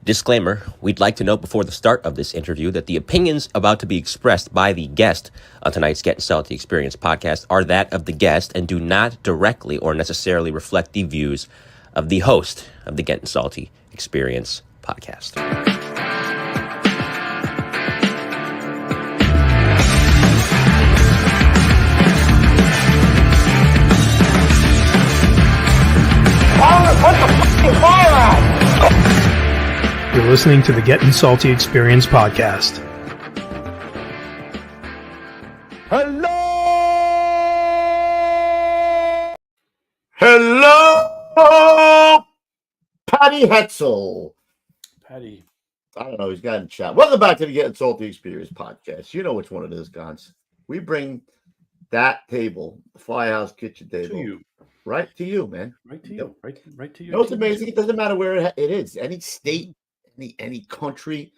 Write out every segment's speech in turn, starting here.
Disclaimer, we'd like to note before the start of this interview that the opinions about to be expressed by the guest on tonight's Gettin Salty Experience podcast are that of the guest and do not directly or necessarily reflect the views of the host of the Gettin Salty Experience podcast. Put the fucking fire out! You're listening to the Gettin Salty Experience podcast. Hello, Patty Hetzel. Patty. I don't know. He's got in chat. Welcome back to the Gettin Salty Experience podcast. You know which one it is, Gons. We bring that table, the Firehouse kitchen table, To you. right to you, man. Right to you. Yep. Right to you. You know what's amazing? It doesn't matter where it is. Any state, any country,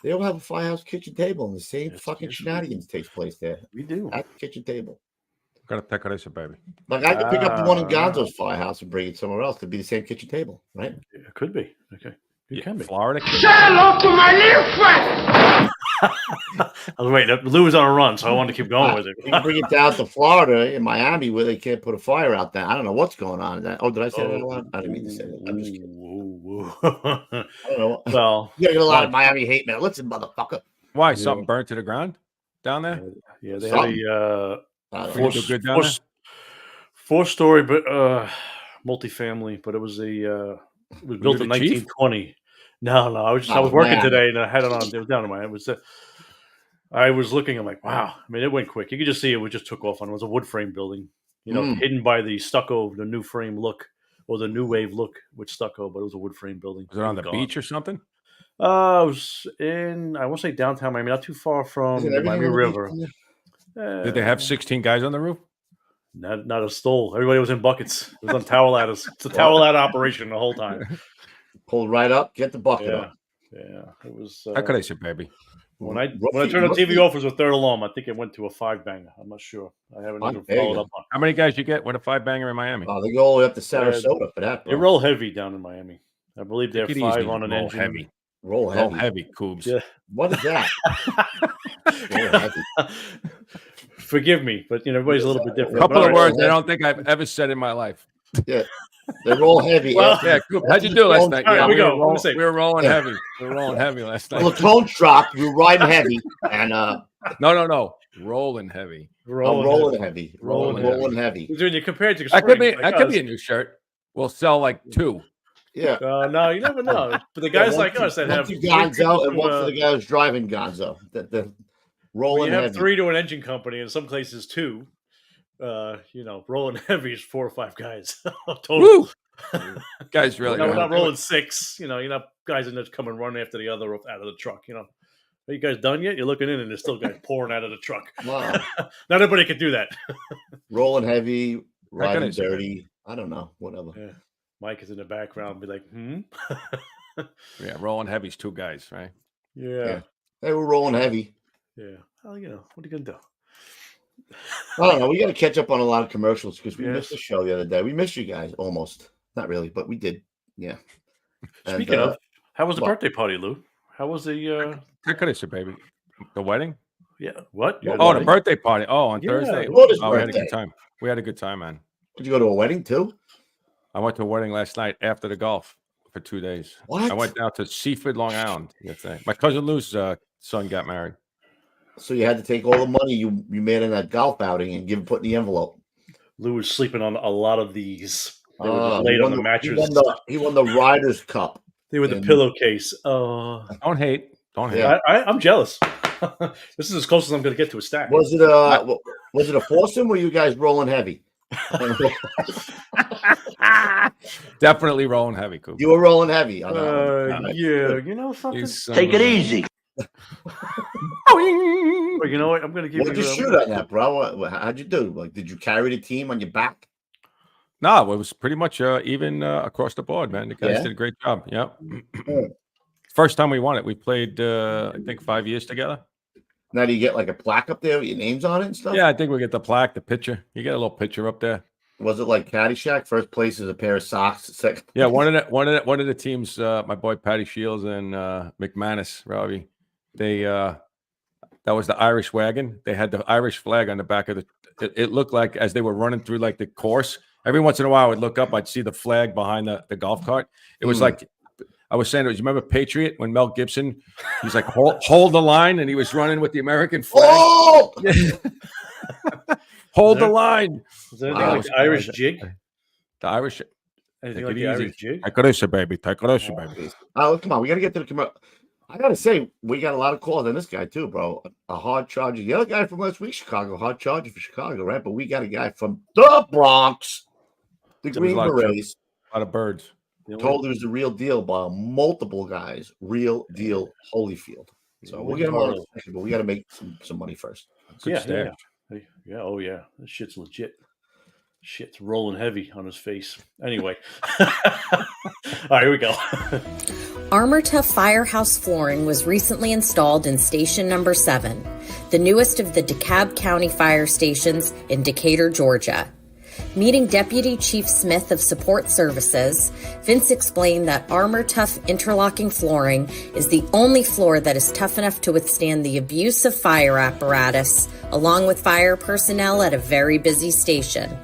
they all have a Firehouse kitchen table, and the same fucking shenanigans takes place there We do. at the kitchen table. Got to pick it, baby. Like I could pick up the one in Gonzo's Firehouse and bring it somewhere else to be the same kitchen table, right? It could be. Okay. It can be. Florida. Say hello to my little friend! I was waiting. Lou was on a run, so I wanted to keep going with it. You can bring it down to Florida in Miami where they can't put a fire out there. I don't know what's going on. Oh, did I say that out loud? I didn't mean to say that. I'm just kidding. I I don't know. Well, You get a lot of Miami hate mail. Listen, motherfucker. Why? Something burnt to the ground down there? yeah, they Something. had a I don't know. Four- good down there? four-story, but multifamily. But it was it was built you in the chief? 1920. No, I was Oh, working man. today, and I had it on. It was down in my. It was. I was looking. I'm like, wow. I mean, it went quick. You could just see it. Just took off on. It was a wood frame building. You know, hidden by the stucco, the new frame look, or the new wave look with stucco. But it was a wood frame building. Was it on the Gone. beach or something? It was in. I won't say downtown Miami. Not too far from Isn't the everything Miami on the River. beach Did they have 16 guys on the roof? Not a stole. Everybody was in buckets. It was on towel ladders. It's a towel ladder operation the whole time. Pull right up, get the bucket Yeah, up. yeah. It was. How could I say, baby? When I turned the TV off, it was a third alarm. I think it went to a 5-banger. I'm not sure. I haven't even There you followed go. up on How many guys you get with a 5-banger in Miami? Oh, they go all the way up to Sarasota for that. it. They Bro. roll heavy down in Miami. I believe they're Take it 5 easy. on an Roll engine. heavy. Roll Roll heavy. heavy, Coobs. Yeah. What is that? Roll heavy. Forgive me, but everybody's a little bit A different. couple But of all right. words I don't think I've ever said in my life. Yeah, they roll heavy. Well, Yeah, Coop, how'd you do last night? All right, Yeah, we we, go. were I'm gonna rolling, say- we were rolling Yeah. heavy. We were rolling heavy last Well, the night. tones dropped. We were riding heavy, and No. Rolling heavy. rolling heavy. Rolling Rolling heavy. When you compare it to That could be spring, like that could us- be a new shirt. We'll sell like 2. Yeah. No, you never know. But the guys like us that one have for 3 Gonzo people and to, one for the guy who's driving Gonzo. The rolling when you have heavy. 3 to an engine company, in some cases 2. Rolling heavy is 4 or 5 guys total. Woo! Guys really No, we're know how not to do rolling it. 6. You're not guys in there come and run after the other out of the truck. Are you guys done yet? You're looking in and there's still guys pouring out of the truck. Wow. Not everybody can do that. Rolling heavy, riding I say that? dirty. I don't know. Whatever. Yeah. Mike is in the background, be like, Yeah, rolling heavy's 2 guys, right? yeah. Hey, we're rolling heavy. Well, what are you gonna do? I don't know. We got to catch up on a lot of commercials because we Yes. missed the show the other day. We missed you guys almost. Not really, but we did. Yeah. And, Speaking of, how was the what? birthday party, Lou? How was the? How could I say, baby? The wedding? Yeah, what? Yeah, Oh, the wedding? birthday party. Oh, on Yeah, Thursday. what is Oh, we had a birthday? good time. We had a good time, man. did you go to a wedding too? I went to a wedding last night after the golf for 2 days. What? I went down to Seaford, Long Island. My cousin Lou's son got married. So you had to take all the money you made in that golf outing and put in the envelope. Lou was sleeping on a lot of these. They were Ah, just laid he on won the mattress. He won the Riders Cup. They were the and- pillowcase. Don't hate. Don't hate. Yeah. I'm jealous. This is as close as I'm going to get to a stack. Was it a foursome? Or were you guys rolling heavy? Definitely rolling heavy, Coop. You were rolling heavy. On that one. All right. Yeah. Something. Take it easy. Well, you know what? I'm going to give What did you shoot on that, bro? How'd you do? Like, did you carry the team on your back? No, it was pretty much even across the board, man. The guys Yeah? did a great job. Yeah. Mm. First time we won it. We played, I think, 5 years together. Now, do you get like a plaque up there with your names on it and stuff? Yeah, I think we get the plaque, the picture. You get a little picture up there. Was it like Caddyshack? First place is a pair of socks. Second, Yeah, one of the teams, my boy Patty Shields and McManus, Robbie, they that was the Irish wagon. They had the Irish flag on the back of the. It looked like as they were running through like the course. Every once in a while, I would look up, I'd see the flag behind the golf cart. It was like I was saying. You remember Patriot when Mel Gibson? He's like hold the line, and he was running with the American flag. oh! Hold the line. Is there anything like the Irish jig? The Irish. Anything Take like it the easy. Irish jig? Take it easy, baby. Take it easy, baby. Oh, come on. We got to get to the commercial. I got to say, we got a lot of calls on this guy, too, bro. A hard charger. The other guy from last week, Chicago, hard charger for Chicago, right? But we got a guy from the Bronx, the There was Green a lot of Berets. A lot of birds. Told it was the real deal by multiple guys. Real deal, Holyfield. So we'll get him on, but we got to make some money first. Good stash. Yeah. Oh, yeah. This shit's legit. Shit's rolling heavy on his face. Anyway. All right, here we go. Armor Tough Firehouse flooring was recently installed in station number 7, the newest of the DeKalb County fire stations in Decatur, Georgia. Meeting Deputy Chief Smith of Support Services, Vince explained that Armor Tough interlocking flooring is the only floor that is tough enough to withstand the abuse of fire apparatus, along with fire personnel at a very busy station.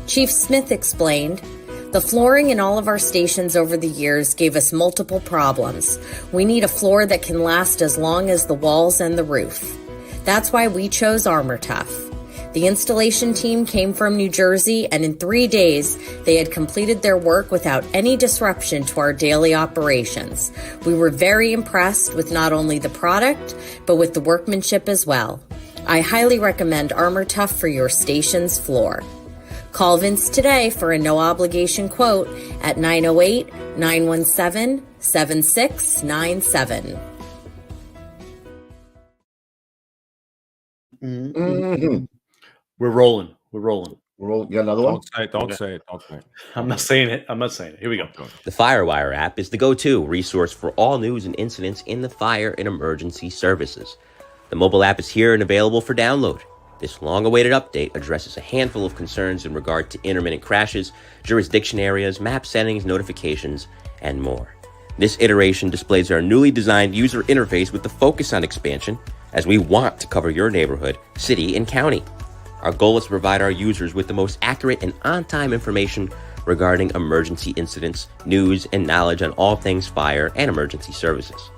Chief Smith explained, "The flooring in all of our stations over the years gave us multiple problems. We need a floor that can last as long as the walls and the roof. That's why we chose Armor Tough. The installation team came from New Jersey, and in 3 days, they had completed their work without any disruption to our daily operations. We were very impressed with not only the product, but with the workmanship as well. I highly recommend Armor Tough for your station's floor." Call Vince today for a no-obligation quote at 908-917-7697. Mm-hmm. We're rolling. You got another one? Don't say it. I'm not saying it. Here we go. The FireWire app is the go-to resource for all news and incidents in the fire and emergency services. The mobile app is here and available for download. This long-awaited update addresses a handful of concerns in regard to intermittent crashes, jurisdiction areas, map settings, notifications, and more. This iteration displays our newly designed user interface with the focus on expansion, as we want to cover your neighborhood, city, and county. Our goal is to provide our users with the most accurate and on-time information regarding emergency incidents, news, and knowledge on all things fire and emergency services.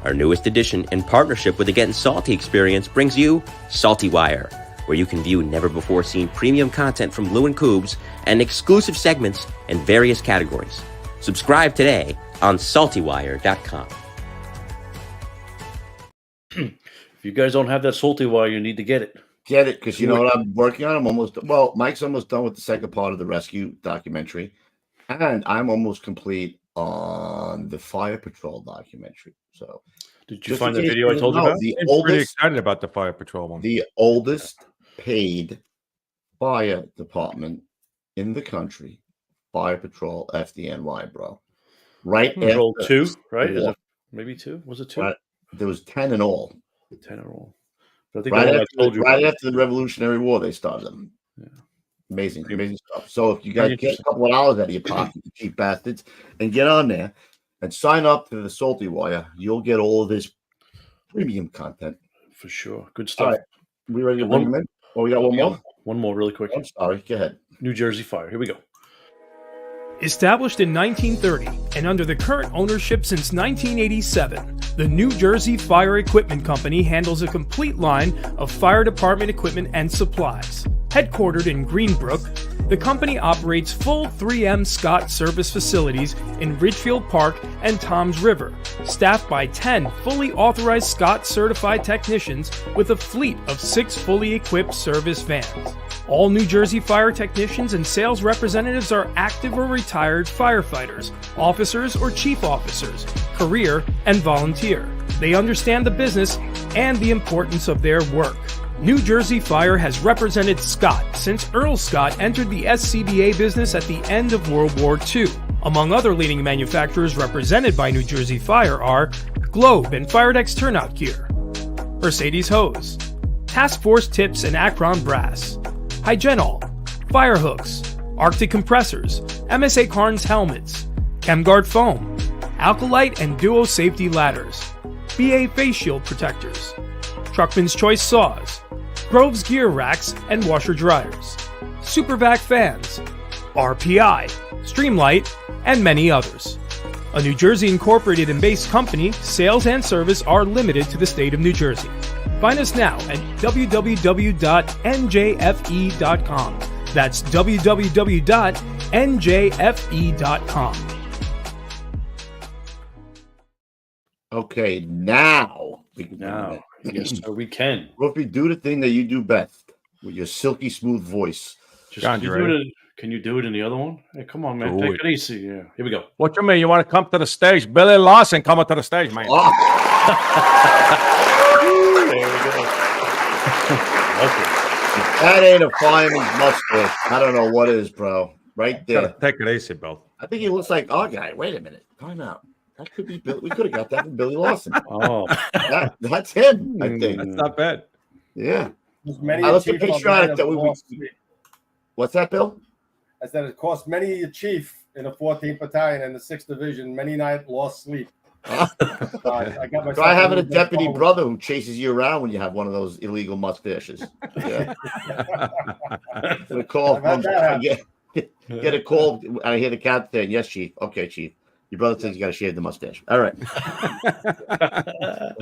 Our newest addition, in partnership with the Gettin Salty experience, brings you Salty Wire, where you can view never-before-seen premium content from Lou and Coobs and exclusive segments in various categories. Subscribe today on saltywire.com. If you guys don't have that Salty Wire, you need to get it. Get it, because you know what I'm working on? Mike's almost done with the second part of the rescue documentary, and I'm almost complete on the Fire Patrol documentary. So, did you find the video I told you about? I'm pretty excited about the Fire Patrol one. The oldest paid fire department in the country, Fire Patrol FDNY, bro. Right Patrol after 2, right? Is it maybe 2? Was it 2? Right, there was 10 in all. 10 in all. But I think right after the Revolutionary War, they started them. Yeah. Amazing stuff. So if you guys get a couple of dollars out of your pocket, you cheap bastards, and get on there and sign up to the Salty Wire, you'll get all of this premium content. For sure. Good stuff. All right. We ready to bring them in? Oh, we got one more? One more really quick. I'm sorry. Go ahead. New Jersey Fire. Here we go. Established in 1930 and under the current ownership since 1987, the New Jersey Fire Equipment Company handles a complete line of fire department equipment and supplies. Headquartered in Greenbrook, the company operates full 3M Scott service facilities in Ridgefield Park and Toms River, staffed by 10 fully authorized Scott certified technicians with a fleet of 6 fully equipped service vans. All New Jersey fire technicians and sales representatives are active or retired firefighters, officers or chief officers, career and volunteer. They understand the business and the importance of their work. New Jersey Fire has represented Scott since Earl Scott entered the SCBA business at the end of World War II. Among other leading manufacturers represented by New Jersey Fire are Globe and Firedex Turnout Gear, Mercedes Hose, Task Force Tips and Akron Brass, Hygenol, Firehooks, Arctic compressors, MSA Carnes helmets, ChemGuard foam, Alkalite and Duo safety ladders, BA face shield protectors, Truckman's Choice saws, Grove's gear racks and washer dryers, Supervac fans, RPI, Streamlight, and many others. A New Jersey incorporated and based company, sales and service are limited to the state of New Jersey. Find us now at www.njfe.com. That's www.njfe.com. Okay, now we can. Now, yes, sir, we can. Ruffy, do the thing that you do best with your silky smooth voice. Just, can you do it in the other one? Hey, come on, man. Take it easy. Yeah. Here we go. What you mean? You want to come to the stage? Billy Larsen coming to the stage, man. Oh. There we go. Okay. That ain't a fireman's mustache. I don't know what is, bro. Right there. Take it easy, Bill. I think he looks like our guy. Wait a minute. Time out. That could be Bill. We could have got that from Billy Lawson. Oh, that's him. I think that's not bad. Yeah. Let's get patriotic that What's that, Bill? I said it cost many a chief in the 14th Battalion and the 6th Division many nights lost sleep. I got myself. Try having a deputy brother who chases you around when you have one of those illegal mustaches. Yeah. The call comes. Get a call. I hear the captain saying, "Yes, chief." Okay, chief. Your brother says you got to shave the mustache. All right.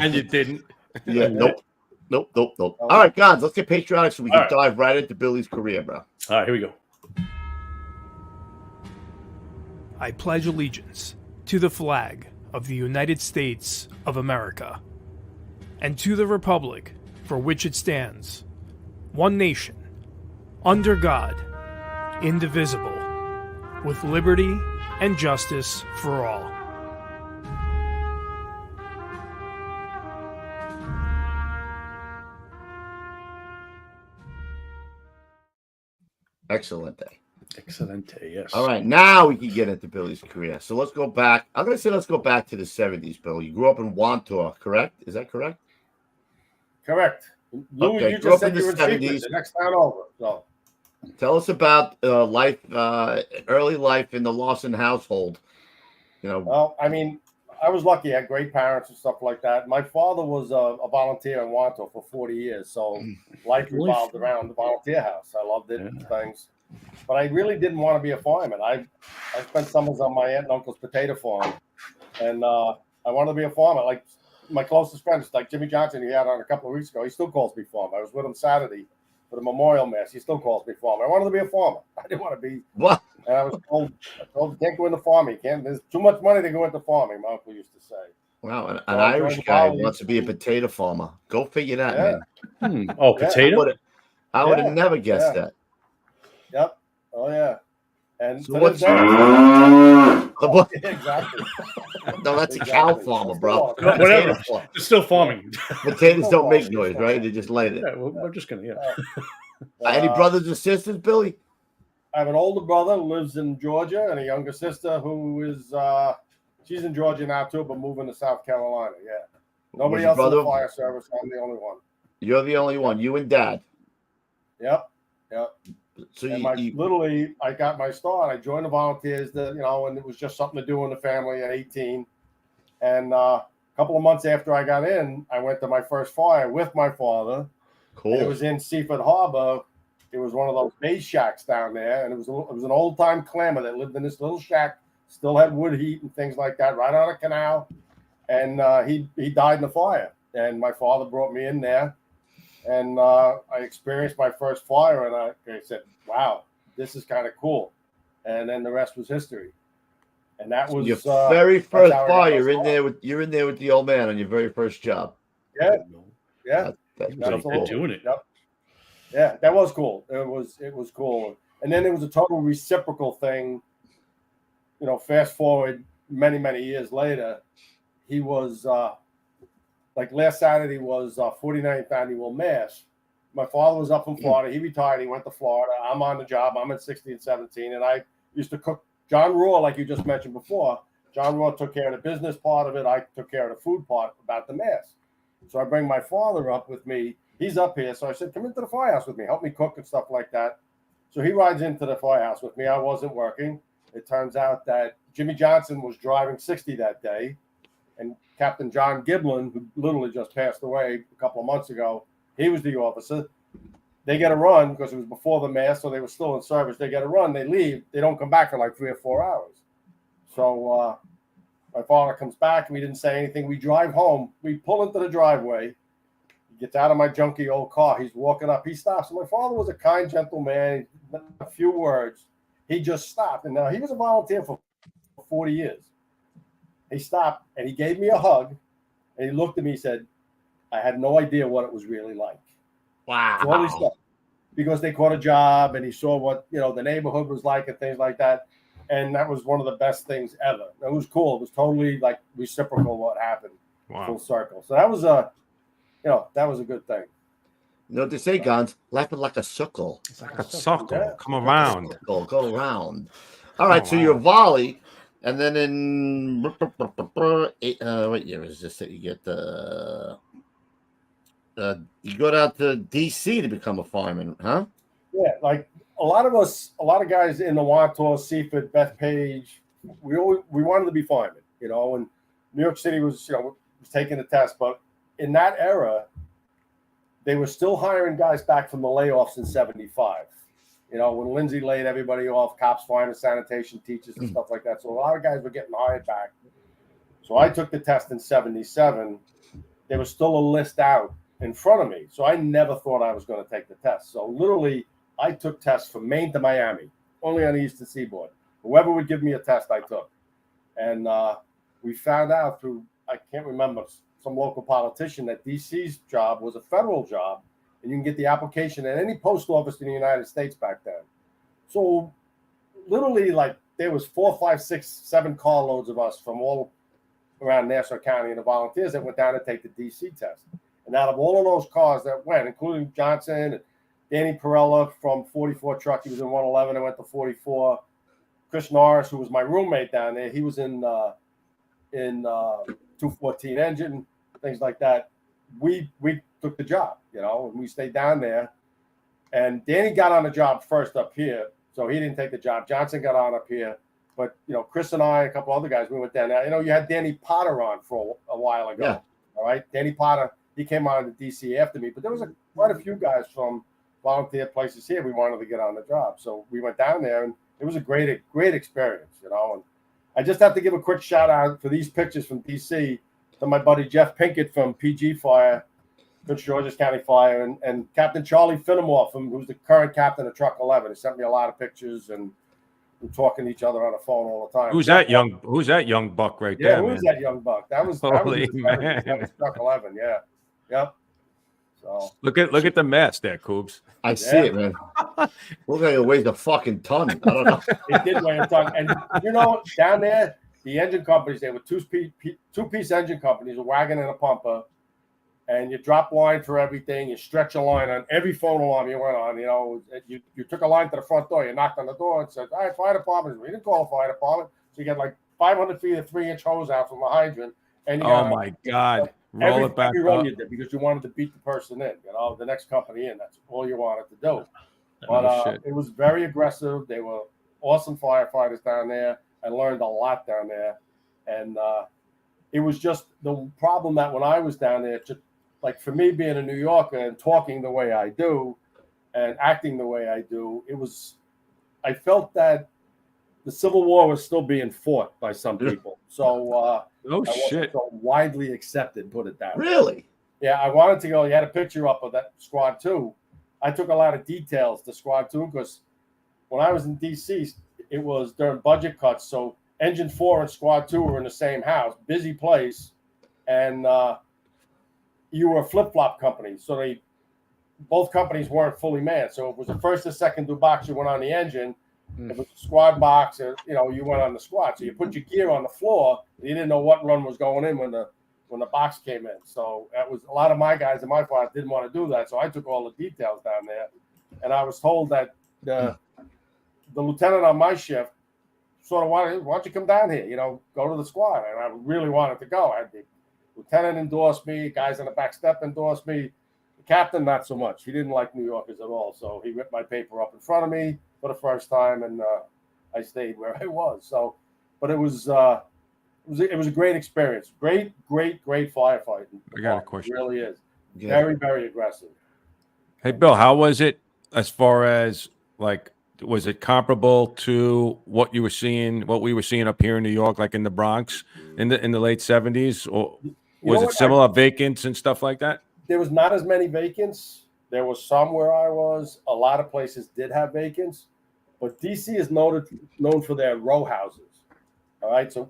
And you didn't. Yeah. Nope. All right, guys. Let's get patriotic so we can dive right into Billy's career, bro. All right, here we go. I pledge allegiance to the flag of the United States of America and to the republic for which it stands, one nation, under God, indivisible, with liberty and justice for all. Excellent day. Excelente, yes. All right, now we can get into Billy's career. So let's go back. I'm going to say let's go back to the 70s, Bill. You grew up in Wantor, correct? Is that correct? Correct. Lou, okay, you just said you were in the next town over. So. Tell us about life, early life in the Lawson household. You know. Well, I mean, I was lucky. I had great parents and stuff like that. My father was a volunteer in Wantor for 40 years, so life revolved around the volunteer house. I loved it and things. But I really didn't want to be a fireman. I spent summers on my aunt and uncle's potato farm, and I wanted to be a farmer. Like my closest friends, like Jimmy Johnson, he had on a couple of weeks ago. He still calls me farmer. I was with him Saturday for the memorial mass. He still calls me farmer. I wanted to be a farmer. I didn't want to be. What? And I was told you can't go into farming. You can't. There's too much money to go into farming. My uncle used to say. Wow, an Irish guy wants to be a potato farmer. Go figure that, man. Oh, potato? I would have never guessed that. Yep. Oh yeah. And so what's exactly? No, that's a cow farmer, bro. Whatever. It's still farming. Potatoes don't make noise, right? They just lay it. Yeah, we're just gonna. Any brothers and sisters, Billy? I have an older brother who lives in Georgia and a younger sister who is she's in Georgia now too, but moving to South Carolina. Yeah. Nobody else in the fire service. I'm the only one. You're the only one. You and Dad. Yep. So literally, I got my start. I joined the volunteers, and it was just something to do in the family at 18. And a couple of months after I got in, I went to my first fire with my father. Cool. It was in Seaford Harbor. It was one of those base shacks down there, and it was an old time clamor that lived in this little shack. Still had wood heat and things like that, right on a canal. And he died in the fire. And my father brought me in there. And I experienced my first fire, and I said, wow, this is kind of cool. And then the rest was history. And that was your very first fire. You're in there with the old man on your very first job. Yeah. That's pretty cool. Doing it. Yep. Yeah, that was cool. It was cool. And then it was a total reciprocal thing. Fast forward many, many years later, he was like last Saturday was 49th annual mass. My father was up in Florida. He retired. He went to Florida. I'm on the job. I'm at 16, 17. And I used to cook. John Rohr, like you just mentioned before, John Rohr took care of the business part of it. I took care of the food part about the mass. So I bring my father up with me. He's up here. So I said, come into the firehouse with me. Help me cook and stuff like that. So he rides into the firehouse with me. I wasn't working. It turns out that Jimmy Johnson was driving 60 that day, and Captain John Giblin, who literally just passed away a couple of months ago, he was the officer. They get a run because it was before the mass, so they were still in service. They get a run, they leave, they don't come back for like 3 or 4 hours. So my father comes back, and we didn't say anything. We drive home. We pull into the driveway. He gets out of my junky old car. He's walking up. He stops. And my father was a kind, gentle man. A few words. He just stopped. And now he was a volunteer for 40 years. He stopped, and he gave me a hug, and he looked at me and said, I had no idea what it was really like. Wow. So all these stuff, because they caught a job, and he saw what the neighborhood was like and things like that. And that was one of the best things ever. It was cool. It was totally like reciprocal what happened. Wow. Full circle. So that was that was a good thing. You know what they say, Gons? Laughing like a circle. It's like a circle. Yeah. Come around. Go around. All right, so you're volley, and then in what year is this that you get you go down to DC to become a fireman, huh? Yeah, like a lot of guys in the Wantor, Seaford, Bethpage, we wanted to be firemen, and New York City was taking the test, but in that era, they were still hiring guys back from the layoffs in '75. When Lindsay laid everybody off, cops, firemen, sanitation teachers, and stuff like that. So a lot of guys were getting hired back. So I took the test in '77. There was still a list out in front of me. So I never thought I was going to take the test. So literally, I took tests from Maine to Miami, only on the Eastern Seaboard. Whoever would give me a test, I took. And we found out through, I can't remember, some local politician that DC's job was a federal job, and you can get the application at any post office in the United States back then. So literally, like, there was 4, 5, 6, 7 carloads of us from all around Nassau County and the volunteers that went down to take the DC test. And out of all of those cars that went, including Johnson and Danny Perella from 44 truck, he was in 111 and went to 44. Chris Norris, who was my roommate down there, he was in 214 engine, things like that. We took the job, and we stayed down there. And Danny got on the job first up here, so he didn't take the job. Johnson got on up here. But, Chris and I, a couple other guys, we went down there. You had Danny Potter on for a while ago. Yeah. All right. Danny Potter, he came on to DC after me. But there was quite a few guys from volunteer places here we wanted to get on the job. So we went down there, and it was a great experience, And I just have to give a quick shout out for these pictures from DC to my buddy Jeff Pinkett from PG Fire, Prince George's County Fire, and Captain Charlie Finnemore, who's the current captain of Truck 11. He sent me a lot of pictures, and we're talking to each other on the phone all the time. Who's that young buck right there? Yeah, who's that young buck? That was Truck 11. Yeah, yep. So look at the mess there, Coobs. I see it, man. Look like it weighs a fucking ton. I don't know. It did weigh a ton, and down there, the engine companies, they were two-piece engine companies, a wagon and a pumper, and you drop line for everything. You stretch a line on every phone alarm you went on. You took a line to the front door. You knocked on the door and said, "All right, fire department." We didn't call a fire department, so you get like 500 feet of 3-inch hose out from the hydrant, and you my God. Roll it back run up. you did because you wanted to beat the person in, the next company in. That's all you wanted to do. But it was very aggressive. They were awesome firefighters down there. I learned a lot down there. And it was just the problem that when I was down there, just like for me being a New Yorker and talking the way I do and acting the way I do, I felt that the Civil War was still being fought by some people. So I wasn't so widely accepted, put it that way. Really? Yeah, I wanted to go. You had a picture up of that Squad 2. I took a lot of details to Squad 2 because when I was in D.C., it was during budget cuts. So Engine 4 and Squad 2 were in the same house, busy place, and you were a flip-flop company. So both companies weren't fully manned. So it was the first or second box you went on the engine. It was a squad box, and you went on the squad. So you put your gear on the floor. You didn't know what run was going in when the box came in. So that was a lot of my guys in my fire didn't want to do that. So I took all the details down there, and I was told that the lieutenant on my shift sort of wanted, why don't you come down here? Go to the squad. And I really wanted to go. The lieutenant endorsed me. Guys on the back step endorsed me. The captain, not so much. He didn't like New Yorkers at all. So he ripped my paper up in front of me. for the first time, and I stayed where I was. So, but it was a great experience. Great firefighting. I got a question. It really is. Very, very aggressive. Hey, Bill, how was it as far as like, was it comparable to what we were seeing up here in New York, like in the Bronx in the late 70s, or was it similar vacants and stuff like that? There was not as many vacants. There was some where I was. A lot of places did have vacants, but DC is known for their row houses. All right, so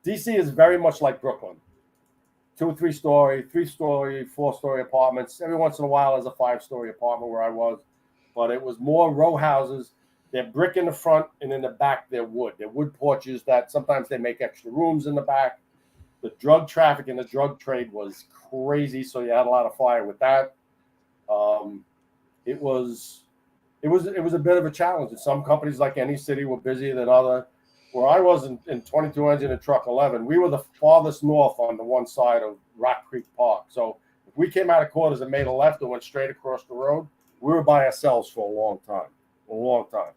DC is very much like Brooklyn. 2 or 3 story, 3 story, 4 story apartments. Every once in a while, there's a 5-story apartment where I was, but it was more row houses. They're brick in the front, and in the back, they're wood. They're wood porches that sometimes they make extra rooms in the back. The drug traffic and the drug trade was crazy, so you had a lot of fire with that. It was a bit of a challenge. And some companies, like any city, were busier than other. Where I was in 22 engine and truck 11, we were the farthest north on the one side of Rock Creek Park. So if we came out of quarters and made a left and went straight across the road, we were by ourselves for a long time.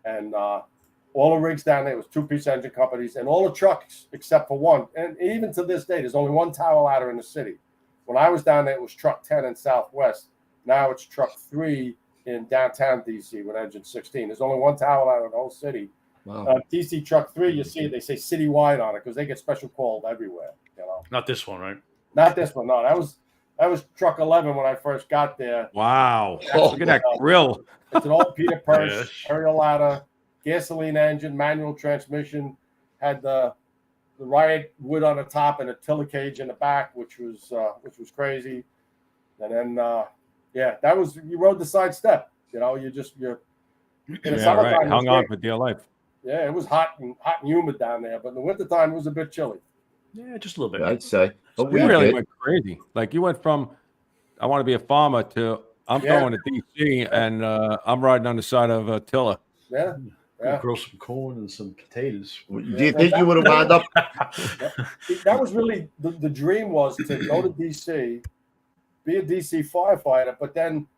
And all the rigs down there was 2-piece engine companies, and all the trucks except for one. And even to this day, there's only one tower ladder in the city. When I was down there, it was truck 10 in Southwest. Now it's truck 3 in downtown DC with engine 16. There's only one tower ladder in the whole city. Wow. DC truck 3, you see it, they say citywide on it because they get special called everywhere. Not this one, right? Not this one. No, that was truck 11 when I first got there. Wow! Look at that grill. It's an old Peter Purse aerial ladder, gasoline engine, manual transmission. Had the riot wood on the top and a tiller cage in the back, which was crazy. And then that was, you rode the side step. You're in the summertime. Right. Hung on for dear life. Yeah, it was hot and humid down there, but in the wintertime it was a bit chilly. Yeah, just a little bit. I'd say. But we really went crazy. Like you went from, I want to be a farmer to I'm going to DC and I'm riding on the side of a tiller. Yeah. Grow some corn and some potatoes. Do you think you would have wound up? That was really the dream, was to go to DC, be a DC firefighter, but then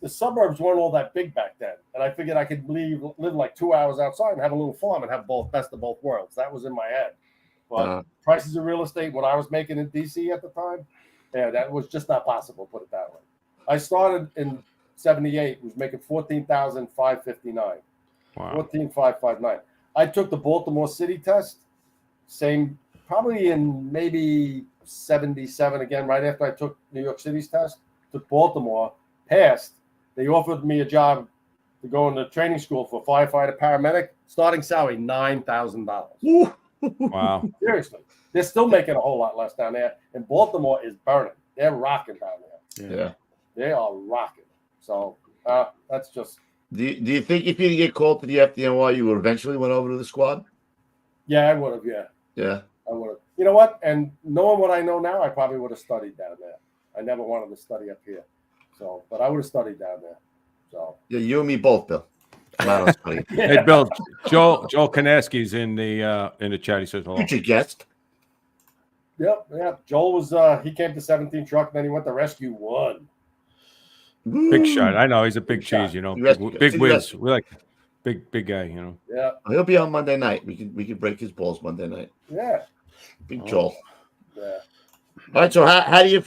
the suburbs weren't all that big back then. And I figured I could live like 2 hours outside and have a little farm and have best of both worlds. That was in my head. But prices of real estate, what I was making in DC at the time, that was just not possible, put it that way. I started in 78, was making $14,559. Wow. 14,559. I took the Baltimore City test, same, probably in maybe 77 again, right after I took New York City's test, took Baltimore, passed. They offered me a job to go into training school for firefighter paramedic, starting salary $9,000. Wow. Seriously. They're still making a whole lot less down there. And Baltimore is burning. They're rocking down there. Yeah. They are rocking. So that's just. Do you think if you didn't get called to the FDNY, you would eventually went over to the squad? Yeah, I would have. Yeah. Yeah. I would have. You know what? And knowing what I know now, I probably would have studied down there. I never wanted to study up here. So, but I would have studied down there. So. Yeah, you and me both, Bill. Hey, Bill, Joel Kanaski's in the chat. He says hello. Future guest. Yep. Joel was he came to 17 truck, then he went to rescue 1. Big shot. I know he's a big cheese, big whiz. We like big guy, Yeah. He'll be on Monday night. We can break his balls Monday night. Yeah. Big Joel. Yeah. All right. So how do you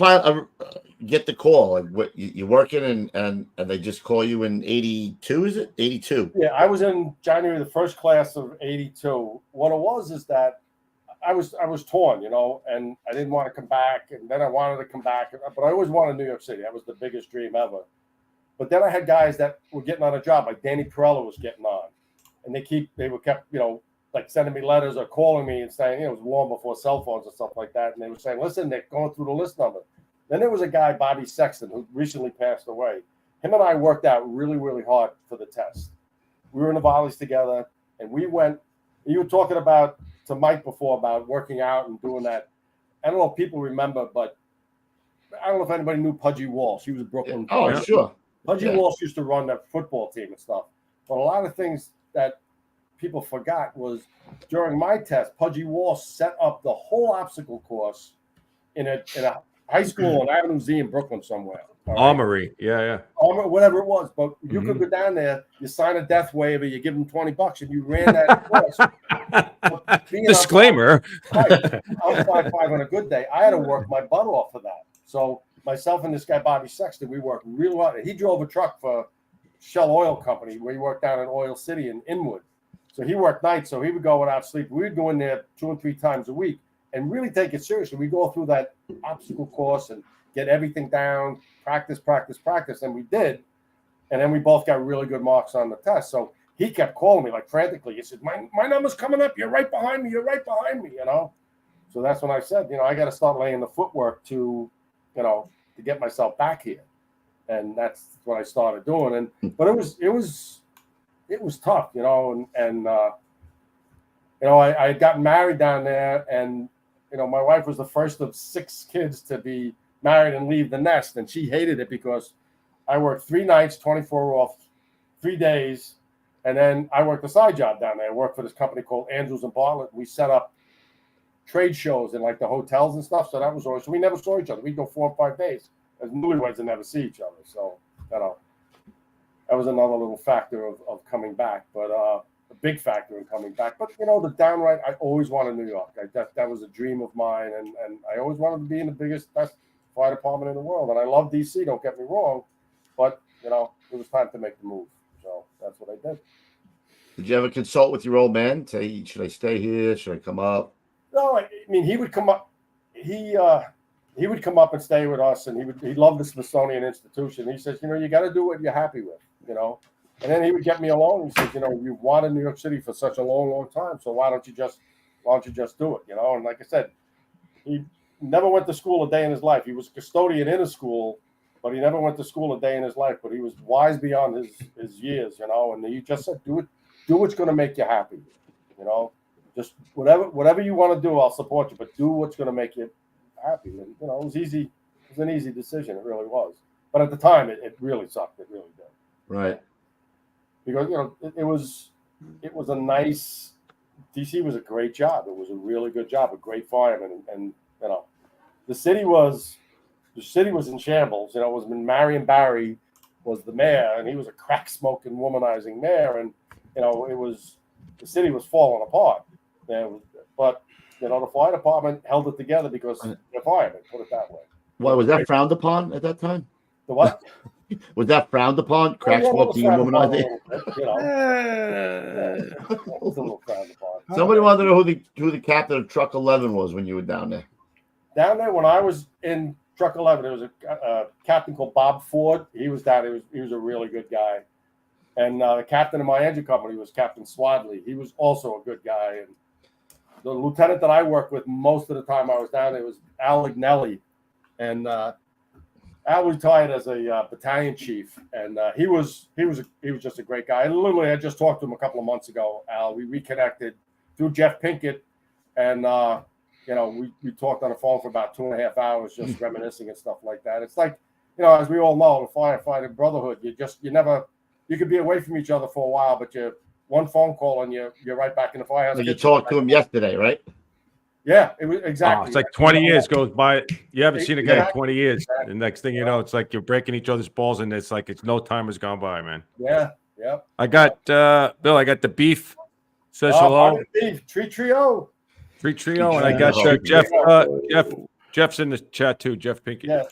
get the call? Like, what you're working and they just call you in 82? Is it 82? Yeah, I was in January, the first class of 82. What it was is that I was torn, and I didn't want to come back, and then I wanted to come back, but I always wanted New York City. That was the biggest dream ever. But then I had guys that were getting on a job, like Danny Perella was getting on, and they kept like sending me letters or calling me and saying, it was long before cell phones and stuff like that, and they were saying, listen, they're going through the list number. Then there was a guy, Bobby Sexton, who recently passed away. Him and I worked out really, really hard for the test. We were in the volleys together, and we went. You were talking to Mike before about working out and doing that. I don't know if people remember, but I don't know if anybody knew Pudgy Walsh. He was a Brooklyn. Oh, sure. Pudgy Walsh used to run that football team and stuff. But a lot of things that people forgot was during my test, Pudgy Walsh set up the whole obstacle course in a high school on Avenue Z in Brooklyn somewhere. Armory, yeah. Armory, whatever it was. But you could go down there, you sign a death waiver, you give them $20, and you ran that course. Disclaimer. I'm 5'5" on a good day. I had to work my butt off for that. So myself and this guy, Bobby Sexton, we worked real hard. He drove a truck for Shell Oil Company, where he worked down in Oil City in Inwood. So he worked nights, so he would go without sleep. We would go in there 2 and 3 times a week and really take it seriously. We go through that obstacle course and get everything down, practice, and we did. And then we both got really good marks on the test. So he kept calling me like frantically. He said, my number's coming up. You're right behind me. You know? So that's when I said, I got to start laying the footwork to get myself back here. And that's what I started doing. But it was tough, I had gotten married down there, and my wife was the first of 6 kids to be married and leave the nest, and she hated it because I worked 3 nights, 24 off, 3 days, and then I worked a side job down there. I worked for this company called Andrews and Bartlett. We set up trade shows in like the hotels and stuff, so that was always, so we never saw each other. We'd go 4 or 5 days as newlyweds and never see each other. So that was another little factor of coming back, but a big factor in coming back. But the downright, I always wanted New York. That was a dream of mine, and I always wanted to be in the best fire department in the world. And I love DC, don't get me wrong, but it was time to make the move. So that's what I did. Did you ever consult with your old man? Say, should I stay here? Should I come up? No, I mean, he would come up. He would come up and stay with us, and he loved the Smithsonian Institution. He says, you got to do what you're happy with, And then he would get me along. He says, you've wanted New York City for such a long, long time, so why don't you just do it, And like I said, he never went to school a day in his life. He was a custodian in a school, but he never went to school a day in his life. But he was wise beyond his years, And he just said, do what's going to make you happy, Just whatever you want to do, I'll support you, but do what's going to make you happy. And it was easy. It was an easy decision. It really was. But at the time, it really sucked. It really did. Right. Because it was a nice. DC was a great job. It was a really good job. A great fireman, and the city was in shambles. It was when Marion Barry was the mayor, and he was a crack smoking, womanizing mayor, and the city was falling apart. But the fire department held it together because they're firemen, put it that way. Why was that frowned upon at that time? The what? Was that frowned upon? Crack smoking and womanizing? It was a little frowned upon. Somebody wanted to know who the captain of Truck 11 was when you were down there. Down there, when I was in Truck 11, there was a captain called Bob Ford. He was down. He was a really good guy. And the captain of my engine company was Captain Swadley. He was also a good guy. And the lieutenant that I worked with most of the time I was down there was Al Ignelli. And Al retired as a battalion chief, and he was just a great guy. I just talked to him a couple of months ago. Al, we reconnected through Jeff Pinkett, and we talked on the phone for about 2.5 hours, just reminiscing and stuff like that. It's like, as we all know, the firefighting brotherhood. You could be away from each other for a while, but one phone call and you're right back in the firehouse. So you talked to him yesterday, right? Yeah, it was exactly. It's like 20 years goes by. You haven't seen a guy in 20 years. The next thing you know, it's like you're breaking each other's balls, and it's like no time has gone by, man. Yeah. I got Bill. I got the beef. Says hello. Beef. Tree Trio, and I got Jeff. Jeff's in the chat too. Jeff Pinkett. Yeah,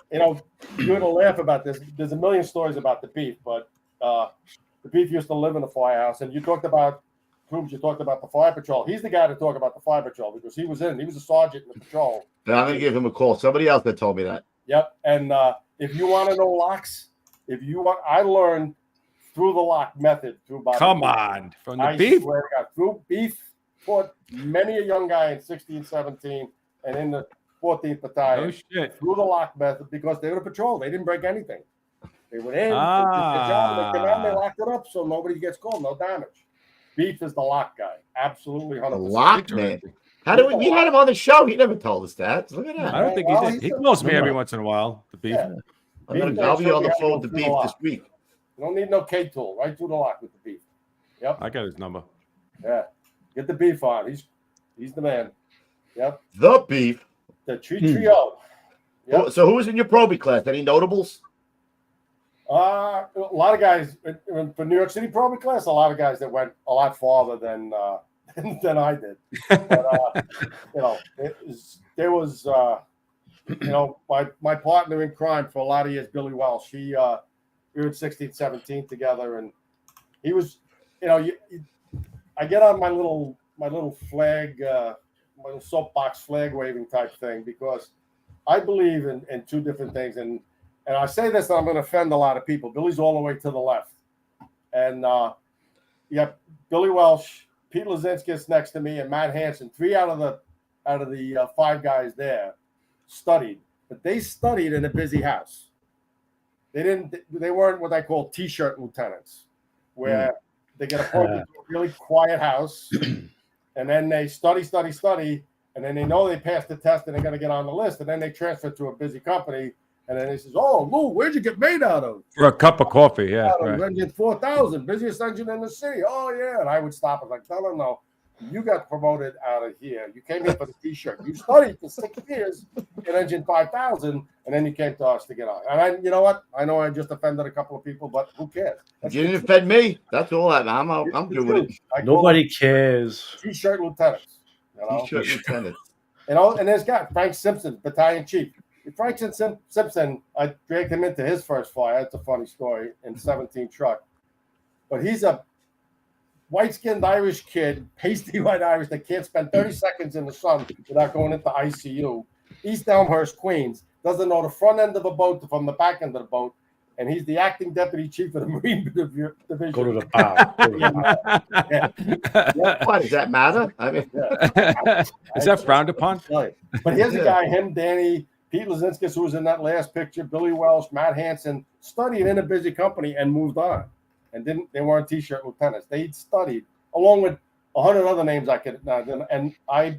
you're gonna laugh about this. There's a million stories about the beef, but the beef used to live in the firehouse, and you talked about the fire patrol. He's the guy to talk about the fire patrol because he was a sergeant in the patrol. Yeah, I'm gonna give him a call. Somebody else that told me that. Yep. And if you want to know locks, I learned through the lock method through Bob. Come on, from the I beef. Swear to God, through beef taught many a young guy in 16, 17, and in the 14th battalion. Oh shit. Through the lock method because they were the patrol. They didn't break anything. They went in, they did their job, they came out, they locked it up so nobody gets called, no damage. Beef is the lock guy. Absolutely 100%. The lock man. We had him on the show. He never told us that. Look at that. I don't think he did. He calls me every once in a while. The beef. Yeah. I'll be on the phone with the beef this week. You don't need no K tool. Right through the lock with the beef. Yep. I got his number. Yeah. Get the beef on. He's the man. Yep. The beef. The Tree Trio. Yep. So who was in your probie class? Any notables? A lot of guys for New York City probie class. A lot of guys that went a lot farther than I did. But, there was my partner in crime for a lot of years, Billy Welsh. We were in 16th, 17th together, and he was, I get on my little flag, my little soapbox flag waving type thing because I believe in two different things, and I say this, and I'm going to offend a lot of people. Billy's all the way to the left, and Billy Welsh, Pete Lazinskis next to me, and Matt Hansen. 3 out of the 5 guys there studied, but they studied in a busy house. They weren't what I call t-shirt lieutenants, where they get appointed to a really quiet house, and then they study, and then they know they passed the test and they're going to get on the list, and then they transfer to a busy company, and then he says, "Oh, Lou, where'd you get made out of?" For a cup of coffee, yeah. Right. Engine 4000, busiest engine in the city. Oh yeah, and I would stop and like, no. You got promoted out of here. You came here for the t-shirt. You studied for 6 years in engine 5000, and then you came to us to get on. And you know what? I know I just offended a couple of people, but who cares? You didn't offend me. That's all. I'm good with it. Nobody cares. T-shirt lieutenants. T-shirt lieutenants. And there's got Frank Simpson, battalion chief. Frank Simpson, I dragged him into his first fire. That's a funny story in 17 truck. But he's a white-skinned Irish kid, pasty white Irish that can't spend 30 seconds in the sun without going into ICU. East Elmhurst, Queens, doesn't know the front end of a boat from the back end of the boat, and he's the acting deputy chief of the Marine Division. Go to the bow. What does that matter? I mean, is that frowned upon? But here's a guy, him, Danny, Pete Lazinskis, who was in that last picture, Billy Welsh, Matt Hansen, studied in a busy company and moved on. And they weren't t-shirt lieutenants. They studied along with 100 other names I could, and I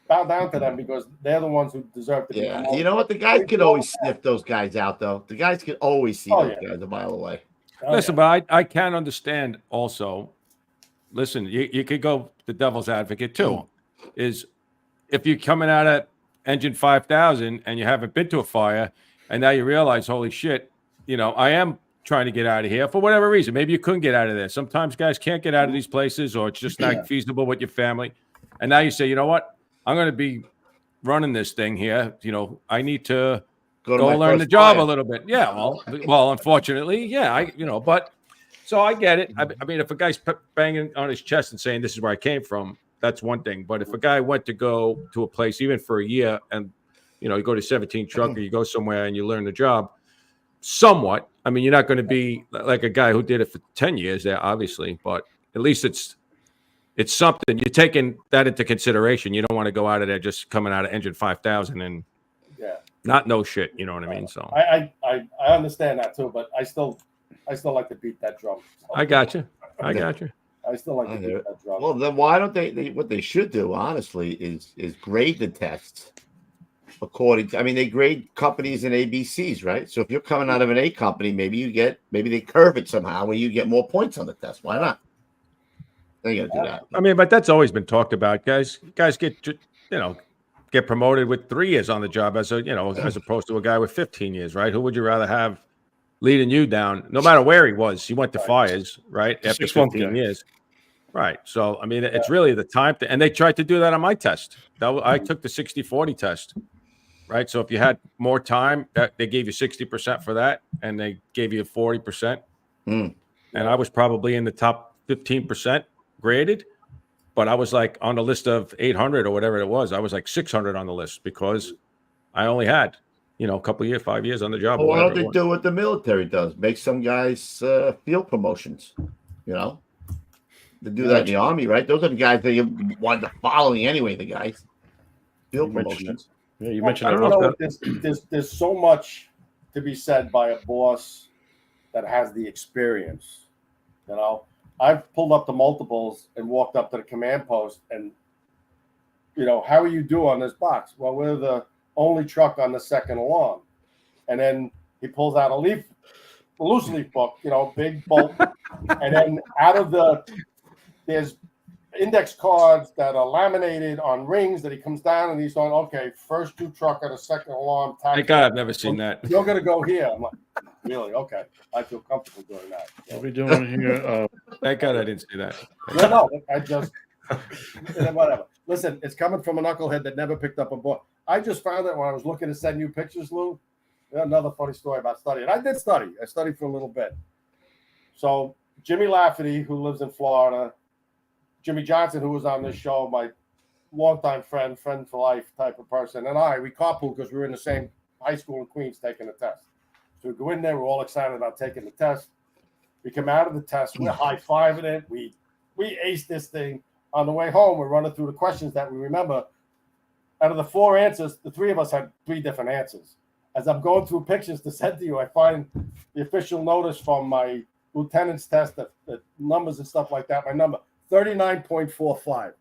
bow down to them because they're the ones who deserve to be. Yeah, you know what? The guys could always sniff those guys out, though. The guys could always see those guys a mile away. Listen, but I can understand also. Listen, you could go the devil's advocate too. Is if you're coming out at engine 5000 and you haven't been to a fire, and now you realize, holy shit, I am trying to get out of here for whatever reason. Maybe you couldn't get out of there. Sometimes guys can't get out of these places, or it's just not feasible with your family. And now you say, you know what? I'm going to be running this thing here. I need to go learn the job a little bit. Yeah. Well, unfortunately, yeah. But so I get it. I mean, if a guy's banging on his chest and saying this is where I came from, that's one thing. But if a guy went to go to a place even for a year, and you go to 17 truck or you go somewhere and you learn the job somewhat. I mean, you're not going to be like a guy who did it for 10 years there, obviously, but at least it's something. You're taking that into consideration. You don't want to go out of there just coming out of engine 5000 and not know shit. You know what I mean? So I understand that too, but I still like to beat that drum. I got you. I still like to beat that drum. Well, then why don't they? What they should do, honestly, is grade the tests. According to, they grade companies in ABCs, right? So if you're coming out of an A company, maybe they curve it somehow where you get more points on the test. Why not? They gotta do that. But that's always been talked about. Guys get promoted with 3 years on the job as opposed to a guy with 15 years, right? Who would you rather have leading you down? No matter where he was, he went to fires, right? After 15 years. Right. So, it's really the time and they tried to do that on my test. I took the 60-40 test. Right. So if you had more time, they gave you 60% for that, and they gave you 40%. And I was probably in the top 15% graded, but I was like on the list of 800 or whatever it was. I was like 600 on the list because I only had, a couple of years, 5 years on the job. Well, why don't they do what the military does? Make some guys field promotions, They do that in the Army, right? Those are the guys that you want the following anyway, the guys. Field promotions. Yeah, you mentioned. I don't know. There's so much to be said by a boss that has the experience. I've pulled up the multiples and walked up to the command post, and how are you do on this box? Well, we're the only truck on the second alarm. And then he pulls out a loose leaf book, big bolt, and then out of there's index cards that are laminated on rings that he comes down and he's going, okay, first 2 truck at a second alarm. Thank God I've never seen that. You're going to go here. I'm like, really? Okay. I feel comfortable doing that. What are we doing here? Thank God I didn't see that. No, I just, whatever. Listen, it's coming from a knucklehead that never picked up a book. I just found that when I was looking to send you pictures, Lou. Another funny story about studying. I did study. I studied for a little bit. So Jimmy Lafferty, who lives in Florida, Jimmy Johnson, who was on this show, my longtime friend for life type of person, and we carpool because we were in the same high school in Queens taking the test. So we go in there, we're all excited about taking the test. We come out of the test, we're high-fiving it. We aced this thing. On the way home, we're running through the questions that we remember. Out of the 4 answers, the 3 of us had 3 different answers. As I'm going through pictures to send to you, I find the official notice from my lieutenant's test, the numbers and stuff like that. My number, 39.45.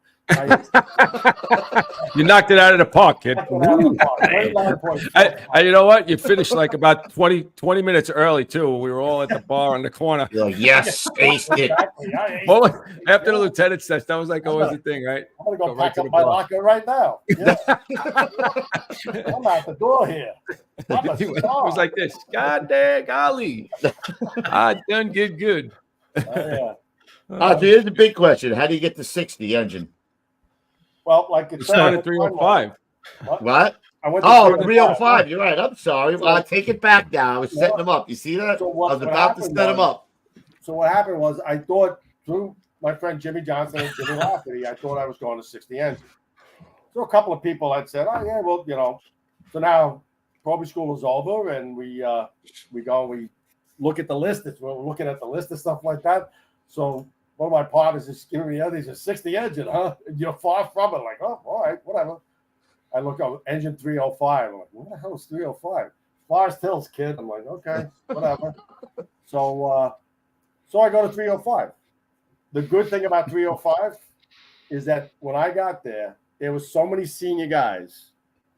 You knocked it out of the park, kid. You know what? You finished like about 20 minutes early, too. We were all at the bar on the corner. You're like, yes, aced it. Well, after the lieutenant's test, that was like always the thing, right? I'm going to go pack up my locker right now. Yeah. I'm out the door here. It was like this. God dang, golly. I done good. Yeah. So here's the big question. How do you get the 60 engine? Well, like it started 305. What? I went to 305. You're right. I'm sorry. Well, I'll take it back now. I was setting them up. You see that? I was about to set them up. So what happened was I thought through my friend Jimmy Johnson and Jimmy Lafferty, I thought I was going to 60 engine. So a couple of people had said, oh, yeah, well, So now Proby school is over and we look at the list. We're looking at the list and stuff like that. So one of my partners is giving me these are 60 engine, huh? You're far from it. Like, oh, all right, whatever. I look up engine 305. I'm like, what the hell is 305? Forest Hills, kid. I'm like, okay, whatever. So I go to 305. The good thing about 305 is that when I got there was so many senior guys.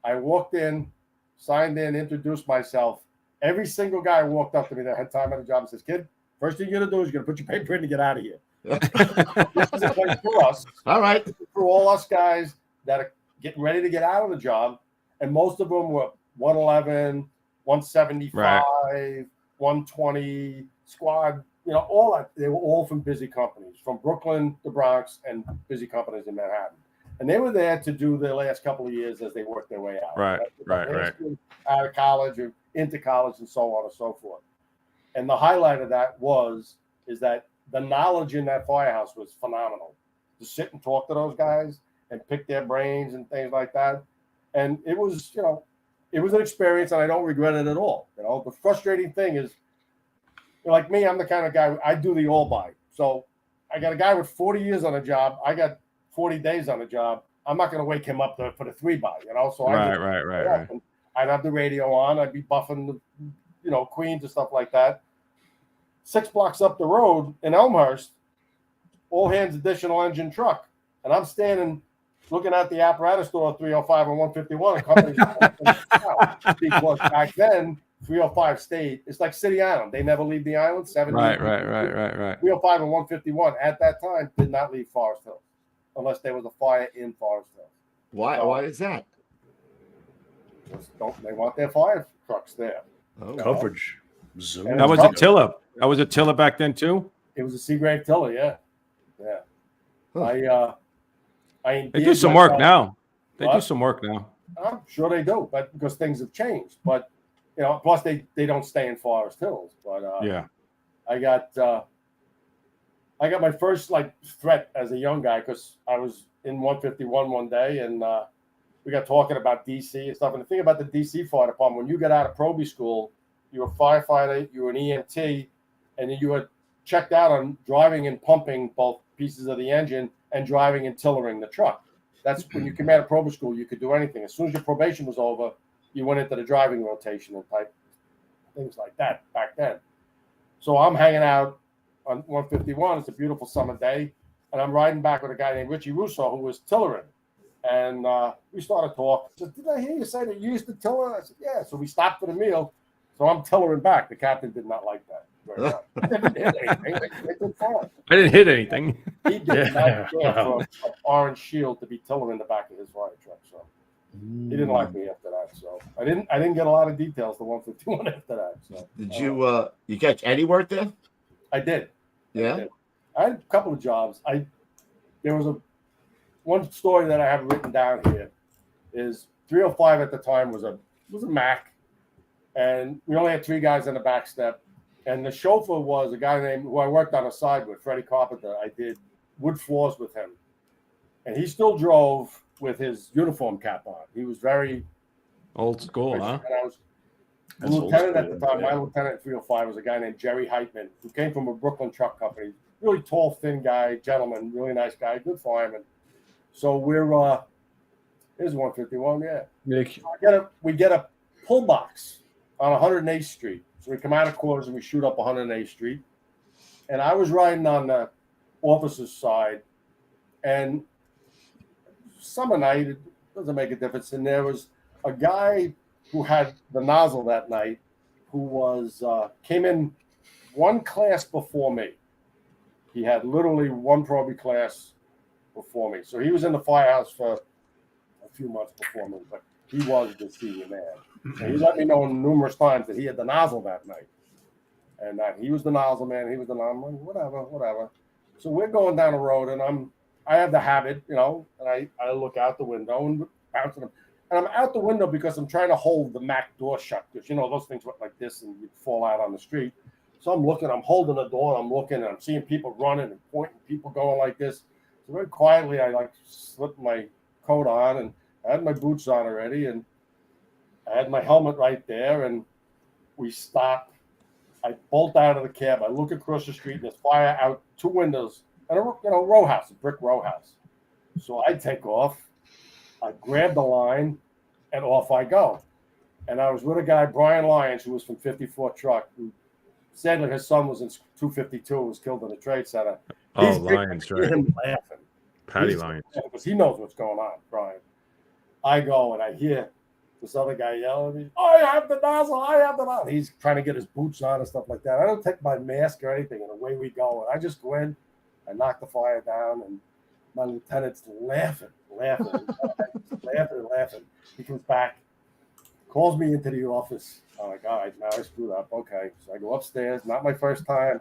I walked in, signed in, introduced myself. Every single guy walked up to me that had time on the job and says, kid, first thing you're going to do is you're going to put your paper in to get out of here. This is a place for us. All right. For all us guys that are getting ready to get out of the job. And most of them were 111, 175, right. 120 squad, all that. They were all from busy companies, from Brooklyn, the Bronx, and busy companies in Manhattan. And they were there to do their last couple of years as they worked their way out. Right. Out of college or into college and so on and so forth. And the highlight of that is that the knowledge in that firehouse was phenomenal. To sit and talk to those guys and pick their brains and things like that. And it was, it was an experience and I don't regret it at all. The frustrating thing is, like me, I'm the kind of guy, I do the all buy. So I got a guy with 40 years on a job. I got 40 days on a job. I'm not going to wake him up for the 3-buy, So right. I'd have the radio on. I'd be buffing the, Queens and stuff like that. 6 blocks up the road in Elmhurst, all hands additional engine truck. And I'm standing looking at the apparatus store 305 and 151. Because back then, 305 stayed. It's like City Island. They never leave the island. 70. Right. 305 and 151 at that time did not leave Forest Hills unless there was a fire in Forest Hills. Why is that? They want their fire trucks there. Coverage. That was a Tiller. That was a Tiller back then too. It was a Seagrave Tiller, yeah. Huh. They do some work now. Do some work now. I'm sure they do, but because things have changed. But plus they don't stay in Forest Hills. But I got my first threat as a young guy because I was in 151 one day and we got talking about DC and stuff. And the thing about the DC fire department, when you got out of Proby school, you were a firefighter, you were an EMT, and then you were checked out on driving and pumping both pieces of the engine and driving and tillering the truck. That's when you came out of Proby school, you could do anything. As soon as your probation was over, you went into the driving rotation and type things like that back then. So I'm hanging out on 151. It's a beautiful summer day. And I'm riding back with a guy named Richie Russo who was tillering. And we started talking. I said, did I hear you say that you used to tiller? I said, yeah. So we stopped for the meal. So I'm tillering back. The captain did not like that. very much. I didn't hit anything. It did fine. I didn't hit anything. He did not care for an orange shield to be tilling in the back of his fire truck. So he didn't like me after that. So I didn't get a lot of details to 151 after that. So did you catch any work there? I did. Yeah. I had a couple of jobs. There was one story that I have written down here is 305 at the time was a Mac, and we only had 3 guys on the back step, and the chauffeur was a guy named who I worked on the side with, Freddie Carpenter. I did wood floors with him, and he still drove with his uniform cap on. He was very Old school, huh? And I was the lieutenant at the time. My lieutenant at 305 was a guy named Jerry Heitman, who came from a Brooklyn truck company. Really tall, thin guy, gentleman, really nice guy, good fireman. So we're here's 151, yeah. We get a pull box on 108th Street. So we come out of quarters and we shoot up 108th Street. And I was riding on the officer's side, and summer night, it doesn't make a difference. And there was a guy who had the nozzle that night who was came in one class before me. He had literally one probie class before me. So he was in the Firehouse for a few months before me, but he was the senior man. And he let me know numerous times that he had the nozzle that night. And that he was the nozzle man, he was the nozzle man, whatever. So we're going down the road, and I have the habit, and I look out the window and bounce them. And I'm out the window because I'm trying to hold the Mac door shut, because those things went like this and you'd fall out on the street. So I'm holding the door, and I'm looking, and I'm seeing people running and pointing, people going like this. So very quietly, I slipped my coat on, and I had my boots on already, and I had my helmet right there, and we stopped. I bolt out of the cab. I look across the street, and there's fire out 2 windows, and a row house, a brick row house. So I take off. I grab the line, and off I go. And I was with a guy, Brian Lyons, who was from 54 Truck, who sadly his son was in 252, was killed in the Trade Center. Oh, Lyons, right. Him laughing. Patty Lyons. Because he knows what's going on, Brian. I go, and I hear this other guy yelling at me, I have the nozzle. He's trying to get his boots on and stuff like that. I don't take my mask or anything, and away we go. And I just go in, I knock the fire down, and my lieutenant's laughing. He comes back, calls me into the office. I'm like, all right, now I screwed up. Okay. So I go upstairs. Not my first time.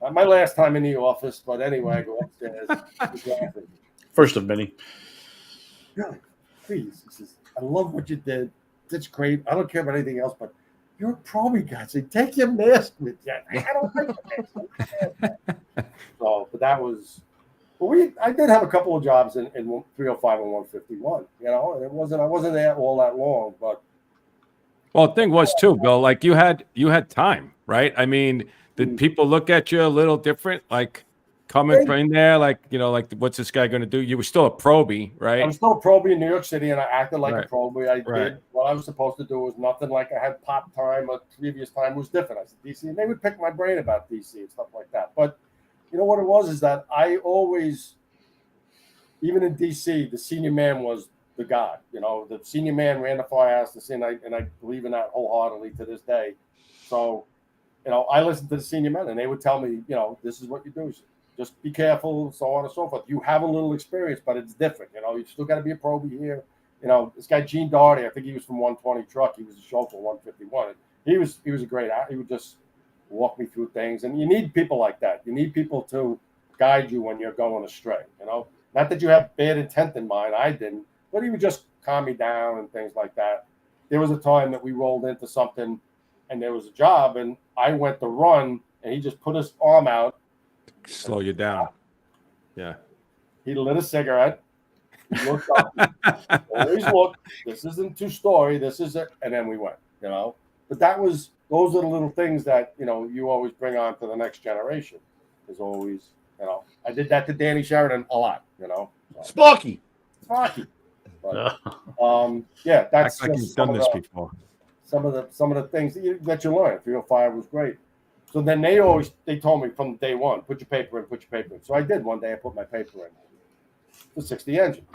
Not my last time in the office, but anyway, I go upstairs. He's laughing. First of many. Really? Please. He says, I love what you did. That's great. I don't care about anything else, but you're a probie guy. So take your mask with you. I don't like the mask. So, but that was... Well, I did have a couple of jobs in 305 and 151, and I wasn't there all that long, but. Well, the thing was too, Bill, like you had time, right? I mean, did people look at you a little different, like coming from in there, like what's this guy going to do? You were still a probie, right? I was still a probie in New York City, and I acted like a probie. I did what I was supposed to do. Was nothing like I had pop time or previous time. It was different. I said DC, and they would pick my brain about DC and stuff like that, but. You know what it was is that I always, even in DC, the senior man was the guy. The senior man ran the Firehouse, and I believe in that wholeheartedly to this day. So, I listened to the senior men, and they would tell me, this is what you do. Just be careful, so on and so forth. You have a little experience, but it's different. You still got to be a probie here. This guy Gene Doherty, I think he was from 120 Truck. He was a chauffeur 151. He was a great. He would just walk me through things, and you need people like that. You need people to guide you when you're going astray. Not that you have bad intent in mind. I didn't, but he would just calm me down and things like that. There was a time that we rolled into something, and there was a job, and I went to run, and he just put his arm out, slow you down. Yeah. He lit a cigarette. He looked up. Always look. This isn't two-story. This is it. And then we went. But those are the little things that, you always bring on to the next generation. There's always, I did that to Danny Sheridan a lot, Sparky. But, yeah, that's like you've done this before. Some of the things that you learn. 305 was great. So then they told me from day one, put your paper in. So I did. One day I put my paper in to 60 engine.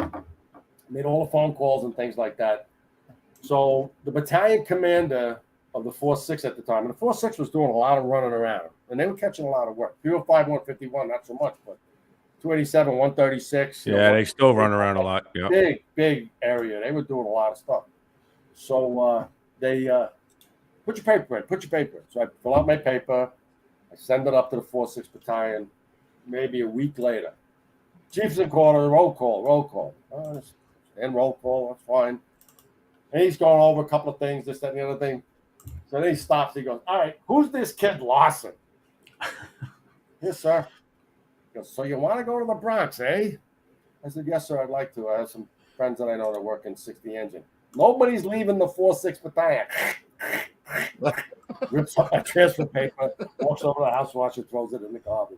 Made all the phone calls and things like that. So the battalion commander of the 4.6 at the time. And the 4.6 was doing a lot of running around, and they were catching a lot of work. 305, 151, not so much, but 287, 136. Yeah, they still run around a lot. Yeah. Big area. They were doing a lot of stuff. So they put your paper in. So I fill out my paper. I send it up to the 4.6 battalion. Maybe a week later, chief's in corner, roll call. And roll call, that's fine. And he's going over a couple of things, this, that, and the other thing. So then he stops. He goes, all right, who's this kid Lawson? Yes, sir. He goes, so you want to go to the Bronx, eh? I said, yes, sir, I'd like to. I have some friends that I know that work in 60 Engine. Nobody's leaving the 4.6 battalion. Rips up my transfer paper, walks over to the house watch and throws it in the garbage.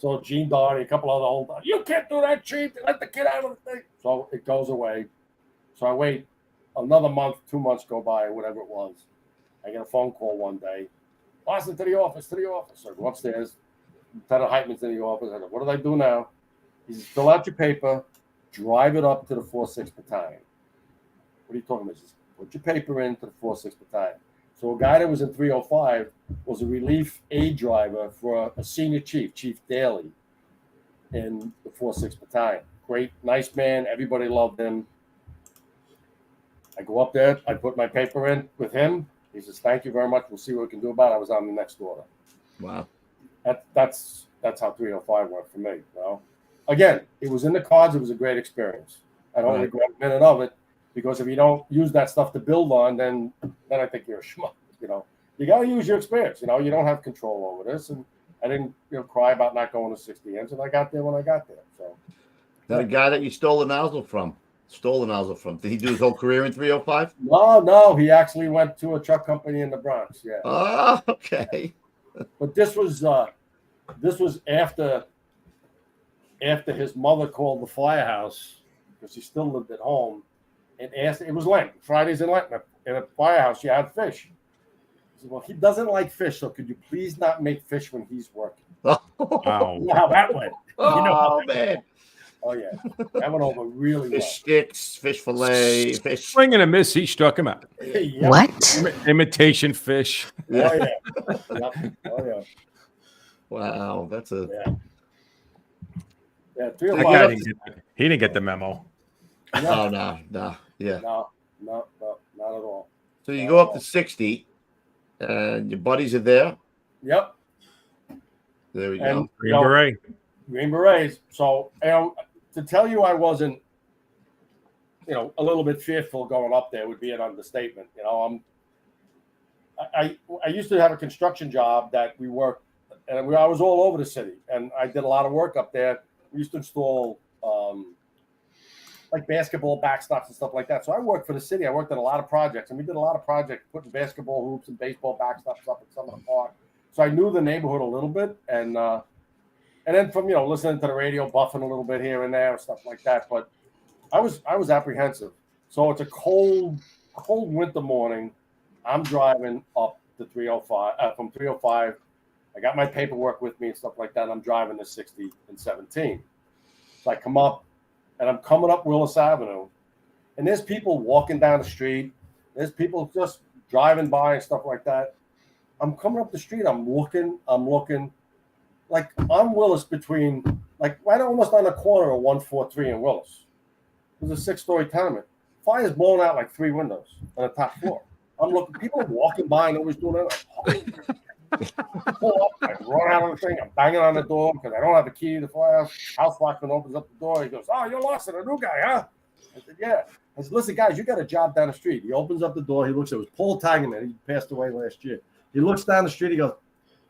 So Gene Darty, a couple other old, you can't do that, chief. Let the kid out of the thing. So it goes away. So I wait another month, 2 months go by, whatever it was. I get a phone call one day. Lawson, to the office. So I go upstairs. Lieutenant Heitman's in the office. I go, what do I do now? He says, fill out your paper, drive it up to the 4.6 battalion. What are you talking about? He says, put your paper into the 4.6 battalion. So a guy that was in 305 was a relief aid driver for a senior chief, Chief Daly, in the 4.6 battalion. Great, nice man. Everybody loved him. I go up there. I put my paper in with him. He says, thank you very much. We'll see what we can do about it. I was on the next order. Wow. That's how 305 went for me. You know? Again, it was in the cards. It was a great experience. I don't regret a minute of it, because if you don't use that stuff to build on, then I think you're a schmuck. You know, you got to use your experience. You know, you don't have control over this. And I didn't, cry about not going to 60 Ends, and I got there when I got there. So that a guy that you stole the nozzle from? Did he do his whole career in 305? No. He actually went to a truck company in the Bronx. Yeah. Oh, okay. But this was after his mother called the Firehouse, because he still lived at home, and asked. It was Lent, Fridays in Lent, in a Firehouse. You had fish. He said, well, he doesn't like fish, so could you please not make fish when he's working? Wow. You know how that went. Oh, man. Oh, yeah. That went over really well. Fish sticks, fish fillet, fish. Swing and a miss, he struck him out. Yep. What? Imitation fish. Oh, yeah. Yep. Oh, yeah. Wow, that's a. Yeah, That 305. guy he didn't get the memo. No. Yeah. No, not at all. So you go up to 60, and your buddies are there. Yep. There we And, go. Green Berets. So, to tell you I wasn't, a little bit fearful going up there would be an understatement. I used to have a construction job that we worked, and I was all over the city, and I did a lot of work up there. We used to install like basketball backstops and stuff like that. So I worked for the city. I worked on a lot of projects, and we did a lot of projects putting basketball hoops and baseball backstops up in some of the park. So I knew the neighborhood a little bit, and then from listening to the radio, buffing a little bit here and there and stuff like that. But I was apprehensive. So it's a cold winter morning. I'm driving up to 305 from 305. I got my paperwork with me and stuff like that. I'm driving to 60 and 17. So I come up, and I'm coming up Willis Avenue, and there's people walking down the street. There's people just driving by and stuff like that. I'm coming up the street. I'm looking like on Willis between, like right almost on the corner of 143 and Willis. There's a 6-story tenement. Fire's blowing out like 3 windows on the top floor. I'm looking, people are walking by and nobody's doing it. Pull up, I run out of the thing. I'm banging on the door because I don't have the key to the firehouse. House watchman opens up the door. He goes, "Oh, you're Lawson, a new guy, huh?" I said, "Yeah." I said, "Listen, guys, you got a job down the street." He opens up the door. He looks. It was Paul Tigerman. He passed away last year. He looks down the street. He goes,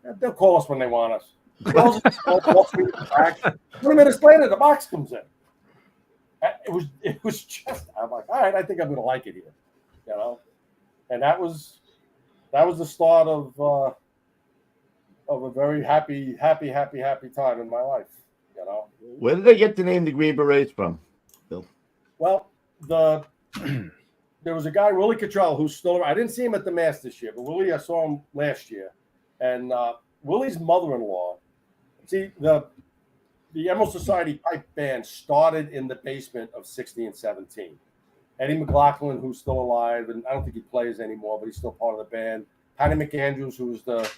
"Yeah, they'll call us when they want us." Walks me to the back. 20 minutes later, the box comes in. It was just. I'm like, all right, I think I'm going to like it here, And that was the start of a very happy time in my life, Where did they get the name the Green Berets from, Bill? Well, there was a guy, Willie Cottrell, who's still. I didn't see him at the Mass this year, but Willie, I saw him last year. And Willie's mother-in-law. See, the Emerald Society pipe band started in the basement of 60 and 17. Eddie McLaughlin, who's still alive, and I don't think he plays anymore, but he's still part of the band. Patty McAndrews, who was the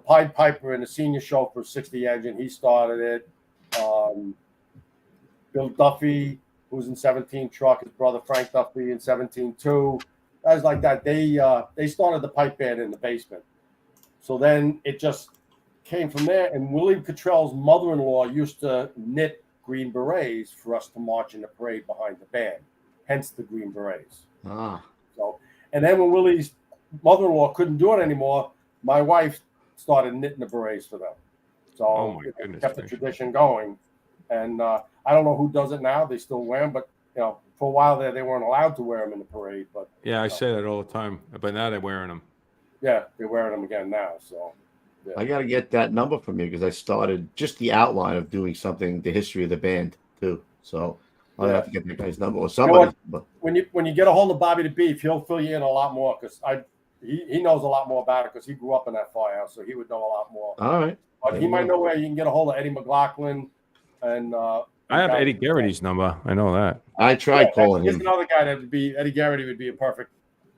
Pied Piper and the senior chauffeur of 60 Engine, he started it. Bill Duffy, who was in 17 Truck, his brother Frank Duffy in 17-2. Guys like that. They started the pipe band in the basement. So then it just came from there. And William Cottrell's mother-in-law used to knit Green Berets for us to march in the parade behind the band. Hence the Green Berets. So, and then when Willie's mother-in-law couldn't do it anymore, my wife started knitting the berets for them. So it kept the tradition going. And I don't know who does it now. They still wear them, but for a while there, they weren't allowed to wear them in the parade. But yeah, I say that all the time. But now they're wearing them. Yeah, they're wearing them again now. So yeah. I got to get that number from you because I started just the outline of doing something, the history of the band too. So I'll have to get the guy's number or somebody. When you get a hold of Bobby the Beef, he'll fill you in a lot more because he knows a lot more about it because he grew up in that firehouse, so he would know a lot more. All right. But he might know where you can get a hold of Eddie McLaughlin and I have Eddie Garrity's number. I know that. I tried calling him. He's another guy that would be Eddie Garrity would be a perfect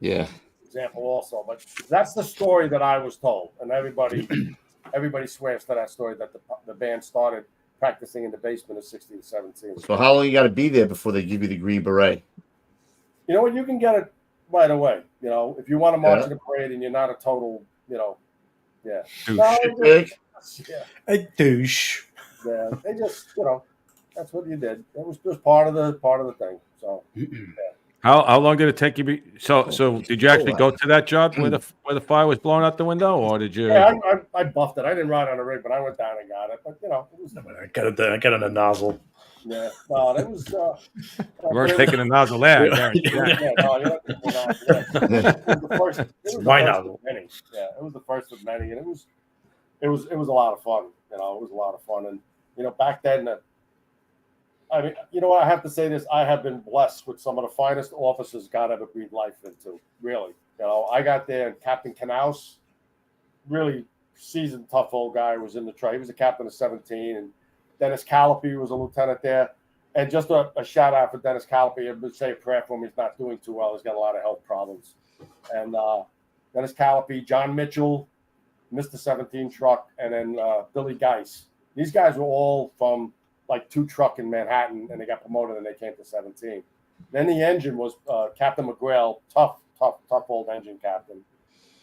example also. But that's the story that I was told, and everybody swears to that story that the band started practicing in the basement of 16, 17. So how long you got to be there before they give you the Green Beret? You know what? You can get it right away. If you want to march in the parade and you're not a total, a douche. Yeah, they just, that's what you did. It was just part of the thing. So, yeah. How long did it take you? So did you actually go to that job where the fire was blown out the window, or did you? Yeah, I buffed it. I didn't ride on the rig, but I went down and got it. But it was. I got in a nozzle. Yeah, no, it was. You weren't taking a nozzle there. I guarantee that. Yeah, no, you're not taking a nozzle there. It was the first. It was my nozzle. Many. Yeah, it was the first of many, and it was a lot of fun. It was a lot of fun, and back then. I mean, what? I have to say this. I have been blessed with some of the finest officers God ever breathed life into. Really. I got there, and Captain Knaus, really seasoned, tough old guy, was in the tray. He was a captain of 17, and Dennis Callipy was a lieutenant there. And just a shout out for Dennis Callipy. I would say a prayer for him. He's not doing too well. He's got a lot of health problems. And Dennis Callipy, John Mitchell, Mr. 17 Truck, and then Billy Geis. These guys were all from like 2 Truck in Manhattan, and they got promoted and they came to 17. Then the engine was Captain McGrail, tough old engine captain.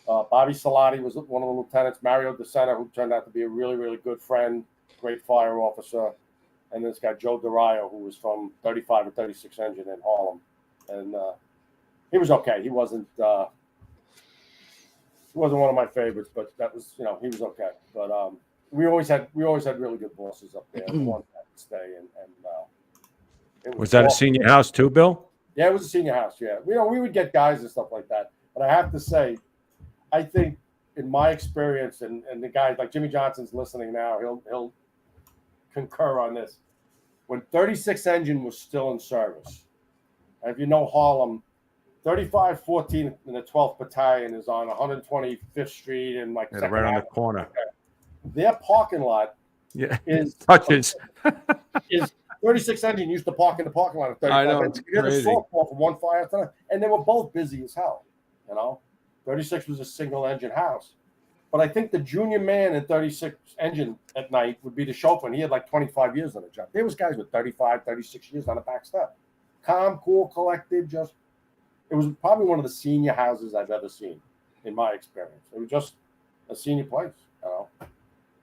Bobby Salati was one of the lieutenants. Mario DeSena, who turned out to be a really, really good friend, great fire officer. And this guy, Joe DeRio, who was from 35 or 36 engine in Harlem. And he was okay. He wasn't one of my favorites, but that was, he was okay. But we always had really good bosses up there. One that would stay, and it was that awesome. A senior house too, Bill? Yeah, it was a senior house. Yeah, we would get guys and stuff like that. But I have to say, I think in my experience, and the guys like Jimmy Johnson's listening now, he'll concur on this. When 36 engine was still in service, and if you know Harlem, 3514 in the 12th Battalion is on 125th Street and like right on the corner. Their parking lot is touches. is 36 engine used to park in the parking lot of 35. I know, it's crazy. From one fire to another, and they were both busy as hell. 36 was a single engine house. But I think the junior man in 36 engine at night would be the chauffeur, and he had like 25 years on the job. There was guys with 35, 36 years on the back step. Calm, cool, collected, it was probably one of the senior houses I've ever seen in my experience. It was just a senior place,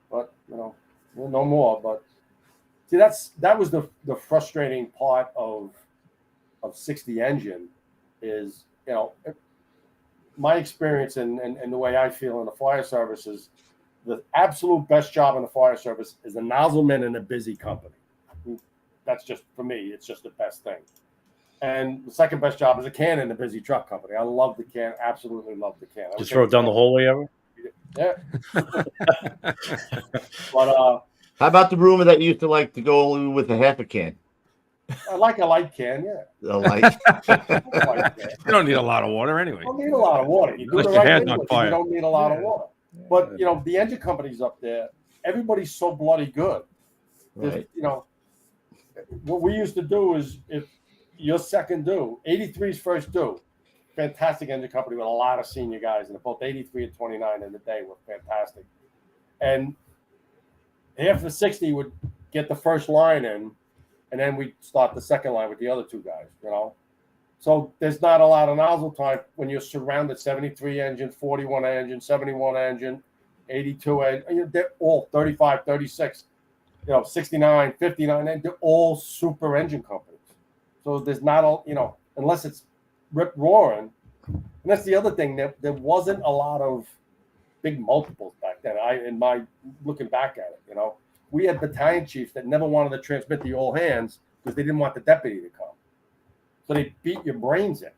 But, no more. But see, that was the frustrating part of 60 engine is, my experience and the way I feel in the fire service is the absolute best job in the fire service is a nozzleman in a busy company. That's just, for me, it's just the best thing. And the second best job is a can in a busy truck company. I love the can, absolutely love the can. Just throw it down the hallway ever? Yeah. But how about the rumor that you used to like to go only with a half a can? I like a light can, yeah. A light. You don't need a lot of water anyway. You don't need a lot of water. You do Unless the your right hair's thing, on fire. You don't need a lot of water. But the engine companies up there, everybody's so bloody good. Right. What we used to do is if your second due, 83's first due, fantastic engine company with a lot of senior guys, and both 83 and 29 in the day were fantastic. And after 60 would get the first line in, and then we start the second line with the other two guys, you know. So there's not a lot of nozzle time when you're surrounded 73 engine, 41 engine, 71 engine, 82 engine. They're all 35, 36, 69, 59, and they're all super engine companies. So there's not a, unless it's rip roaring. And that's the other thing, there wasn't a lot of big multiples back then. In my looking back at it, we had battalion chiefs that never wanted to transmit the all hands because they didn't want the deputy to come. So they beat your brains in,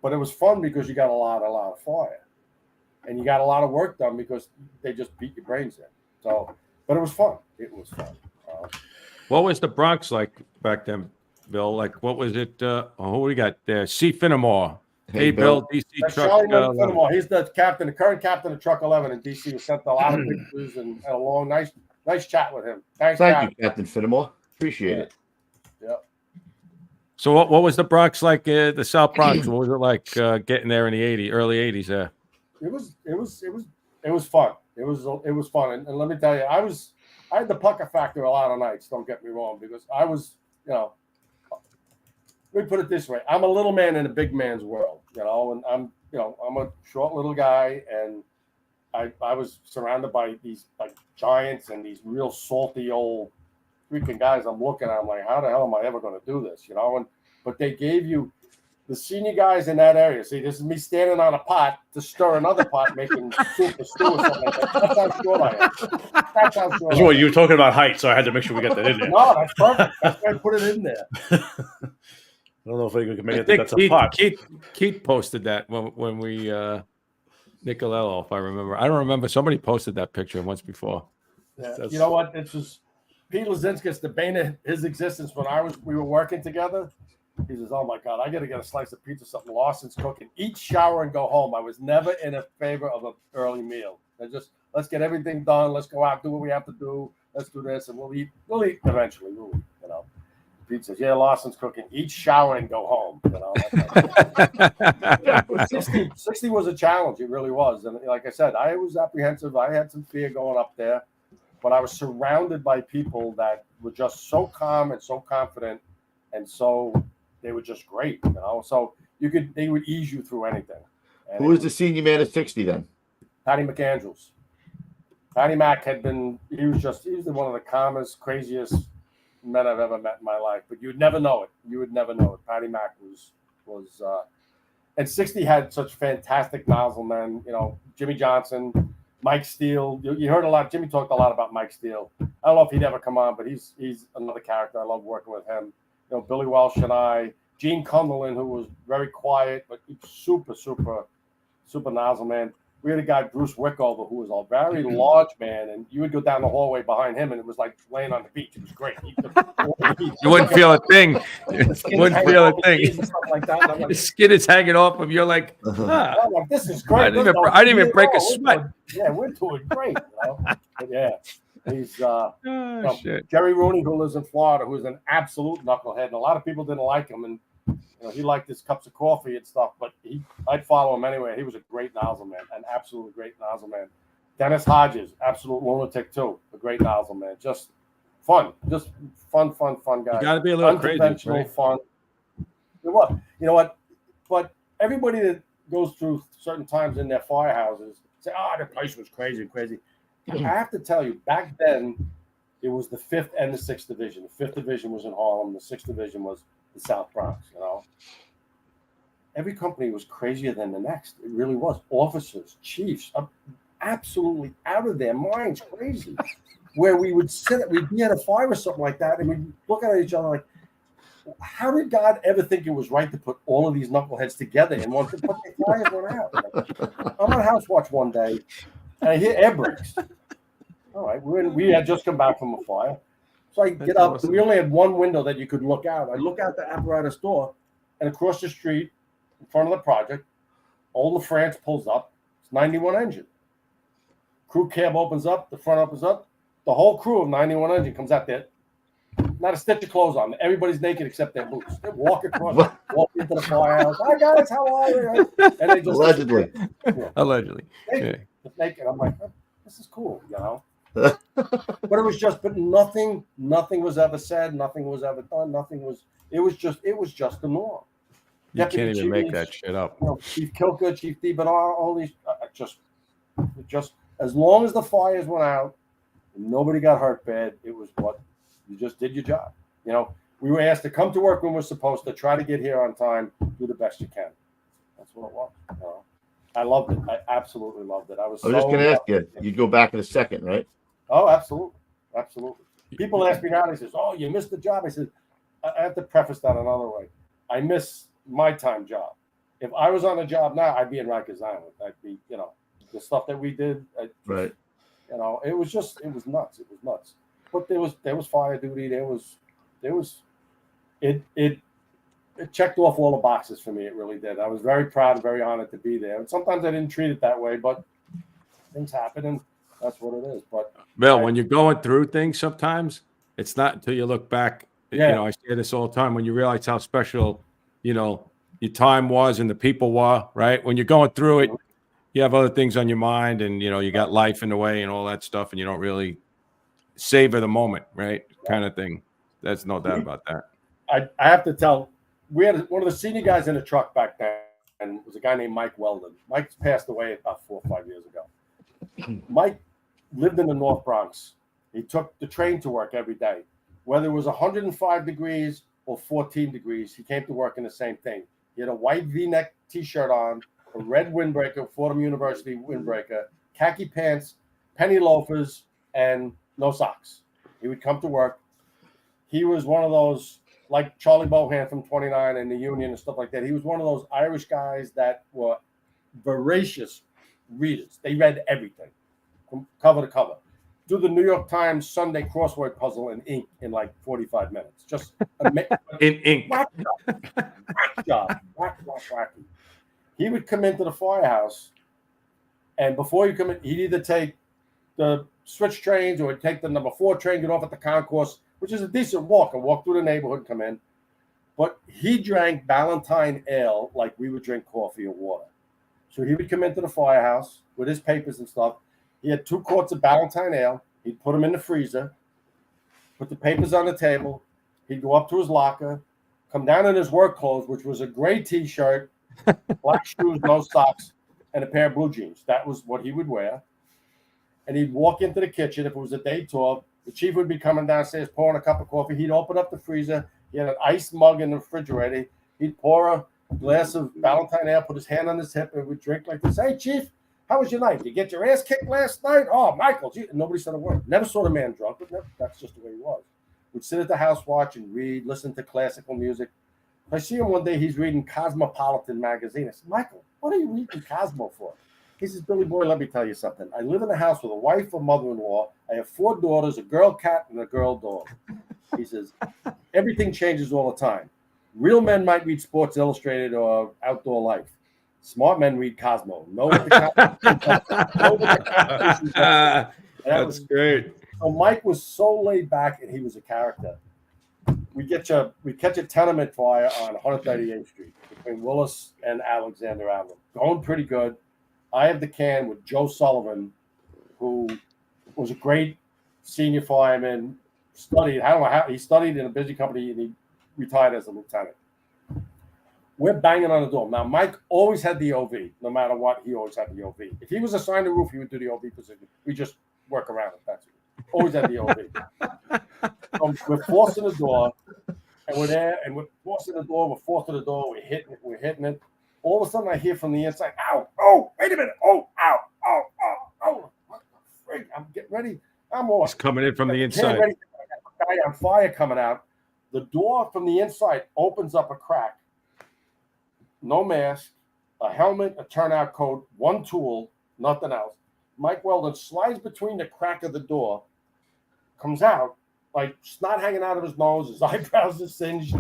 But it was fun because you got a lot of fire, and you got a lot of work done because they just beat your brains in. So, but it was fun. It was fun. What was the Bronx like back then, Bill? Like, what was it? Who we got there? C. Finnemore. Hey, Bill, DC truck. Finnemore. He's the captain, the current captain of Truck 11 in DC. We sent a lot of pictures and had a long, nice chat with him. Thank you, Captain Finnemore. Appreciate it. Yeah. So what was the Bronx like? The South Bronx. What was it like getting there in the early 80s? There. It was fun. It was fun. And let me tell you, I had the pucker factor a lot of nights. Don't get me wrong, because I was, let me put it this way: I'm a little man in a big man's world, and I'm a short little guy, and I was surrounded by these like giants and these real salty old freaking guys. I'm looking at them like, how the hell am I ever going to do this, but they gave you the senior guys in that area. See, this is me standing on a pot to stir another pot, making soup or stew or something like that. That's how short I am. That's how short. That's what you were talking about height, so I had to make sure we got that in there. No, that's perfect. That's why I put it in there. I don't know if we can make it. That's a pot. Keith posted that when we Nicolello, if I remember. I don't remember. Somebody posted that picture once before. Yeah. You know what? It's just Pete Lazinskis, the bane of his existence when we were working together. He says, "Oh my God, I got to get a slice of pizza, something Lawson's cooking. Eat, shower, and go home." I was never in a favor of an early meal. Let's get everything done. Let's go out, do what we have to do. Let's do this, and we'll eat. We'll eat eventually. We'll eat, Pete says, "Yeah, Lawson's cooking. Eat, shower, and go home." 60 was a challenge. It really was. And like I said, I was apprehensive. I had some fear going up there, but I was surrounded by people that were just so calm and so confident, and so they were just great. So they would ease you through anything. And who was the senior man at 60 then? Patty McAndrews. Patty Mac he was one of the calmest, craziest men I've ever met in my life, but you'd never know it. You would never know it. Patty Mac was and 60 had such fantastic nozzle men, Jimmy Johnson, Mike Steele. You heard a lot. Jimmy talked a lot about Mike Steele. I don't know if he'd ever come on, but he's another character. I love working with him. Billy Welsh and I, Gene Cumberland, who was very quiet, but super, super, super nozzle man. We had a guy, Bruce Wickover, who was a very large man, and you would go down the hallway behind him, and it was like laying on the beach. It was great. You wouldn't feel a thing. You wouldn't feel a thing. Like that. Like, his skin is hanging off him. You're like, like, this is great. I didn't even break a sweat. We're doing great. But yeah, he's shit. Jerry Rooney, who lives in Florida, who's an absolute knucklehead, and a lot of people didn't like him, and he liked his cups of coffee and stuff, but I'd follow him anyway. He was a great nozzle man, an absolutely great nozzle man. Dennis Hodges, absolute lunatic too, a great nozzle man. Just fun guy. You got to be a little crazy, right? Fun. You know what? But everybody that goes through certain times in their firehouses say, the place was crazy. I have to tell you, back then, it was the 5th and the 6th Division. The 5th Division was in Harlem. The 6th Division was the South Bronx, Every company was crazier than the next. It really was. Officers, chiefs, absolutely out of their minds crazy. Where we would we'd be at a fire or something like that, and we'd look at each other like, how did God ever think it was right to put all of these knuckleheads together and want to put their fires one out? I'm on house watch one day, and I hear air brakes. All right, we had just come back from a fire. So I get up. Awesome. We only had one window that you could look out. I look out the apparatus door, and across the street, in front of the project, Old LaFrance pulls up. It's 91 engine. Crew cab opens up. The front opens up. The whole crew of 91 engine comes out there. not a stitch of clothes on. Everybody's naked except their boots. They walk into the firehouse. Hi guys, how are you? And they just Allegedly. Allegedly. naked. Naked. I'm like, oh, this is cool, you know. But nothing was ever said. Nothing was ever done. It was just the norm. You can't even make that shit up. You know, Chief Kilker, Chief D, but all these just as long as the fires went out, nobody got hurt bad. It was what you just did your job. You know, we were asked to come to work when we're supposed to, try to get here on time, do the best you can. That's what it was. You know? I loved it. I absolutely loved it. I was just going to ask you. You'd go back in a second, right? Oh, absolutely, absolutely. People ask me now. They says, "Oh, you missed the job." I said, "I have to preface that another way. I miss my time job. If I was on a job now, I'd be in Rikers Island. I'd be, you know, the stuff that we did. Right. You know, it was nuts. It was nuts. But there was fire duty. It checked off all the boxes for me. It really did. I was very proud and very honored to be there. And sometimes I didn't treat it that way, but things happen, and that's what it is. But Bill, when you're going through things, sometimes it's not until you look back. Yeah. You know, I say this all the time, when you realize how special, you know, your time was and the people were, right? When you're going through it, you have other things on your mind, and, you know, you got life in the way and all that stuff, and you don't really savor the moment, right? Kind of thing. There's no doubt about that. I have to tell, we had one of the senior guys in the truck back then, and it was a guy named Mike Weldon. Mike's passed away about 4 or 5 years ago. Mike lived in the North Bronx. He took the train to work every day. Whether it was 105 degrees or 14 degrees, he came to work in the same thing. He had a white V-neck T-shirt on, a red windbreaker, Fordham University windbreaker, khaki pants, penny loafers, and no socks. He would come to work. He was one of those, like Charlie Bohan from 29 and the Union and stuff like that. He was one of those Irish guys that were voracious readers. They read everything from cover to cover. Do the New York Times Sunday crossword puzzle in ink in like 45 minutes. Just in ink. Whack job. Wacky. He would come into the firehouse, and before you come in, he'd either take the switch trains or he'd take the number 4 train, get off at the concourse, which is a decent walk, and walk through the neighborhood and come in. But he drank Ballantine ale like we would drink coffee or water. So he would come into the firehouse with his papers and stuff. He had 2 quarts of Ballantine ale. He'd put them in the freezer, put the papers on the table. He'd go up to his locker, come down in his work clothes, which was a gray T-shirt, black shoes, no socks, and a pair of blue jeans. That was what he would wear. And he'd walk into the kitchen. If it was a day tour, the chief would be coming downstairs pouring a cup of coffee. He'd open up the freezer. He had an ice mug in the refrigerator. He'd pour a glass of Ballantine ale, put his hand on his hip, and would drink like this. Hey, Chief, how was your night? Did you get your ass kicked last night? Oh, Michael. Gee. And nobody said a word. Never saw the man drunk, but that's just the way he was. We'd sit at the house, watch and read, listen to classical music. I see him one day, he's reading Cosmopolitan magazine. I said, Michael, what are you reading Cosmo for? He says, Billy boy, let me tell you something. I live in a house with a wife, a mother-in-law. I have 4 daughters, a girl cat and a girl dog. He says, everything changes all the time. Real men might read Sports Illustrated or Outdoor Life. Smart men read Cosmo. That's great. So Mike was so laid back, and he was a character. We catch a tenement fire on 138th Street between Willis and Alexander Avenue. Going pretty good. I have the can with Joe Sullivan, who was a great senior fireman. Studied, I don't know how, he studied in a busy company, and he retired as a lieutenant. We're banging on the door. Now, Mike always had the OV. No matter what, he always had the OV. If he was assigned a roof, he would do the OV position. We just work around it. That's it. Always had the OV. So we're forcing the door, and we're there, and we're forcing the door. We're forcing the door. We're hitting it. All of a sudden, I hear from the inside, ow, oh, wait a minute, oh, ow, oh, oh, oh. What the frig? I'm getting ready. I'm off. It's coming in from the inside. Ready. I got a guy on fire coming out. The door from the inside opens up a crack. No mask, a helmet, a turnout coat, 1 tool, nothing else. Mike Weldon slides between the crack of the door, comes out, like snot hanging out of his nose, his eyebrows are singed.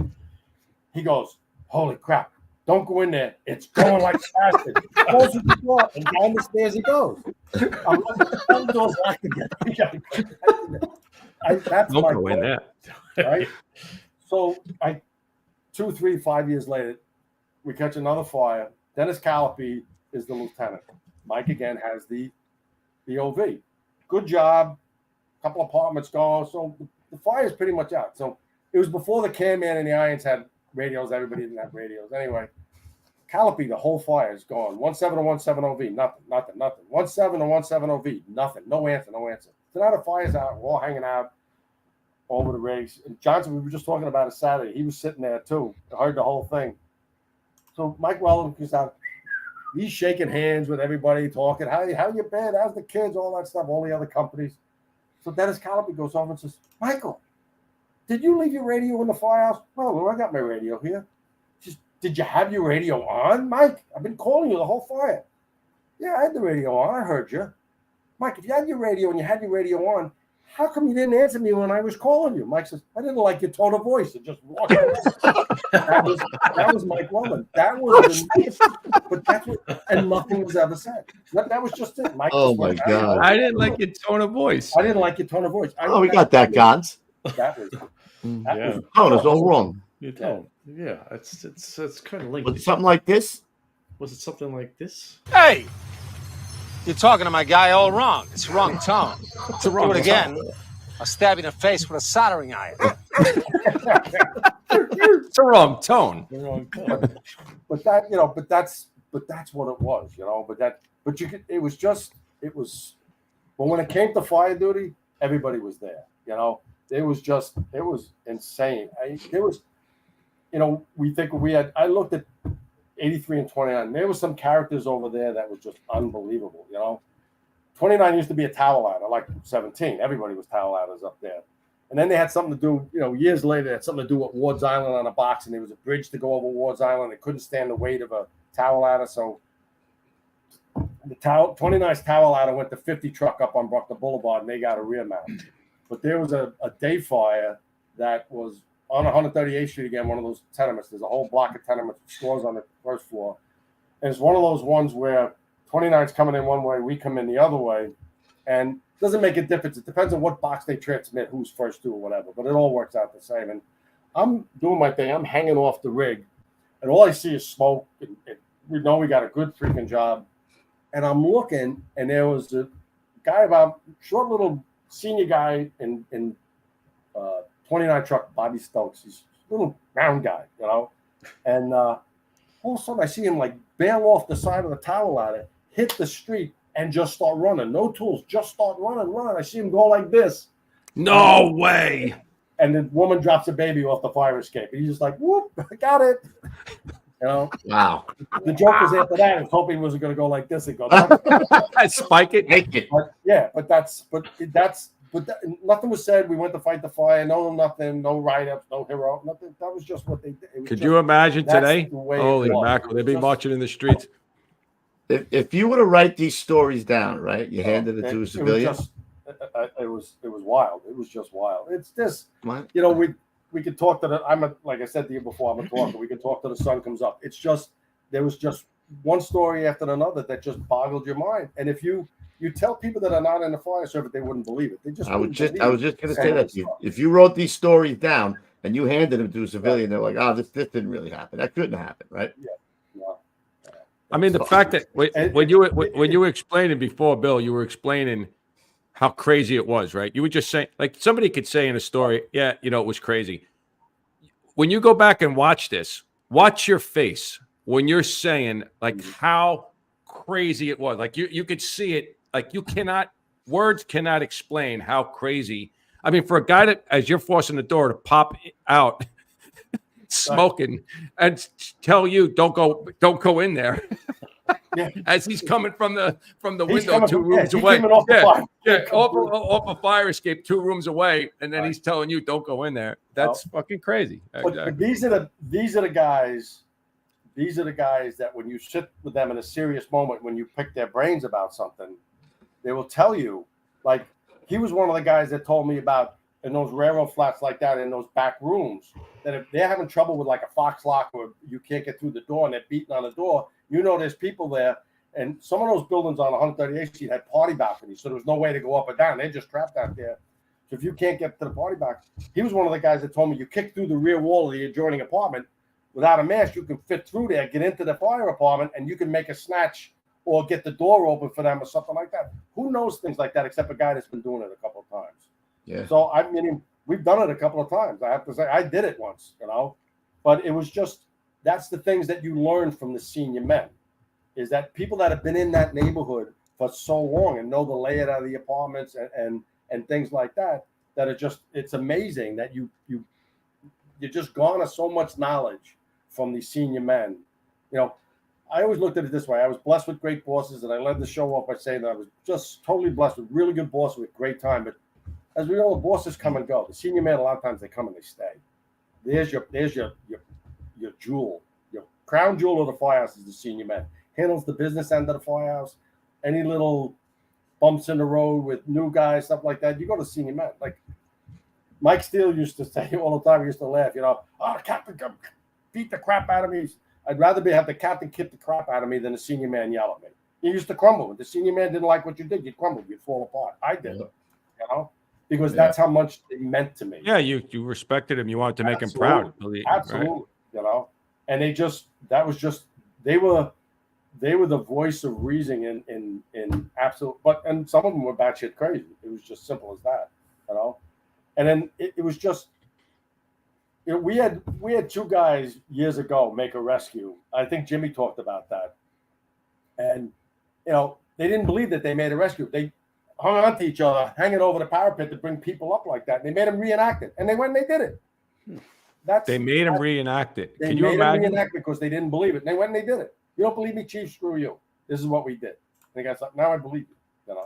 He goes, holy crap, don't go in there. It's going like fast. Closes the door, and down the stairs he goes. I'm looking at the door's locked again. Don't go in there. right? So 2, 3, 5 years later, we catch another fire. Dennis Callipy is the lieutenant. Mike again has the OV. Good job. Couple apartments gone. So the fire's pretty much out. So it was before the Can Man and the Irons had radios. Everybody didn't have radios. Anyway, Callipy, the whole fire is gone. 17 to 17 OV, nothing. 17 to 17 OV, nothing. No answer. So now the fire's out. We're all hanging out over the rigs. And Johnson, we were just talking about it Saturday. He was sitting there too. I heard the whole thing. So Mike Weldon comes out. He's shaking hands with everybody, talking. How you been? How's the kids? All that stuff. All the other companies. So Dennis Callipy goes over and says, Michael, did you leave your radio in the firehouse? Well, I got my radio here. She says, did you have your radio on, Mike? I've been calling you the whole fire. Yeah, I had the radio on. I heard you. Mike, if you had your radio and you had your radio on, how come you didn't answer me when I was calling you? Mike says, I didn't like your tone of voice. It just walked. that was Mike Weldon. That was but that's what, and nothing was ever said. That was just it. Mike. Oh my God! I didn't like your tone of voice. I didn't like your tone of voice. We got that, Gons. That was tone is all wrong. Your tone. Yeah, it's kind of linked. Was it something like this? Was it something like this? Hey! You're talking to my guy all wrong. It's the wrong tone. It's the wrong Do it again. tone. I'll stab you in the face with a soldering iron. It's the wrong tone. The wrong tone. But that's what it was, But you could. It was. But when it came to fire duty, everybody was there. It was insane. I looked at 83 and 29. There was some characters over there that was just unbelievable. 29 used to be a tower ladder, like 17. Everybody was tower ladders up there. And then they had something to do, years later, they had something to do with Ward's Island on a box, and there was a bridge to go over Ward's Island. They couldn't stand the weight of a tower ladder. So the 29's tower ladder went to 50 truck up on Bruckner Boulevard, and they got a rear mount. But there was a day fire that was on 138th Street again, one of those tenements. There's a whole block of tenements, stores on the first floor. And it's one of those ones where 29's coming in one way, we come in the other way. And it doesn't make a difference. It depends on what box they transmit, who's first to or whatever. But it all works out the same. And I'm doing my thing. I'm hanging off the rig. And all I see is smoke. And we know we got a good freaking job. And I'm looking, and there was a guy about short little senior guy in 29 truck, Bobby Stokes. He's a little round guy, And all of a sudden, I see him bail off the side of the tower ladder, hit the street, and just start running. No tools, just start running. I see him go like this. No way. And the woman drops a baby off the fire escape. And he's just like, whoop, I got it. Wow. The joke was after that, I was hoping he wasn't going to go like this and go. Spike it. Make it. But nothing was said. We went to fight the fire. Nothing. No write-ups. No hero. Nothing. That was just what they did. Could you imagine today? Holy mackerel! They'd be marching in the streets. If you were to write these stories down, right? You handed it to a civilian. It was wild. It was just wild. It's this. What? We could talk to the. Like I said to you before. I'm a talker. We could talk till the sun comes up. It's just there was just one story after another that just boggled your mind. And if you tell people that are not in the fire service, they wouldn't believe it. They just. I was just going to say that to you. If you wrote these stories down and you handed them to a civilian, they're like, this didn't really happen. That couldn't happen, right? Yeah. I mean, the fact that when you were explaining before, Bill, you were explaining how crazy it was, right? You were just saying, somebody could say in a story, yeah, it was crazy. When you go back and watch this, watch your face when you're saying how crazy it was. You could see it. Words cannot explain how crazy. I mean, for a guy that, as you're forcing the door to pop out, smoking, and tell you don't go in there. As he's coming from the window 2 rooms away. Off a fire escape 2 rooms away, and then he's telling you don't go in there. That's fucking crazy. But these are the guys. These are the guys that when you sit with them in a serious moment, when you pick their brains about something, they will tell you. He was one of the guys that told me about in those railroad flats like that, in those back rooms, that if they're having trouble with a fox lock or you can't get through the door and they're beating on the door, there's people there. And some of those buildings on 138th Street had party balconies, so there was no way to go up or down. They're just trapped out there. So if you can't get to the party box, he was one of the guys that told me you kick through the rear wall of the adjoining apartment without a mask, you can fit through there, get into the fire apartment, and you can make a snatch or get the door open for them or something like that. Who knows things like that except a guy that's been doing it a couple of times? Yeah. So I mean, we've done it a couple of times. I have to say, I did it once, but it was just, that's the things that you learn from the senior men, is that people that have been in that neighborhood for so long and know the layout of the apartments and things like that, that are just, it's amazing that you just garner so much knowledge from these senior men. I always looked at it this way. I was blessed with great bosses, and I led the show off by saying that I was just totally blessed with really good bosses with great time. But as we know, the bosses come and go. The senior men, a lot of times they come and they stay. There's your jewel, your crown jewel of the firehouse is the senior man. Handles the business end of the firehouse. Any little bumps in the road with new guys, stuff like that, you go to senior men. Like Mike Steele used to say all the time, he used to laugh, the captain beat the crap out of me. I'd rather have the captain kick the crap out of me than the senior man yell at me. He used to crumble. If the senior man didn't like what you did, you'd crumble, you'd fall apart. I did, because that's how much it meant to me. Yeah, you respected him. You wanted to make him proud. Absolutely, right? And they were the voice of reason in absolute. And some of them were batshit crazy. It was just simple as that, And then it was just. We had two guys years ago make a rescue. I think Jimmy talked about that. And, they didn't believe that they made a rescue. They hung on to each other, hanging over the parapet to bring people up like that. And they made them reenact it. And they went and they did it. They made them reenact it. Can you imagine? Reenact it because they didn't believe it. And they went and they did it. You don't believe me, Chief? Screw you. This is what we did. And the guy's like, now I believe you.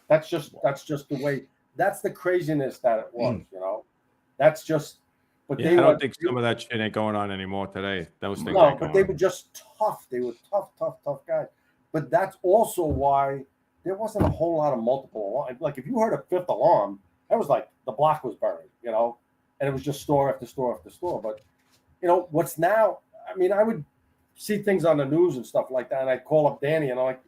That's just the way. That's the craziness that it was. That's just. But I don't think some of that shit ain't going on anymore today. Those things. No, but they were just tough. They were tough guys. But that's also why there wasn't a whole lot of multiple alarms. Like if you heard a fifth alarm, that was like the block was burning, and it was just store after store after store. But what's now? I mean, I would see things on the news and stuff like that, and I'd call up Danny and I'm like,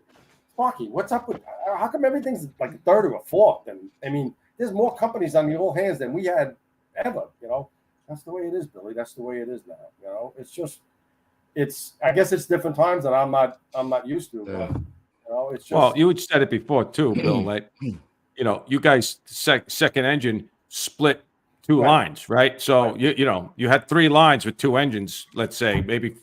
Sparky, what's up with? How come everything's like a third or a fourth? And I mean, there's more companies on the old hands than we had ever. That's the way it is, Billy. That's the way it is now. It's just, I guess it's different times that I'm not used to. But, it's just. Well, you had said it before too, Bill. Like, you guys second engine split two lines, right? So you had 3 lines with 2 engines. Let's say maybe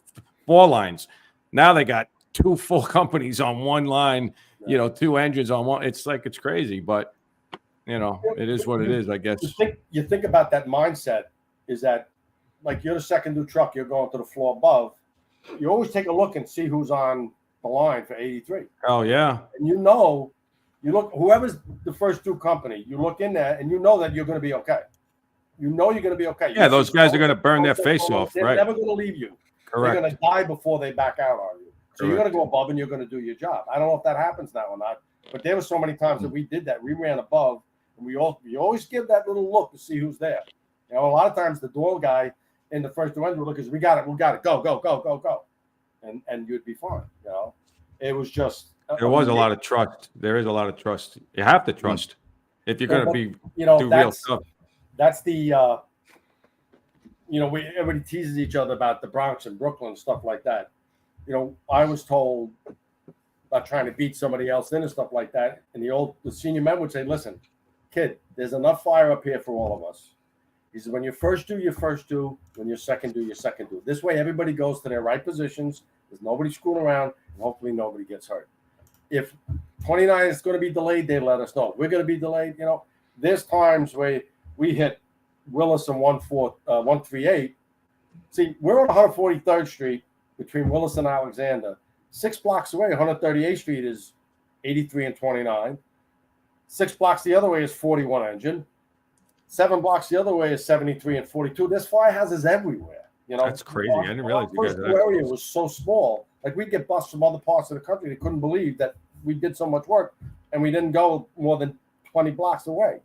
4 lines. Now they got 2 full companies on one line. 2 engines on one. It's like it's crazy, but it is what it is. I guess. You think about that mindset. Is that like you're the second new truck, you're going to the floor above. You always take a look and see who's on the line for 83. Oh, yeah. And you look, whoever's the first 2 company, you look in there and you know that you're going to be okay. You're going to be okay. Yeah, those guys are going to burn their face off, They're right? never going to leave you. Correct. They're going to die before they back out on you. So you're going to go above and you're going to do your job. I don't know if that happens now or not, but there were so many times that we did that. We ran above and we always give that little look to see who's there. A lot of times the door guy in the first 2 engine would look as we got it, go. And you'd be fine. It was just there was a lot of trust. There is a lot of trust. You have to trust if you're going to be do real stuff. That's the everybody teases each other about the Bronx and Brooklyn and stuff like that. I was told about trying to beat somebody else in and stuff like that. And the senior men would say, listen, kid, there's enough fire up here for all of us. He said, when you first do, you first do. When you second do, you second do. This way, everybody goes to their right positions. There's nobody screwing around, and hopefully nobody gets hurt. If 29 is going to be delayed, they let us know. We're going to be delayed. There's times where we hit Willis and 138. See, we're on 143rd Street between Willis and Alexander. 6 blocks away, 138th Street is 83 and 29. 6 blocks the other way is 41 engine. 7 blocks the other way is 73 and 42. There's firehouses everywhere. That's crazy. I didn't realize you guys had that. The area was so small. Like we'd get buses from other parts of the country. They couldn't believe that we did so much work, and we didn't go more than 20 blocks away.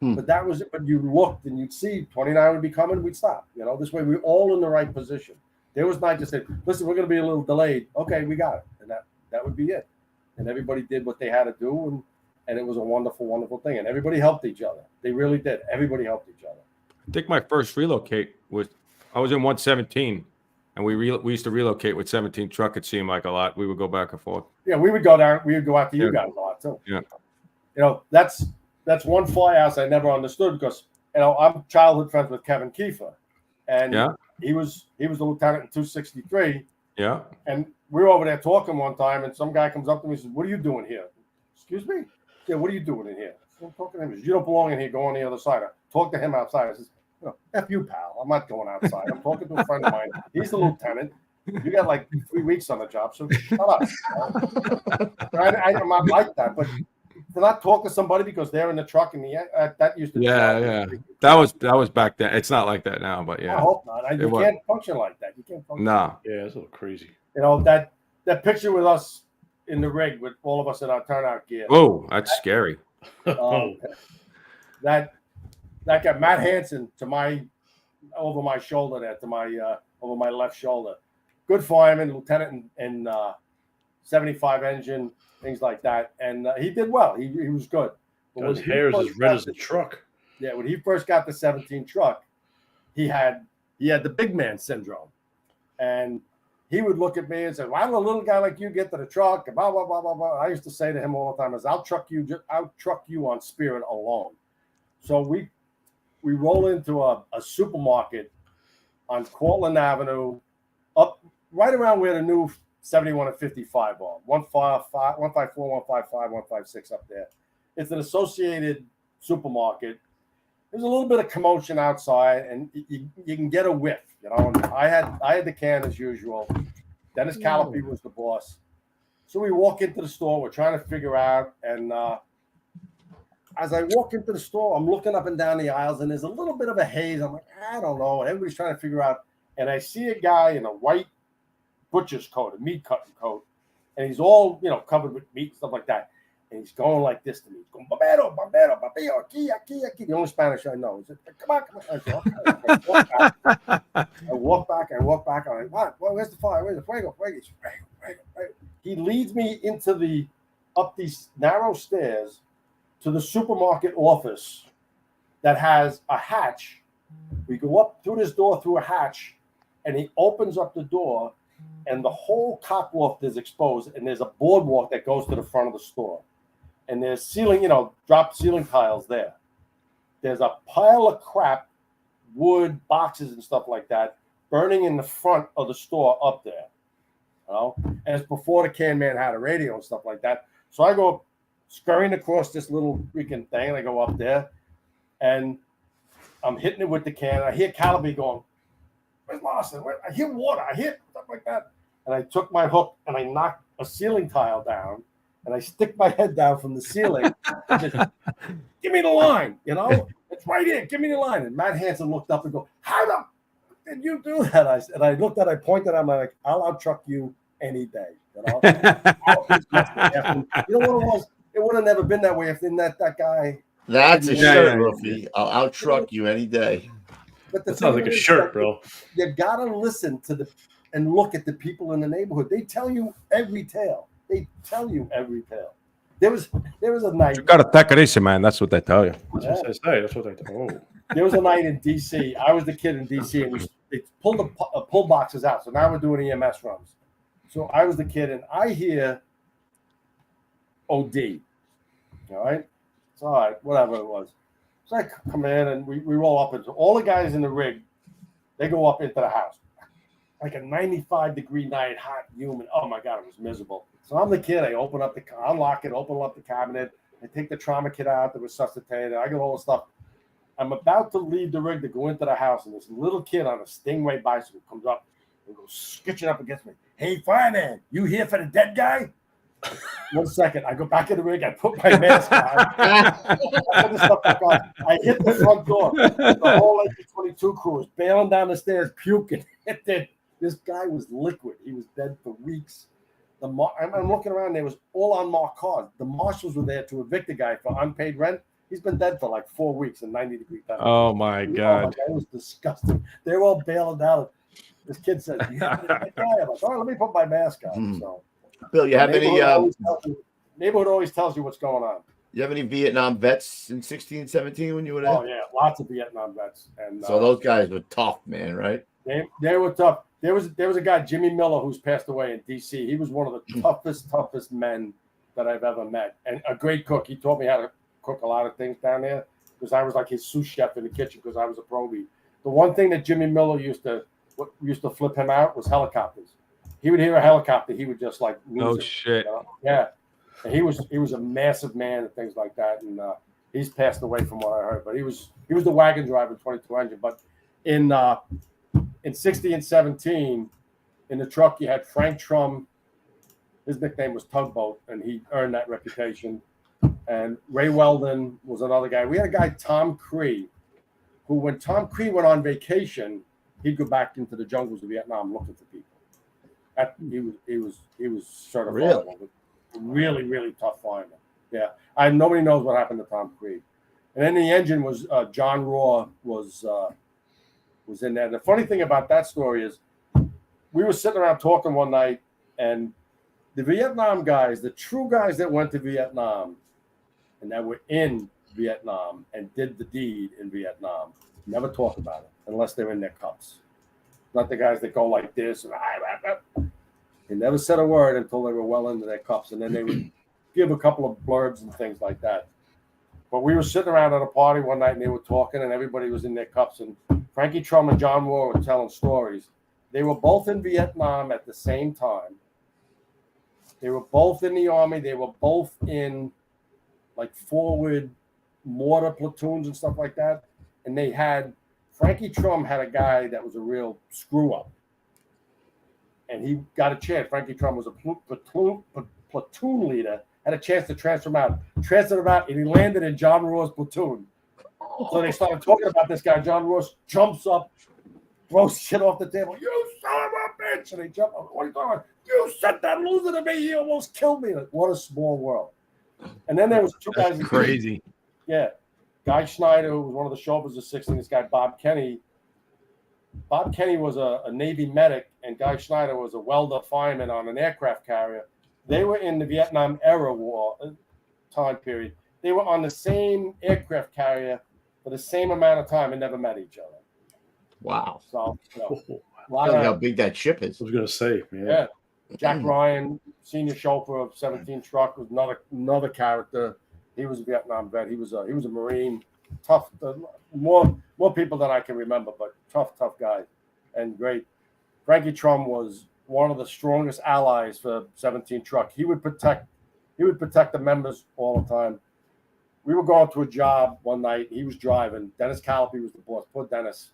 But that was it. But you looked and you'd see 29 would be coming. We'd stop. This way we're all in the right position. There was not just say, listen, we're going to be a little delayed. Okay, we got it, and that would be it. And everybody did what they had to do, and it was a wonderful, wonderful thing. And everybody helped each other. They really did. Everybody helped each other. I think my first relocate was I was in 117, and we used to relocate with 17 truck. It seemed like a lot. We would go back and forth. Yeah, we would go down. We would go after you guys a lot too. Yeah. You know, that's one Firehouse I never understood because I'm childhood friends with Kevin Kiefer, and he was the lieutenant in 263. Yeah. And we were over there talking one time, and some guy comes up to me and says, "What are you doing here?" Excuse me? Yeah, what are you doing in here? So I'm talking to him. He says, "You don't belong in here. Go on the other side." I talk to him outside. I says, "F you, pal. I'm not going outside. I'm talking to a friend of mine. He's the lieutenant. You got like 3 weeks on the job, so shut up." I'm not like that, but to not talk to somebody because they're in the truck and that used to be that was back then. It's not like that now, but yeah. I hope not. You can't function like that. You can't function. No. Yeah, it's a little crazy. You know, that picture with us in the rig with all of us in our turnout gear. Oh, that's scary. That got Matt Hansen over my shoulder there, over my left shoulder. Good fireman, lieutenant in 75 engine, things like that. And he did well. He was good. But his hair is as red as the truck. Yeah, when he first got the 17 truck, he had the big man syndrome. And he would look at me and say, "Why don't a little guy like you get to the truck?" And blah, blah, blah, blah, blah. I used to say to him all the time, "I'll truck you on spirit alone." So we roll into a supermarket on Cortland Avenue, up right around where the new 71 and 55 are. 154, 155, 156 up there. It's an associated supermarket. There's a little bit of commotion outside, and you can get a whiff, you know. And I had the can as usual. Dennis Callipy was the boss. So we walk into the store. We're trying to figure out, and as I walk into the store, I'm looking up and down the aisles, and there's a little bit of a haze. I'm like, I don't know. And everybody's trying to figure out, and I see a guy in a white butcher's coat, a meat cutting coat, and he's all covered with meat and stuff like that. And he's going like this to me. He's going, "Barbero, Barbero, Barbero, Kia, Kia, Kia." The only Spanish I know. He said, "Come on, come on." I walk back. I'm like, "What? Well, where's the fire? Where's the fuego? Fuego." He leads me up these narrow stairs to the supermarket office that has a hatch. We go up through this door through a hatch, and he opens up the door, and the whole top loft is exposed, and there's a boardwalk that goes to the front of the store. And there's ceiling, drop ceiling tiles there. There's a pile of crap, wood, boxes, and stuff like that burning in the front of the store up there. And it's before the can man had a radio and stuff like that. So I go scurrying across this little freaking thing, and I go up there, and I'm hitting it with the can. I hear Callipy going, "Where's Lawson? I hear water. I hear stuff like that." And I took my hook and I knocked a ceiling tile down, and I stick my head down from the ceiling. And just, "Give me the line, it's right here. Give me the line." And Matt Hansen looked up and go, "How the did you do that?" I looked at, I pointed, I'm like, "I'll out-truck you any day." You know what it was? It would have never been that way if that guy. That's a shirt, Ruffy. I'll out-truck you any day. But that sounds like a shirt, bro. You gotta listen to and look at the people in the neighborhood. They tell you every tale. There was a night. You gotta take it easy, man. That's what they tell you. That's what they tell you. There was a night in DC. I was the kid in DC, and they pulled the pull boxes out. So now we're doing EMS runs. So I was the kid, and I hear OD. All right, it's all right, whatever it was. So I come in, and we roll up into all the guys in the rig. They go up into the house, like a 95-degree night, hot, humid. Oh my God, it was miserable. So I'm the kid. I open up unlock it, open up the cabinet. I take the trauma kit out, the resuscitator. I got all the stuff. I'm about to leave the rig to go into the house, and this little kid on a Stingray bicycle comes up and goes skitching up against me. "Hey, fireman, you here for the dead guy?" 1 second. I go back in the rig. I put my mask on. I hit the front door. The whole 22 crew was bailing down the stairs, puking. This guy was liquid. He was dead for weeks. I'm looking around. There was all unmarked cars. The marshals were there to evict the guy for unpaid rent. He's been dead for like 4 weeks in 90-degree temperature. Oh my God! It was disgusting. They were all bailing out. This kid said, "Yeah, I'm like, all right, let me put my mask on." So. Bill, you have any? Neighborhood always tells you what's going on. You have any Vietnam vets in 16, 17 when you were there? Oh yeah, lots of Vietnam vets, and so those guys were tough, man, right? They were tough. There was a guy, Jimmy Miller, who's passed away in DC. He was one of the toughest men that I've ever met, and a great cook. He taught me how to cook a lot of things down there because I was like his sous chef in the kitchen because I was a probie. The one thing that Jimmy Miller used to flip him out was helicopters. He would hear a helicopter, he would just like lose it, shit. You know? Yeah. And he was a massive man and things like that, and he's passed away from what I heard. But he was the wagon driver in 22 engine. But in 60 and 17, in the truck you had Frank Trum. His nickname was Tugboat, and he earned that reputation. And Ray Weldon was another guy. We had a guy, Tom Cree, who when Tom Cree went on vacation, he'd go back into the jungles of Vietnam looking for people. He was certified. Really, really tough fireman. Yeah, nobody knows what happened to Tom Cree. And then the engine was John Raw was in there. The funny thing about that story is we were sitting around talking one night, and the Vietnam guys, the true guys that went to Vietnam and that were in Vietnam and did the deed in Vietnam, never talk about it unless they're in their cups. Not the guys that go like this and they never said a word until they were well into their cups, and then they would give a couple of blurbs and things like that. But we were sitting around at a party one night, and they were talking, and everybody was in their cups. And Frankie Trum and John Moore were telling stories. They were both in Vietnam at the same time. They were both in the Army. They were both in, like, forward mortar platoons and stuff like that. And they had Frankie Trum had a guy that was a real screw-up. And he got a chance. Frankie Trum was a platoon leader, had a chance to transfer him out, and he landed in John Raw's platoon. So they started talking about this guy. John Ross jumps up, throws shit off the table. You son of a bitch! And they jump up. What are you talking about? You sent that loser to me. He almost killed me. Like, what a small world. And then there was two guys. That's crazy. Yeah. Guy Schneider, who was one of the chauffeurs of 16, this guy, Bob Kenny. Bob Kenny was a Navy medic, and Guy Schneider was a welder fireman on an aircraft carrier. They were in the Vietnam era war time period. They were on the same aircraft carrier for the same amount of time and never met each other. Wow. So, how big that ship is. I was going to say, yeah. Jack Ryan, senior chauffeur of 17 truck, was another character. He was a Vietnam vet. He was a Marine. Tough, more people than I can remember, but tough guy and great. Frankie Trum was one of the strongest allies for 17 truck. He would protect the members all the time. We were going to a job one night. He was driving. Dennis Calapy was the boss. Poor Dennis,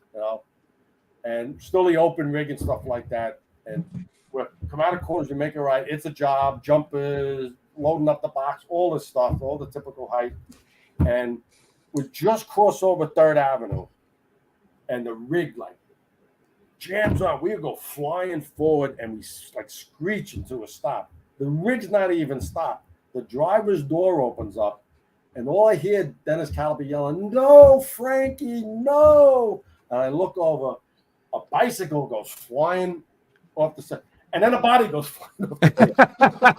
and still the open rig and stuff like that. And we come out of quarters, we make it right. It's a job, jumpers, loading up the box, all this stuff, all the typical height. And we just cross over 3rd Avenue, and the rig like jams on. We go flying forward, and we like screech into a stop. The rig's not even stopped. The driver's door opens up, and all I hear Dennis Calapy yelling, "No, Frankie, no!" And I look over, a bicycle goes flying off the side, and then a body goes flying off the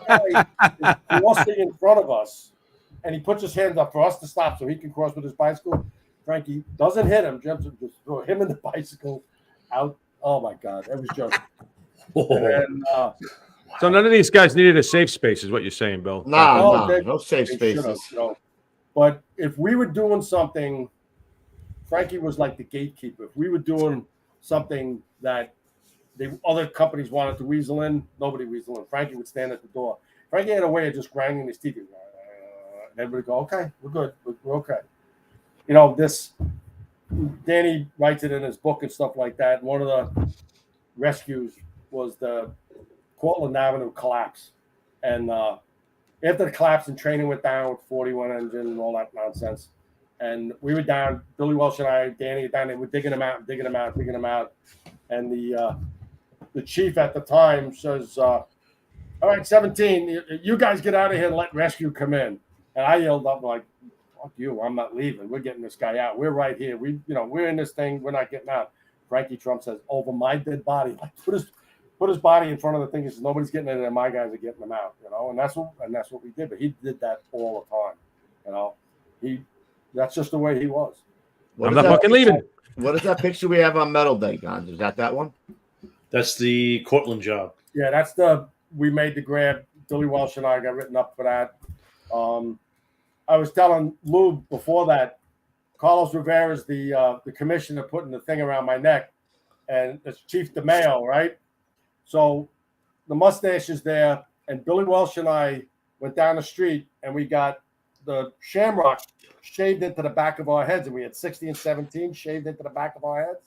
side. He's crossing in front of us, and he puts his hands up for us to stop so he can cross with his bicycle. Frankie doesn't hit him, jumps and just throw him and the bicycle out. Oh my God, that was just. And, so none of these guys needed a safe space, is what you're saying, Bill? No safe spaces. But if we were doing something, Frankie was like the gatekeeper. If we were doing something that other companies wanted to weasel in, nobody weasel in. Frankie would stand at the door. Frankie had a way of just grinding his teeth. And everybody would go, okay, we're good. We're okay. This Danny writes it in his book and stuff like that. One of the rescues was the Cortland Avenue collapse. And after the collapse and training went down with 41 engine and all that nonsense. And we were down, Billy Welsh and I, Danny were down there, we're digging them out. And the chief at the time says, all right, 17, you guys get out of here and let rescue come in. And I yelled up like, fuck you, I'm not leaving. We're getting this guy out. We're right here. We're in this thing. We're not getting out. Frankie Trum says, over my dead body. Like, put his body in front of the thing. He says, nobody's getting in there. My guys are getting them out, And that's what we did. But he did that all the time. You know, that's just the way he was. I'm not fucking leaving. What is that picture we have on Metal Day, Gons? Is that one? That's the Cortland job. Yeah, we made the grab. Billy Welsh and I got written up for that. I was telling Lou before that, Carlos Rivera is the commissioner putting the thing around my neck, and it's Chief DeMeo, right? So the mustache is there, and Billy Welsh and I went down the street, and we got the shamrock shaved into the back of our heads, and we had 60 and 17 shaved into the back of our heads.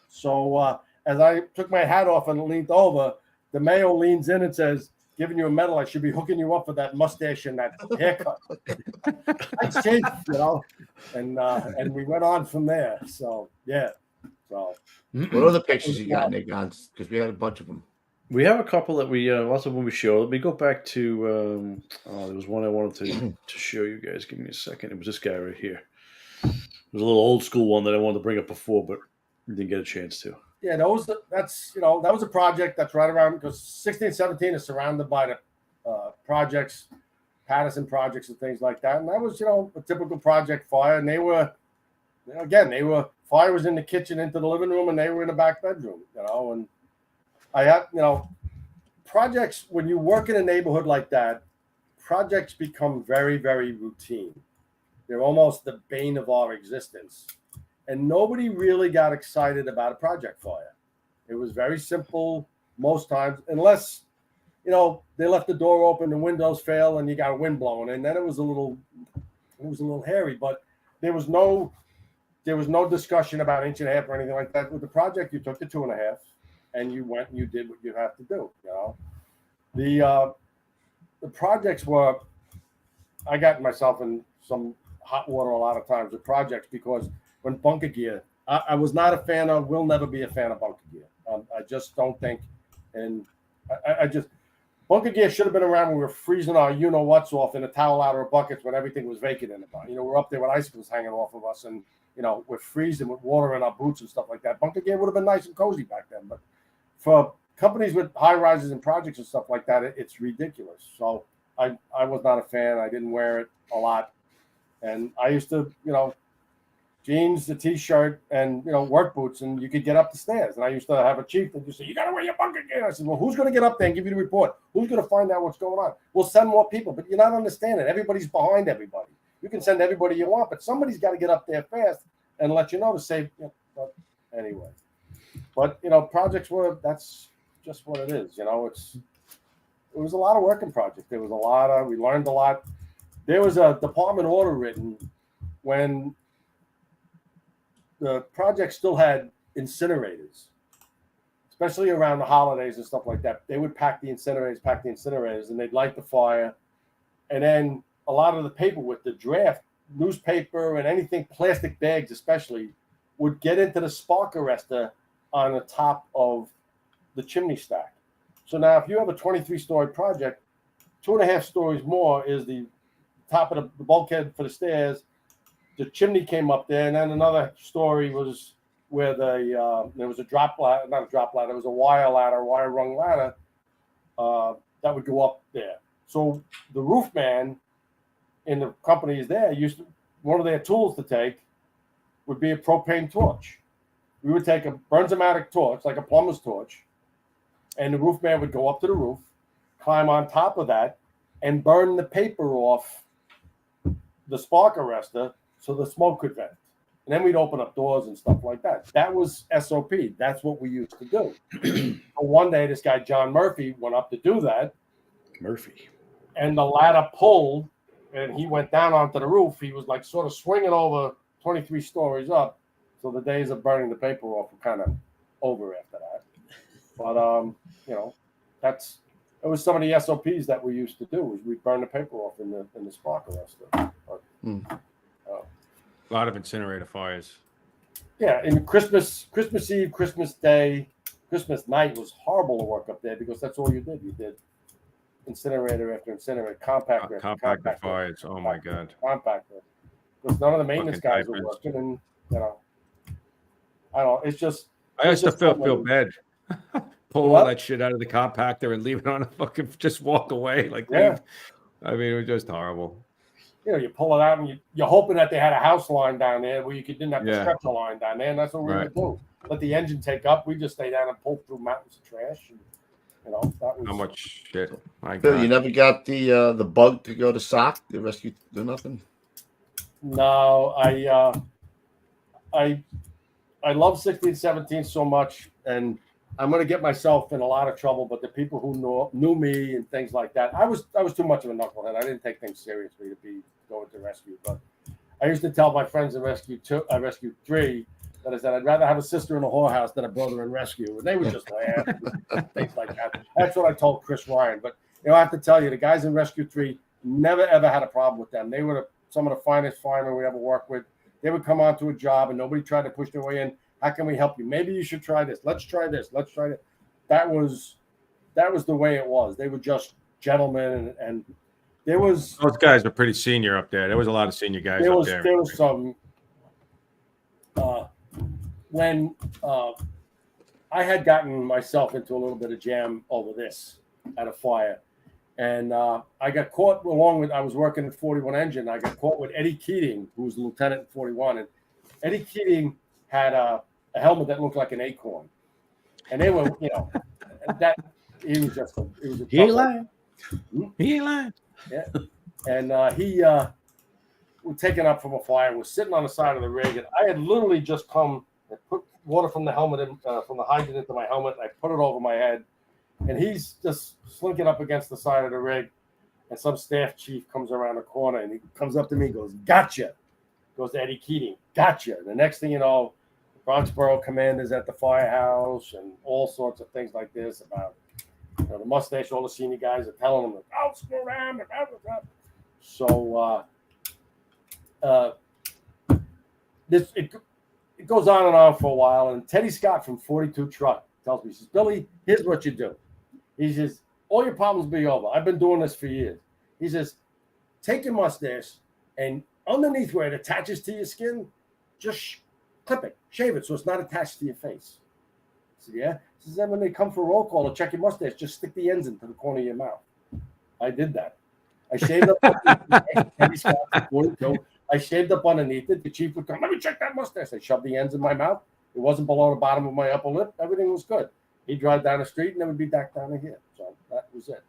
So as I took my hat off and leaned over, DeMeo leans in and says, "Giving you a medal, I should be hooking you up for that mustache and that haircut." I changed, and we went on from there. So yeah. So what other pictures you got, Nick? Because we had a bunch of them. We have a couple that we lots of them we show. Let me go back to there was one I wanted to show you guys. Give me a second. It was this guy right here. It was a little old school one that I wanted to bring up before, but didn't get a chance to. Yeah, that was a project that's right around, because 16 and 17 is surrounded by the projects, Patterson projects and things like that. And that was, a typical project fire. And they were, fire was in the kitchen into the living room, and they were in the back bedroom, and I have, projects, when you work in a neighborhood like that, projects become very, very routine. They're almost the bane of our existence. And nobody really got excited about a project fire. It was very simple most times, unless, they left the door open, the windows fail, and you got a wind blowing, and then it was a little hairy. But there was no discussion about inch and a half or anything like that. With the project, you took the 2.5, and you went and you did what you have to do. The projects were, I got myself in some hot water a lot of times with projects, because when bunker gear, I was not a fan of, will never be a fan of bunker gear. I just don't think, and I just, bunker gear should have been around when we were freezing our what's off in a towel out of our buckets when everything was vacant in the bar. We're up there with icicles hanging off of us, and we're freezing with water in our boots and stuff like that. Bunker gear would have been nice and cozy back then, but for companies with high rises and projects and stuff like that, it's ridiculous. So I was not a fan. I didn't wear it a lot, and I used to, jeans, a t-shirt, and work boots, and you could get up the stairs. And I used to have a chief that just say, "You got to wear your bunker gear." I said, "Well, who's going to get up there and give you the report? Who's going to find out what's going on? We'll send more people." But you're not understanding. Everybody's behind everybody. You can send everybody you want, but somebody's got to get up there fast and let you know to save. But anyway, but projects that's just what it is. It was a lot of work in project. There was a lot we learned a lot. There was a department order written when the project still had incinerators, especially around the holidays and stuff like that. They would pack the incinerators, and they'd light the fire. And then a lot of the paper with the draft, newspaper and anything, plastic bags especially, would get into the spark arrestor on the top of the chimney stack. So now if you have a 23-story project, 2.5 stories more is the top of the bulkhead for the stairs. The chimney came up there, and then another story was where there was a drop ladder, not a drop ladder, it was a wire rung ladder that would go up there. So the roof man in the companies there one of their tools to take would be a propane torch. We would take a Bernzomatic torch, like a plumber's torch, and the roof man would go up to the roof, climb on top of that, and burn the paper off the spark arrestor so the smoke could vent. And then we'd open up doors and stuff like that. That was SOP. That's what we used to do. One day, this guy, John Murphy, went up to do that. Murphy. And the ladder pulled, and he went down onto the roof. He was like sort of swinging over 23 stories up. So the days of burning the paper off were kind of over after that. But, it was some of the SOPs that we used to do, was we burn the paper off in the spark arrestor. A lot of incinerator fires. Yeah, and Christmas Eve, Christmas Day, Christmas night was horrible to work up there, because that's all you did. You did incinerator after incinerator, compactor after compactor fires. Oh my God. Compactor. Because none of the maintenance guys were working, and I don't know. It's just. I used to feel bad. Pull all that shit out of the compactor and leave it on a fucking, just walk away. Like, yeah. I mean, it was just horrible. you pull it out and you're hoping that they had a house line down there where you didn't have to stretch a line down there, and that's what we would do. Let the engine take up. We just stay down and pull through mountains of trash. And, that was how much shit. My Bill, God. you never got the bug to go to SOC, the rescue, do nothing? No, I love 1617 so much, and I'm going to get myself in a lot of trouble. But the people who knew me and things like that, I was too much of a knucklehead. I didn't take things seriously to be going to rescue. But I used to tell my friends in Rescue 3 that I said I'd rather have a sister in a whorehouse than a brother in rescue, and they would just laugh, and things like that. That's what I told Chris Ryan. But I have to tell you, the guys in Rescue 3 never ever had a problem with them. They were some of the finest firemen we ever worked with. They would come onto a job and nobody tried to push their way in. How can we help you? Maybe you should try this. Let's try this. Let's try it. That was the way it was. They were just gentlemen, and there was Those guys are pretty senior up there. There was a lot of senior guys up there. There was some when I had gotten myself into a little bit of jam over this at a fire. And I got caught I was working at 41 Engine. I got caught with Eddie Keating, who was the lieutenant in 41. And Eddie Keating had a helmet that looked like an acorn. And they were, that he was just He ain't lying. He ain't lying. Yeah. And he was taken up from a fire, was sitting on the side of the rig. And I had literally just come and put water from the helmet, from the hydrant into my helmet. I put it over my head. And he's just slinking up against the side of the rig. And some staff chief comes around the corner and he comes up to me and goes, "Gotcha." Goes to Eddie Keating, "Gotcha." The next thing you know, Bronx Borough Commander's at the Firehouse and all sorts of things like this about the mustache. All the senior guys are telling them, "Oh, screw around." So it goes on and on for a while. And Teddy Scott from 42 Truck tells me, he says, "Billy, here's what you do." He says, "All your problems be over. I've been doing this for years." He says, "Take your mustache and underneath where it attaches to your skin, just clip it, shave it so it's not attached to your face." I said, "Yeah." He says, "Then when they come for roll call to check your mustache, just stick the ends into the corner of your mouth." I did that. I shaved up. I shaved up underneath it. The chief would come, "Let me check that mustache." I shoved the ends in my mouth. It wasn't below the bottom of my upper lip. Everything was good. He'd drive down the street and then we'd be back down to here. So that was it.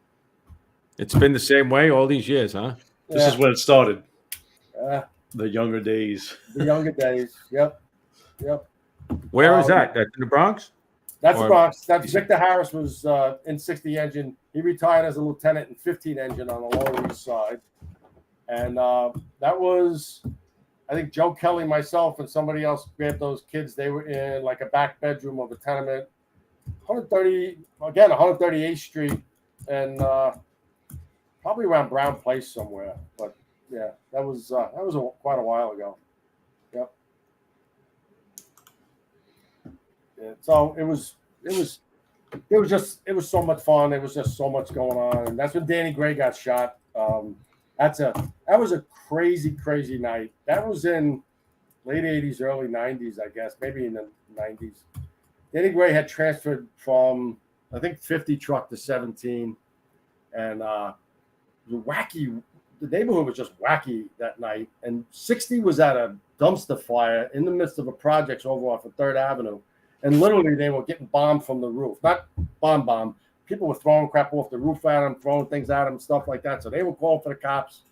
It's been the same way all these years, huh? This is when it started. The younger days. The younger days. Yep. Where is that? That's in the Bronx? That's the Bronx. That's Victor Harris was in 60 Engine. He retired as a lieutenant in 15 Engine on the Lower East Side. And that was, I think, Joe Kelly, myself, and somebody else grabbed those kids. They were in like a back bedroom of a tenement, 138th Street, and probably around Brown Place somewhere. But yeah, that was quite a while ago. Yep. Yeah, so it was so much fun. There was just so much going on, and that's when Danny Gray got shot. That was a crazy night. That was in late 80s, early 90s, I guess, maybe in the 90s. Danny Gray had transferred from, I think, 50 truck to 17, and wacky. The neighborhood was just wacky that night. And 60 was at a dumpster fire in the midst of a project over off of 3rd Avenue, and literally they were getting bombed from the roof. Not bomb. People were throwing crap off the roof at them, throwing things at them, stuff like that. So they were calling for the cops.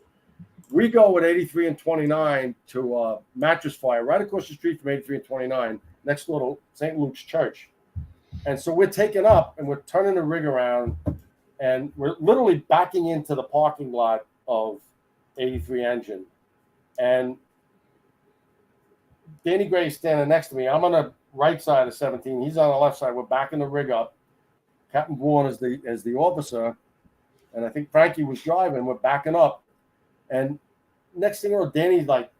We go with 83 and 29 to a mattress fire right across the street from 83 and 29, next to little St. Luke's Church. And so we're taking up and we're turning the rig around, and we're literally backing into the parking lot of 83 Engine. And Danny Gray's standing next to me. I'm on the right side of 17. He's on the left side. We're backing the rig up. Captain Bourne is the officer, and I think Frankie was driving. We're backing up, and next thing you know, Danny's like,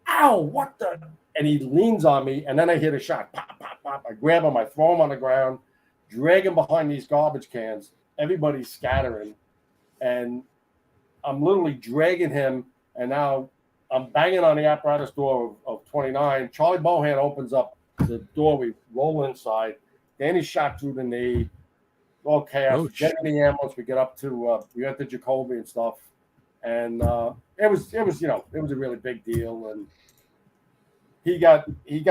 "Ow, what the?" And he leans on me, and then I hit a shot. Pop, pop, pop. I grab him, I throw him on the ground, drag him behind these garbage cans. Everybody's scattering, and I'm literally dragging him, and now I'm banging on the apparatus door of 29. Charlie Bohan opens up the door. We roll inside. Danny's shot through the knee. All chaos. Get in the ambulance. We get up to Jacoby and stuff, And it was a really big deal. And he got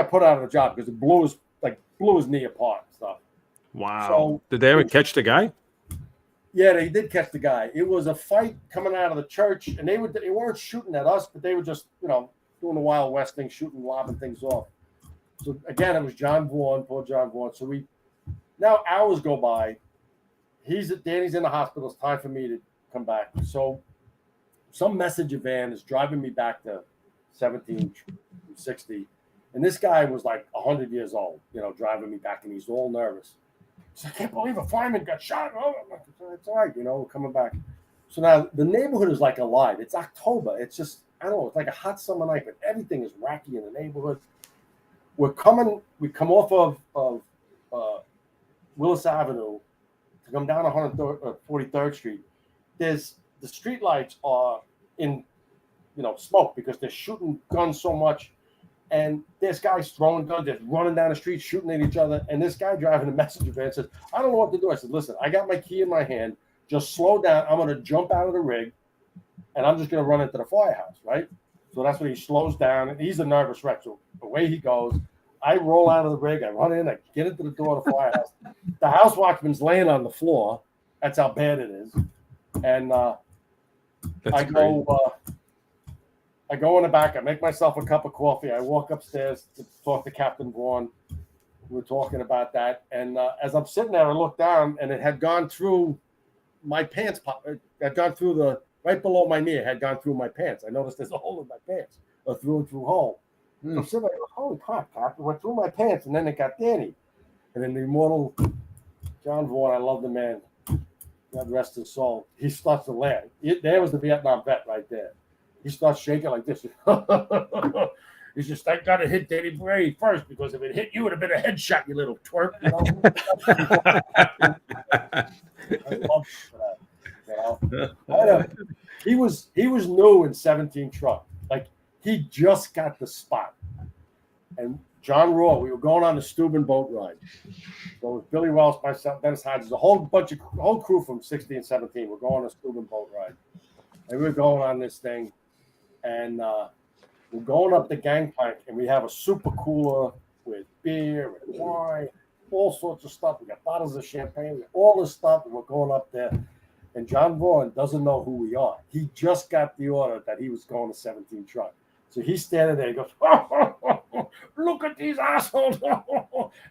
put out of the job because it blew his knee apart and stuff. Wow. So, did they ever catch the guy? Yeah, they did catch the guy. It was a fight coming out of the church, and they weren't shooting at us, but they were just, doing the Wild West thing, shooting, lobbing things off. So again, it was John Vaughn, poor John Vaughn. So now hours go by. Danny's in the hospital. It's time for me to come back. So some messenger van is driving me back to 1760. And this guy was like 100 years old, driving me back, and he's all nervous. So I can't believe a fireman got shot. Oh, it's all right, we're coming back. So now the neighborhood is like alive. It's October. It's just, I don't know, it's like a hot summer night, but everything is wacky in the neighborhood. We come off of Willis Avenue to come down 43rd Street. The street lights are in, smoke because they're shooting guns so much. And there's guys throwing guns, they're running down the street, shooting at each other. And this guy driving a messenger van says, I don't know what to do. I said, listen, I got my key in my hand. Just slow down. I'm going to jump out of the rig, and I'm just going to run into the firehouse, right? So that's when he slows down. And he's a nervous wreck. So away he goes. I roll out of the rig. I run in. I get into the door of the firehouse. The house watchman's laying on the floor. That's how bad it is. And I go in the back. I make myself a cup of coffee. I walk upstairs to talk to Captain Vaughn. We were talking about that. And as I'm sitting there, I look down, and it had gone through my pants. It had gone through right below my knee. It had gone through my pants. I noticed there's a hole in my pants, a through hole. I'm sitting there, holy crap, Cap. It went through my pants, and then it got Danny. And then the immortal John Vaughn, I love the man. God rest his soul. He starts to laugh. There was the Vietnam vet right there. He starts shaking like this. He's just, I got to hit Danny Bray first, because if it hit you, it would have been a headshot, you little twerp. I love that. He was new in 17 truck. Like, he just got the spot. And John Raw, we were going on the Steuben boat ride. So it was Billy Wells, myself, Dennis Hodges, a whole crew from 16 and 17. We're going on a Steuben boat ride. And we were going on this thing. And we're going up the gangplank, and we have a super cooler with beer and wine, all sorts of stuff. We got bottles of champagne, we got all this stuff, and we're going up there. And John Vaughn doesn't know who we are. He just got the order that he was going to 17 truck. So he's standing there. He goes, look at these assholes.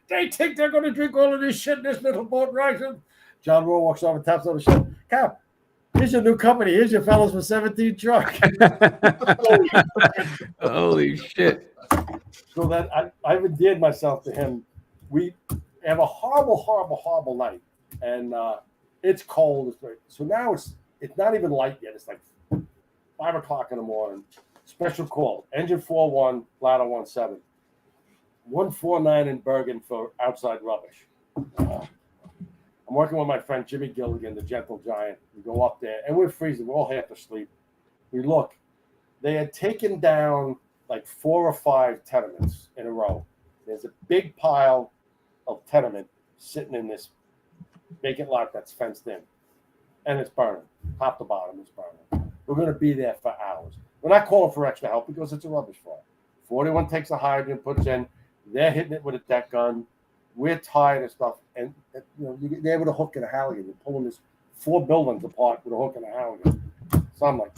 They think they're going to drink all of this shit in this little boat ride. John Vaughn walks over and taps on the shoulder. Cap, here's your new company. Here's your fellows for 17 truck. Holy shit. So that I've endeared myself to him. We have a horrible, horrible, horrible night. And it's cold. So now it's not even light yet. It's like 5 o'clock in the morning. Special call. Engine 4-1, ladder 1-7. 149 in Bergen for outside rubbish. I'm working with my friend Jimmy Gilligan, the Gentle Giant. We go up there, and we're freezing. We're all half asleep. We look. They had taken down like 4 or 5 tenements in a row. There's a big pile of tenement sitting in this vacant lot that's fenced in. And it's burning. Top to bottom, it's burning. We're going to be there for hours. We're not calling for extra help because it's a rubbish fire. 41 takes a hydrant, puts in. They're hitting it with a deck gun. We're tired of stuff. And they're with a hook and a halligan. They're pulling this 4 buildings apart with a hook and a halligan. So I'm like,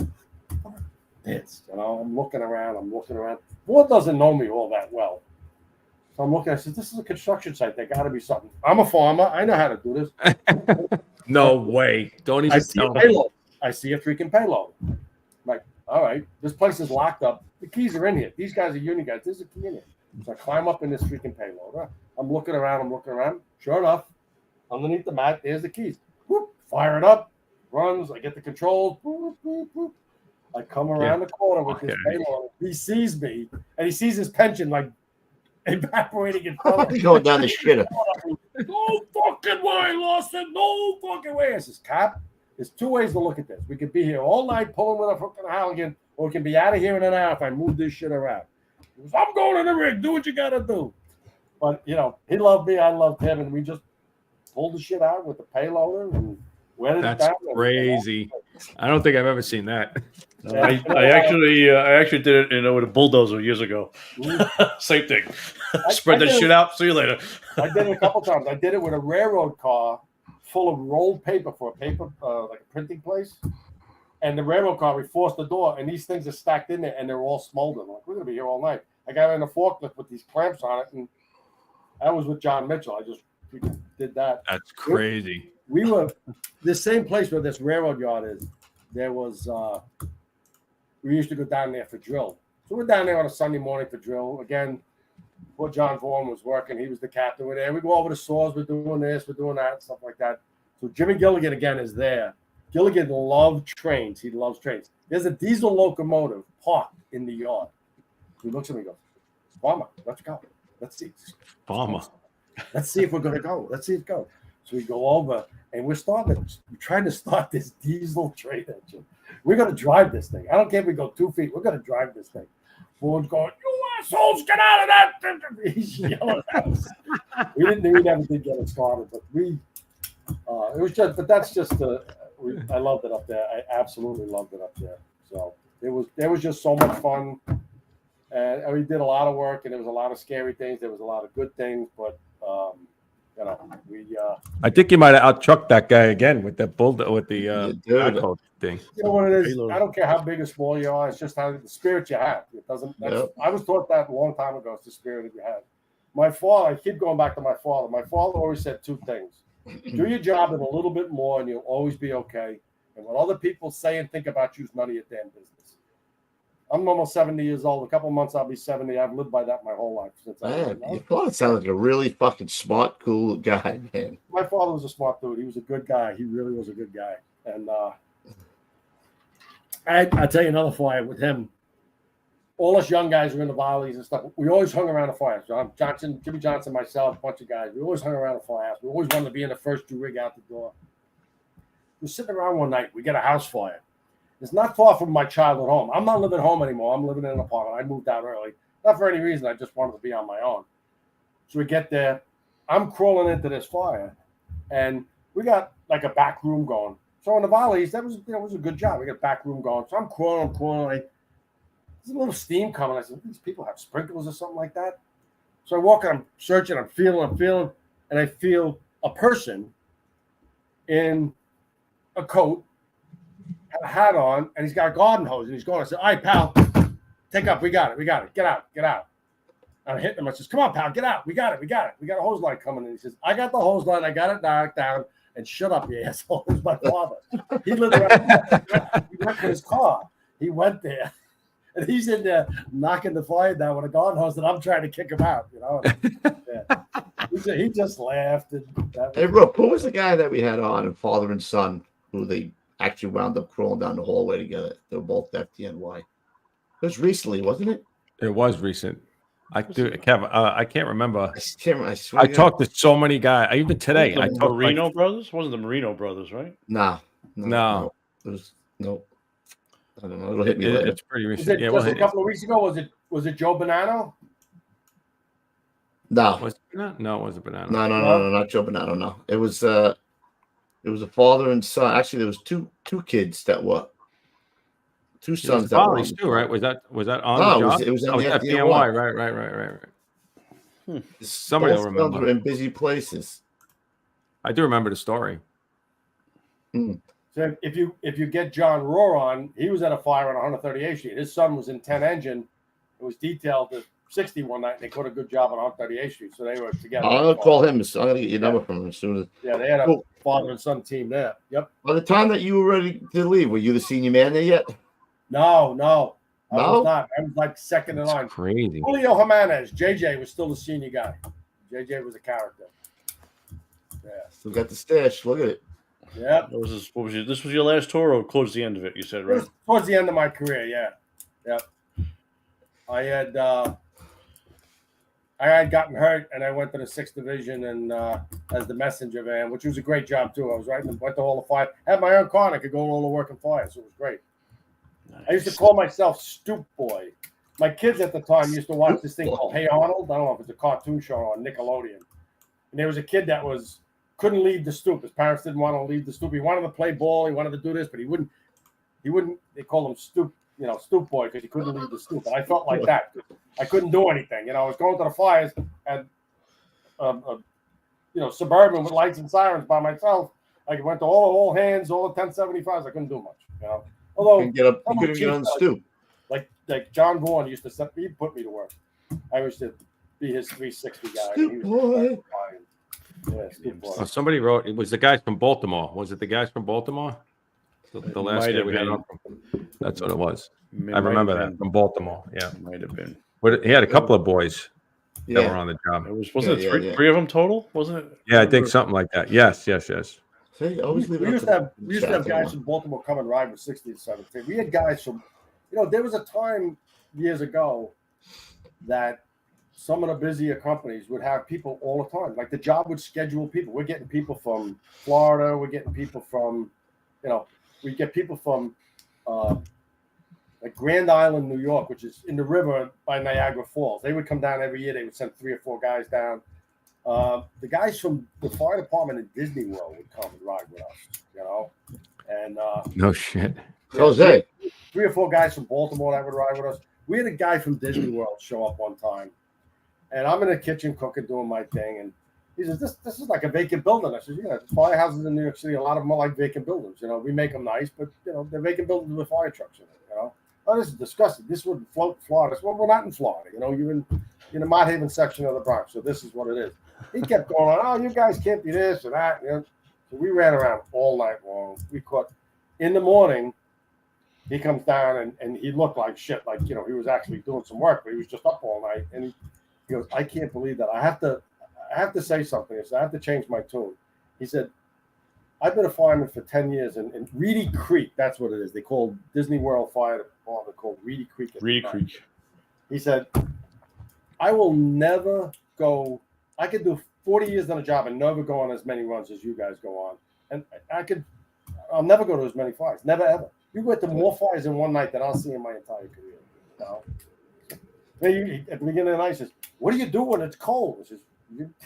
this, I'm looking around. Ward doesn't know me all that well. So I'm looking, I said, this is a construction site. There got to be something. I'm a farmer. I know how to do this. No way. Don't even tell me. I see a freaking payload. I'm like, all right, this place is locked up. The keys are in here. These guys are union guys. There's a key in here. So I climb up in this freaking payload. I'm looking around. Sure enough, underneath the mat, there's the keys. Whoop, fire it up. Runs. I get the controls. Boop, boop, boop. I come around the corner with this payload. He sees me, and he sees his pension like evaporating in front of me. Going down the shitter. No fucking way, Lawson. No fucking way. I says, Cap, there's 2 ways to look at this. We could be here all night pulling with a fucking halligan, or we can be out of here in an hour if I move this shit around. He goes, I'm going to the rig. Do what you got to do. But, he loved me. I loved him. And we just pulled the shit out with the payloader. And That's crazy. I don't think I've ever seen that. I actually did it with a bulldozer years ago. Same thing. Spread that shit out. See you later. I did it a couple times. I did it with a railroad car full of rolled paper for a paper, like a printing place. And the railroad car, we forced the door, and these things are stacked in there, and they're all smoldering. Like, we're going to be here all night. I got in a forklift with these clamps on it, and I was with John Mitchell. We did that. That's crazy. We were the same place where this railroad yard is. There was, we used to go down there for drill. So we're down there on a Sunday morning for drill. Again, before John Vaughan was working, he was the captain. We're there. We go over the saws. We're doing this. We're doing that, stuff like that. So Jimmy Gilligan, again, is there. Gilligan loved trains. He loves trains. There's a diesel locomotive parked in the yard. He looks at me and goes, Farmer, let's go. Let's see. Farmer. Let's see if we're going to go. Let's see it go. So we go over, and we're trying to start this diesel train engine. We're going to drive this thing. I don't care if we go 2 feet. We're going to drive this thing. Ford's going, you assholes, get out of that. He's yelling at us. We never did get it started, but it was just, but that's just I loved it up there. I absolutely loved it up there. So it was just so much fun. And we did a lot of work, and there was a lot of scary things. There was a lot of good things, but I think you might have out-trucked that guy again with the backhoe thing. You know what it is? I don't care how big or small you are. It's just how the spirit you have. It doesn't. I was taught that a long time ago. It's the spirit that you have. My father. I keep going back to my father. My father always said two things: do your job and a little bit more, and you'll always be okay. And what other people say and think about you is none of your damn business. I'm almost 70 years old. A couple of months, I'll be 70. I've lived by that my whole life. Your father sounds like a really fucking smart, cool guy, man. My father was a smart dude. He was a good guy. He really was a good guy. And I'll tell you another fire with him. All us young guys were in the volleys and stuff. We always hung around the fire. Jimmy Johnson, myself, a bunch of guys. We always hung around the firehouse. We always wanted to be in the first two rig out the door. We're sitting around one night. We get a house fire. It's not far from my childhood home. I'm not living home anymore. I'm living in an apartment. I moved out early. Not for any reason. I just wanted to be on my own. So we get there. I'm crawling into this fire. And we got like a back room going. So in the volleys, that was a good job. We got a back room going. So I'm crawling. There's a little steam coming. I said, these people have sprinklers or something like that. So I walk and I'm searching. I'm feeling. And I feel a person in a coat, had a hat on, and he's got a garden hose, and he's going. I said, all right, pal, take up. We got it. Get out. And I'm hitting him. I says, come on, pal, get out. We got it. We got a hose line coming in. He says, I got the hose line. I got it knocked down. And shut up, you asshole. It was my father. He lived around. He went to his car. He went there. And he's in there knocking the fire down with a garden hose, and I'm trying to kick him out, He just laughed. Hey, Rook, who was the guy that we had on, father and son, who they actually wound up crawling down the hallway together? They were both FDNY. It was recently, wasn't it? It was recent. Kev, I can't remember. I swear I talked to so many guys. Even today, I talked Marino brothers. Wasn't the Marino brothers, right? No. It was no. I don't know. It'll hit me later. It's pretty recent. A couple of weeks ago, was it Joe Bonanno? No. Was it Bonanno? No, it wasn't Bonanno. No, not Joe Bonanno. No, it was a father and son. Actually, there was two kids that were two sons. That were too, right? Was that on the job? It was on the FDNY. Right. Somebody will remember. Were in busy places. I do remember the story. So if you get John Rohr on, he was at a fire on 138th Street. His son was in 10 engine. It was detailed to 60 one night, and they put a good job on 138th Street. So they were together. I'm gonna call him. I'm gonna get your number from him as soon as. Yeah, they had a father and son team there. Yep. By the time that you were ready to leave, were you the senior man there yet? No. I was not. I was like second in line. That's crazy. Julio Jimenez, JJ was still the senior guy. JJ was a character. Yeah. Still got the stash. Look at it. Yeah. This was your last tour, or towards the end of it? You said, right? Towards the end of my career, yeah. I had gotten hurt, and I went to the 6th Division and as the messenger man, which was a great job too. I was went to all the fire, had my own car, and I could go to all the work and fire, so it was great. Nice. I used to call myself Stoop Boy. My kids at the time used to watch this thing called Hey Arnold. I don't know if it's a cartoon show on Nickelodeon. And there was a kid that was couldn't leave the stoop. His parents didn't want to leave the stoop. He wanted to play ball. He wanted to do this, but he wouldn't. They called him stoop boy, because he couldn't leave the stoop. And I felt like that. I couldn't do anything. I was going to the Flyers at Suburban with lights and sirens by myself. I went to all hands, all the 1075s. I couldn't do much. Although you couldn't get on the stoop. Like John Vaughan used to put me to work. I used to be his 360 guy. Stoop boy. Yeah, stoop boy. Somebody wrote, it was the guys from Baltimore. Was it the guys from Baltimore? The last day we had on. That's what it was. I remember that from Baltimore. Yeah, might have been. But he had a couple of boys that were on the job. Wasn't it three of them total? Wasn't it? Yeah, I think something like that. Yes. See, we used to have guys from Baltimore come and ride with 60 and 17. We had guys from, there was a time years ago that some of the busier companies would have people all the time. Like the job would schedule people. We're getting people from Florida. We're getting people from, we get people from like Grand Island, New York, which is in the river by Niagara Falls. They would come down every year. They would send 3 or 4 guys down. The guys from the fire department in Disney World would come and ride with us, and no shit. Jose. 3 or 4 guys from Baltimore that would ride with us. We had a guy from Disney World show up one time, and I'm in the kitchen cooking, doing my thing, and he says, "This is like a vacant building." I said, "Yeah, firehouses in New York City, a lot of them are like vacant buildings. We make them nice, but they're vacant buildings with fire trucks in it. Oh, this is disgusting. This wouldn't float in Florida." Well, we're not in Florida. You're in the Mott Haven section of the Bronx, so this is what it is. He kept going on, "Oh, you guys can't be this or that." So we ran around all night long. We caught in the morning. He comes down and he looked like shit. Like, he was actually doing some work, but he was just up all night. And he goes, "I can't believe that. I have to say something." I have to change my tune. He said, "I've been a fireman for 10 years in Reedy Creek." That's what it is. They called Disney World Fire Department called Reedy Creek. Reedy Creek. He said, "I will never go. I could do 40 years on a job and never go on as many runs as you guys go on. And I'll never go to as many fires. Never, ever. You went to more fires in one night than I'll see in my entire career." At the beginning of the night, he says, "What do you do when it's cold?" He says,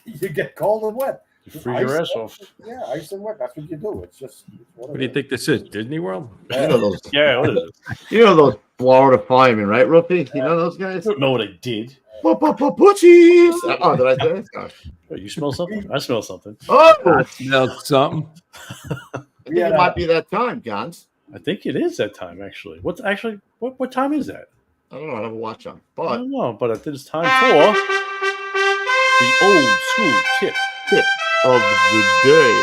you get cold and wet. You freeze your ass off. Yeah, ice and wet. That's what you do. It's just. What do you think this is? Disney World? You know those. Yeah, what is it? You know those Florida firemen, right, Rookie? You know those guys? I don't know what I did. Poochies. Oh, did I say that? Oh, you smell something? I smell something. Oh, I smelled something. I think it might be that time, Gons. I think it is that time, actually. What time is that? I don't know. I have a watch on. I But don't know, but it's time for the old school tip of the day.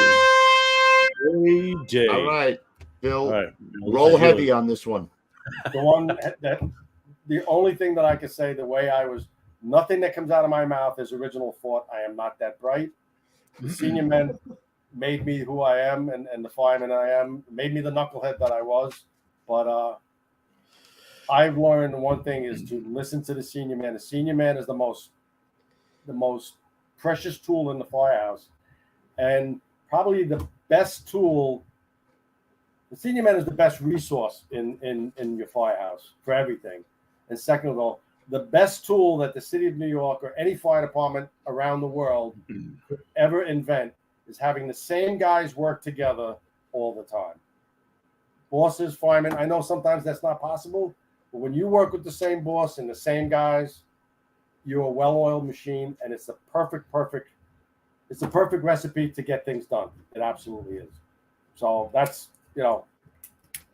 All right, Bill. All right. Roll heavy on this one. The only thing that I could say, the way I was, nothing that comes out of my mouth is original thought. I am not that bright. The senior men made me who I am, and the fireman I am, made me the knucklehead that I was. But I've learned one thing is to listen to the senior man. The senior man is the most precious tool in the firehouse, and probably the best tool. The senior man is the best resource in your firehouse for everything. And second of all, the best tool that the city of New York or any fire department around the world could ever invent is having the same guys work together all the time. Bosses, firemen, I know sometimes that's not possible, but when you work with the same boss and the same guys, you're a well-oiled machine, and it's a perfect recipe to get things done. It absolutely is. So that's, know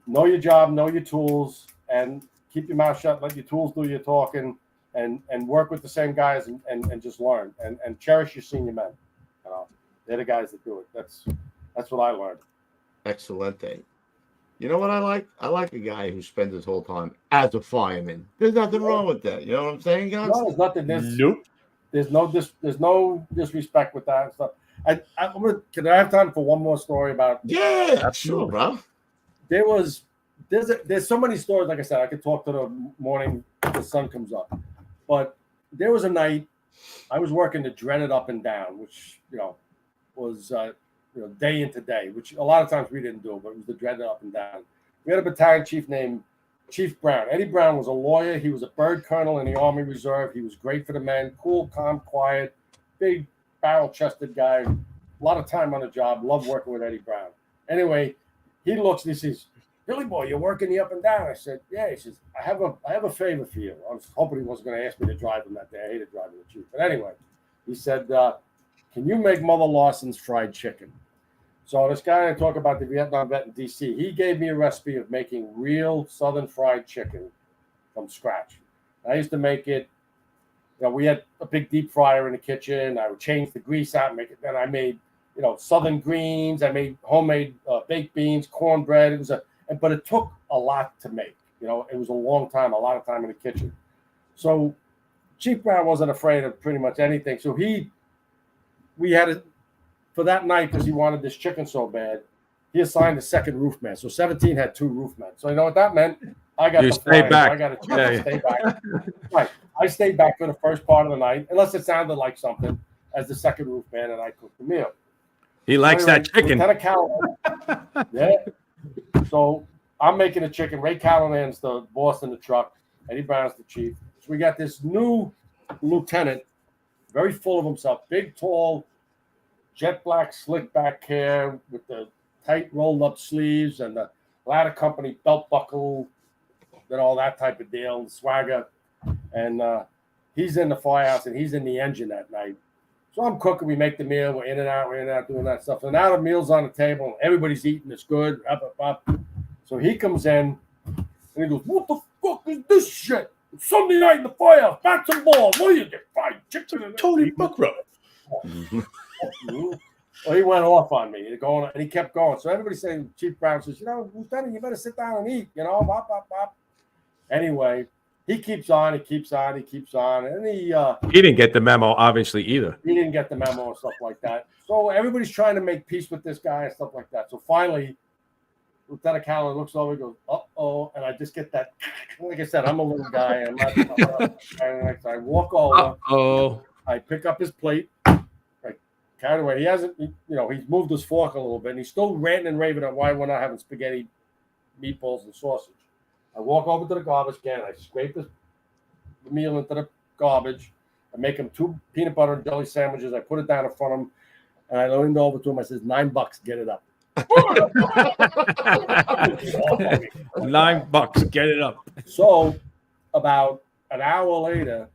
your job, know your tools, and keep your mouth shut, let your tools do your talking, and work with the same guys and just learn and cherish your senior men. They're the guys that do it. That's what I learned. Excelente. You know what I like? I like a guy who spends his whole time as a fireman. There's nothing wrong with that. You know what I'm saying, guys? No, there's nothing. Nope. There's no disrespect with that stuff. Can I have time for one more story about? Yeah, sure, bro. There's so many stories. Like I said, I could talk to the morning the sun comes up. But there was a night I was working the dreaded up and down, which was day into day, which a lot of times we didn't do, but it was the dreaded up and down. We had a battalion chief named Chief Brown. Eddie Brown was a lawyer. He was a bird colonel in the Army Reserve. He was great for the men, cool, calm, quiet, big barrel-chested guy, lot of time on the job. Love working with Eddie Brown. Anyway, he looks and he says, "Billy boy, you're working the up and down." I said, "Yeah." He says, I have a favor for you." I was hoping he wasn't going to ask me to drive him that day. I hated driving the Jeep. But anyway, he said, "Can you make Mother Lawson's fried chicken?" So this guy I talk about, the Vietnam vet in DC, he gave me a recipe of making real Southern fried chicken from scratch. I used to make it. We had a big deep fryer in the kitchen. I would change the grease out and make it. Then I made, Southern greens. I made homemade baked beans, cornbread. But it took a lot to make. It was a long time, a lot of time in the kitchen. So Chief Brown wasn't afraid of pretty much anything. So we had it for that night because he wanted this chicken so bad. He assigned a second roof man. So 17 had 2 roof men. So you know what that meant? I got You the stayed flyers. back. I got to stay back. Right. I stayed back for the first part of the night, unless it sounded like something, as the second roof man, and I cooked the meal. He likes that chicken. Lieutenant Callahan, yeah. So I'm making the chicken. Ray Callahan's the boss in the truck. Eddie Brown's the chief. So we got this new lieutenant, very full of himself, big, tall, jet black, slick back hair with the tight rolled up sleeves and the ladder company belt buckle and all that type of deal, swagger. And he's in the firehouse and he's in the engine that night. So I'm cooking. We make the meal. We're in and out, doing that stuff. So now the meal's on the table. Everybody's eating. It's good. Up. So he comes in and he goes, "What the fuck is this shit? It's Sunday night in the firehouse. Bats and balls. What do you get? Fried chicken." Tony Buckrow. Well, he went off on me. And he kept going. So everybody's saying, Chief Brown says, "Lieutenant, you better sit down and eat. Bop. Anyway, he keeps on. And he didn't get the memo, obviously, either. He didn't get the memo and stuff like that. So everybody's trying to make peace with this guy and stuff like that. So finally, Lieutenant Callahan looks over and goes, "Uh-oh," and I just get that. Like I said, I'm a little guy. And I walk over. Uh-oh. I pick up his plate. Kind of way. He hasn't, he's moved his fork a little bit, and he's still ranting and raving at why we're not having spaghetti, meatballs, and sausage. I walk over to the garbage can. I scrape the meal into the garbage. I make him 2 peanut butter and jelly sandwiches. I put it down in front of him, and I leaned over to him. I says, $9, get it up. $9, get it up. So about an hour later,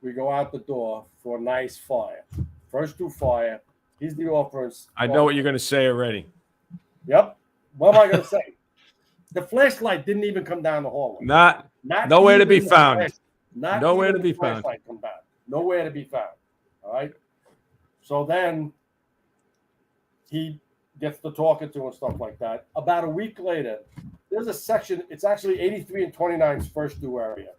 we go out the door for a nice fire. First 2 fire. He's the offerance. I know what you're going to say already. Yep. What am I going to say? The flashlight didn't even come down the hallway. Not nowhere to be found. Nowhere to be found. Nowhere to be found. All right. So then he gets to talking to and stuff like that. About a week later, there's a section. It's actually 83 and 29's first due area.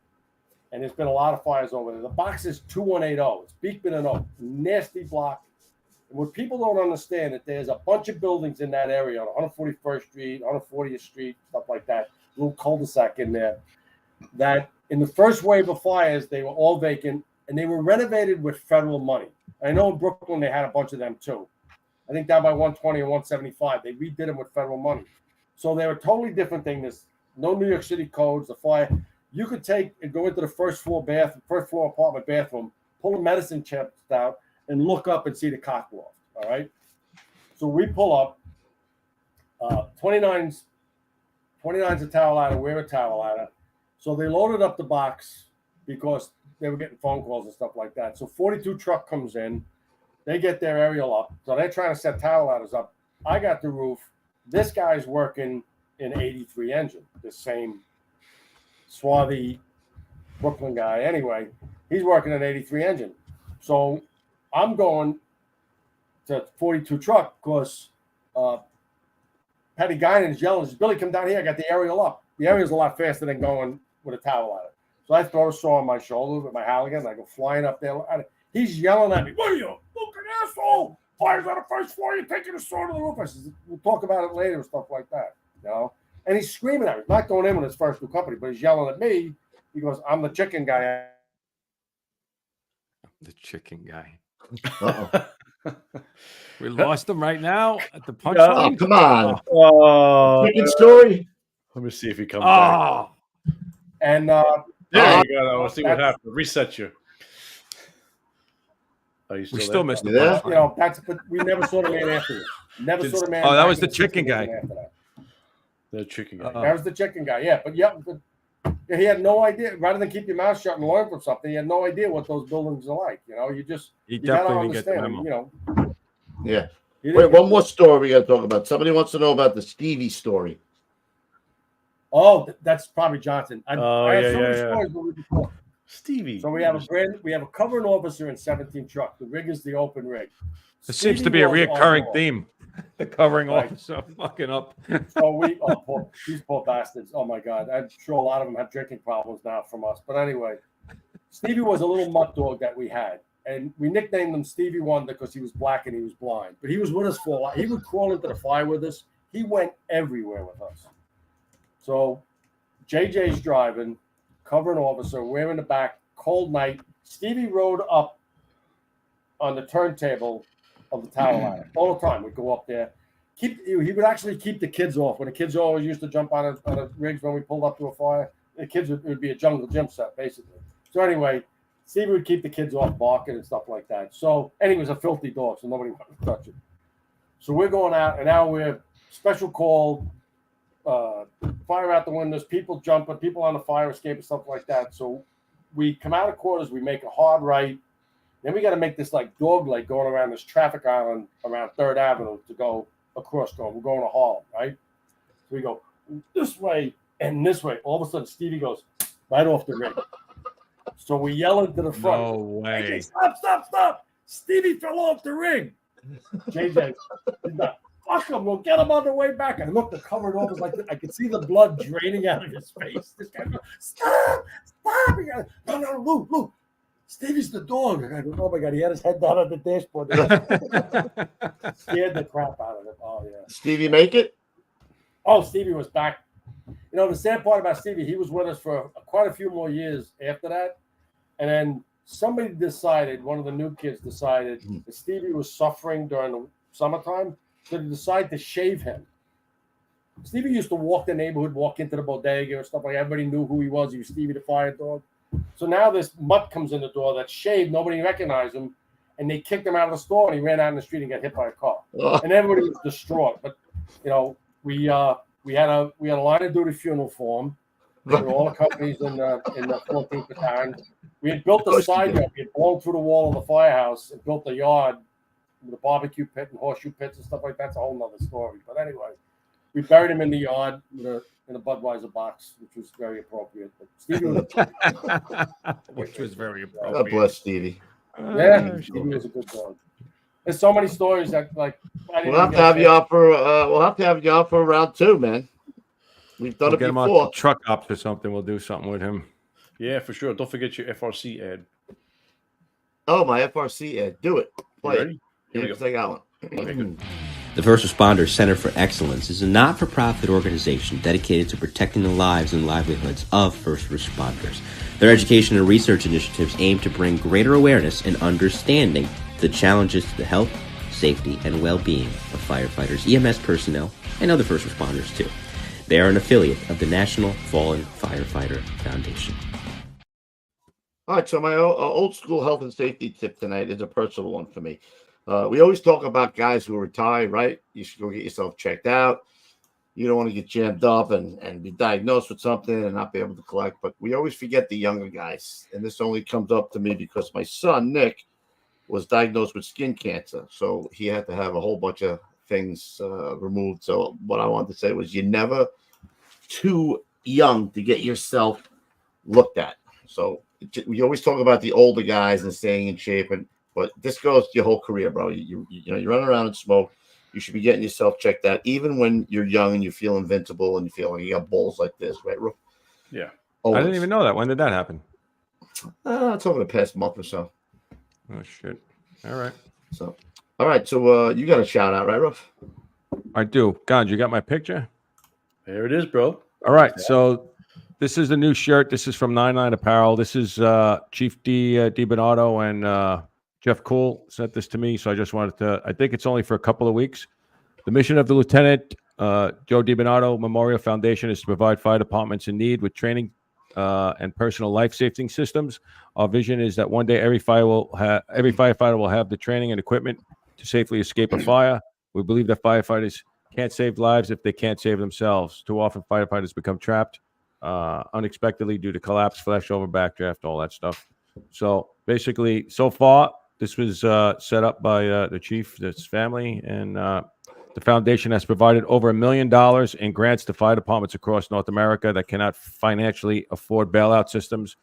And there's been a lot of fires over there. The box is 2180. It's Beekman and Oak. Nasty block. And what people don't understand that there's a bunch of buildings in that area on 141st Street, 140th Street, stuff like that. A little cul-de-sac in there. That in the first wave of fires, they were all vacant and they were renovated with federal money. I know in Brooklyn they had a bunch of them too. I think down by 120 and 175, they redid them with federal money. So they were a totally different thing. There's no New York City codes. The fire. You could take and go into the first floor apartment bathroom, pull the medicine chest out, and look up and see the cock loft. All right. So we pull up. 29's a towel ladder. We're a towel ladder. So they loaded up the box because they were getting phone calls and stuff like that. So 42 truck comes in. They get their aerial up. So they're trying to set towel ladders up. I got the roof. This guy's working in 83 engine, the same swarthy Brooklyn guy. Anyway, he's working an 83 engine. So I'm going to 42 truck because Patty Guinan is yelling, "Billy, come down here. I got the aerial up." The aerial's a lot faster than going with a towel ladder. So I throw a saw on my shoulder with my Halligan, and I go flying up there. He's yelling at me, "What are you, fucking asshole? Fire's on the first floor. You're taking a saw to the roof." I said, "We'll talk about it later," and stuff like that. And he's screaming at me. He's not going in with his first new company, but he's yelling at me. He goes, "I'm the chicken guy." The chicken guy. Uh-oh. We lost him right now at the punch. Oh, come on. Oh, Chicken story. let me see if he comes back. And There you go. Let's see what happens. Reset you. Are you We still still there? missed the Yeah. punchline. But we never saw the man afterwards. Never saw the man. Oh, that back was in the chicken 60s guy. after that. The chicken guy. That was the chicken guy. Yeah, but he had no idea. Rather than keep your mouth shut and learn from something, he had no idea what those buildings are like. You He gotta definitely didn't get the understand. memo. Yeah. he Wait, didn't- one more story we got to talk about. Somebody wants to know about the Stevie story. Oh, that's probably Johnson. I had yeah, so many yeah. stories when we before. Stevie. So we have a covering officer in 17 truck. The rig is the open rig. It seems to Stevie be a was our reoccurring dog. theme. The covering Right. officer fucking up. So these poor bastards. Oh my God. I'm sure a lot of them have drinking problems now from us. But anyway, Stevie was a little mutt dog that we had. And we nicknamed him Stevie Wonder because he was black and he was blind. But he was with us for a while. He would crawl into the fire with us. He went everywhere with us. So JJ's driving, covering officer, we're in the back, cold night. Stevie rode up on the turntable of the tower ladder all the time. We'd go up there. He would actually keep the kids off. When the kids always used to jump on the rigs when we pulled up to a fire, the kids it would be a jungle gym set, basically. So anyway, Stevie would keep the kids off barking and stuff like that. So, and he was a filthy dog, so nobody wanted to touch him. So we're going out, and now we're special call, fire out the windows, people jumping, people on the fire escape and stuff like that. So we come out of quarters, we make a hard right. Then we got to make this like dog leg going around this traffic island around 3rd Avenue to go across. We're going to Harlem, right? So we go this way and this way. All of a sudden, Stevie goes right off the rig. So we yell into the front. No way. Stop. Stevie fell off the rig. JJ, fuck him. We'll get him on the way back. I looked, the covered office like this. I could see the blood draining out of his face. This guy goes, stop. No, Lou. Stevie's the dog. And I go, oh my God, he had his head down on the dashboard. Scared the crap out of him. Oh, yeah. Stevie make it? Oh, Stevie was back. The sad part about Stevie, he was with us for quite a few more years after that. And then somebody decided, one of the new kids decided that Stevie was suffering during the summertime, so they decided to shave him. Stevie used to walk the neighborhood, walk into the bodega or stuff like that. Everybody knew who he was. He was Stevie the fire dog. So now this mutt comes in the door that's shaved. Nobody recognized him. And they kicked him out of the store, and he ran out in the street and got hit by a car. And everybody was distraught. But, we had a line of duty funeral for him. There were all the companies in the 14th battalion. We had built a side yard. We had blown through the wall of the firehouse and built a yard with a barbecue pit and horseshoe pits and stuff like that. That's a whole nother story. But anyway, we buried him in the yard in a Budweiser box, which was very appropriate. But Stevie was Which was very appropriate. God bless Stevie. Stevie was a good dog. There's so many stories that We'll have to have you out for round 2, man. We've done We'll it get him on before. truck ops or something. We'll do something with him. Yeah, for sure. Don't forget your FRC ad. Oh, my FRC ad. Do it. Play Ready? it. Here we Yeah, go. 'cause I got one. Okay, good. The First Responders Center for Excellence is a not-for-profit organization dedicated to protecting the lives and livelihoods of first responders. Their education and research initiatives aim to bring greater awareness and understanding to the challenges to the health, safety, and well-being of firefighters, EMS personnel, and other first responders, too. They are an affiliate of the National Fallen Firefighter Foundation. All right, so my old school health and safety tip tonight is a personal one for me. We always talk about guys who retire, right? You should go get yourself checked out. You don't want to get jammed up and be diagnosed with something and not be able to collect. But we always forget the younger guys. And this only comes up to me because my son, Nick, was diagnosed with skin cancer. So he had to have a whole bunch of things removed. So what I wanted to say was you're never too young to get yourself looked at. So we always talk about the older guys and staying in shape, but this goes your whole career, bro. You run around and smoke. You should be getting yourself checked out, even when you're young and you feel invincible and you feel like you got balls like this, right, Roof? Yeah. I didn't even know that. When did that happen? It's over the past month or so. Oh, shit. All right. So, all right. So you got a shout out, right, Roof? I do. God, you got my picture? There it is, bro. All right. So this is the new shirt. This is from 99 Apparel. This is Chief D. Bernardo and Jeff Cool sent this to me. So I just wanted to, I think it's only for a couple of weeks. The mission of the Lieutenant Joe DiBernardo Memorial Foundation is to provide fire departments in need with training and personal life safety systems. Our vision is that one day every firefighter will have the training and equipment to safely escape a fire. We believe that firefighters can't save lives if they can't save themselves. Too often, firefighters become trapped unexpectedly due to collapse, flashover, backdraft, all that stuff. So basically, so far, this was set up by the chief, his family, and the foundation has provided over $1 million in grants to fire departments across North America that cannot financially afford bailout systems.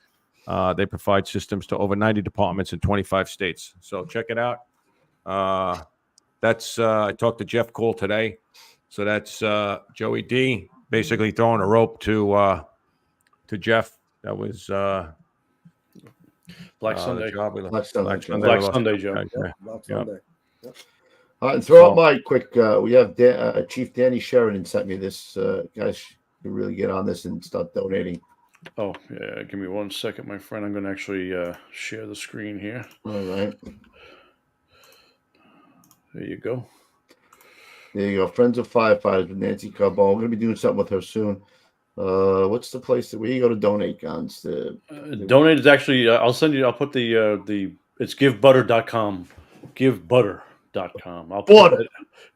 They provide systems to over 90 departments in 25 states. So check it out. That's I talked to Jeff Cole today. So that's Joey D basically throwing a rope to Jeff. That was Black Sunday. Black Sunday, Joe. Black Sunday. Yep. All right, and throw out my quick. We have Chief Danny Sheridan sent me this. Guys should really get on this and start donating. Oh, yeah. Give me 1 second, my friend. I'm going to actually share the screen here. All right. There you go. There you go. Friends of Firefighters with Nancy Carbone. We're going to be doing something with her soon. What's the place where you go to donate, Gons? Donate is actually, I'll send you, I'll put it's givebutter.com. Givebutter.com.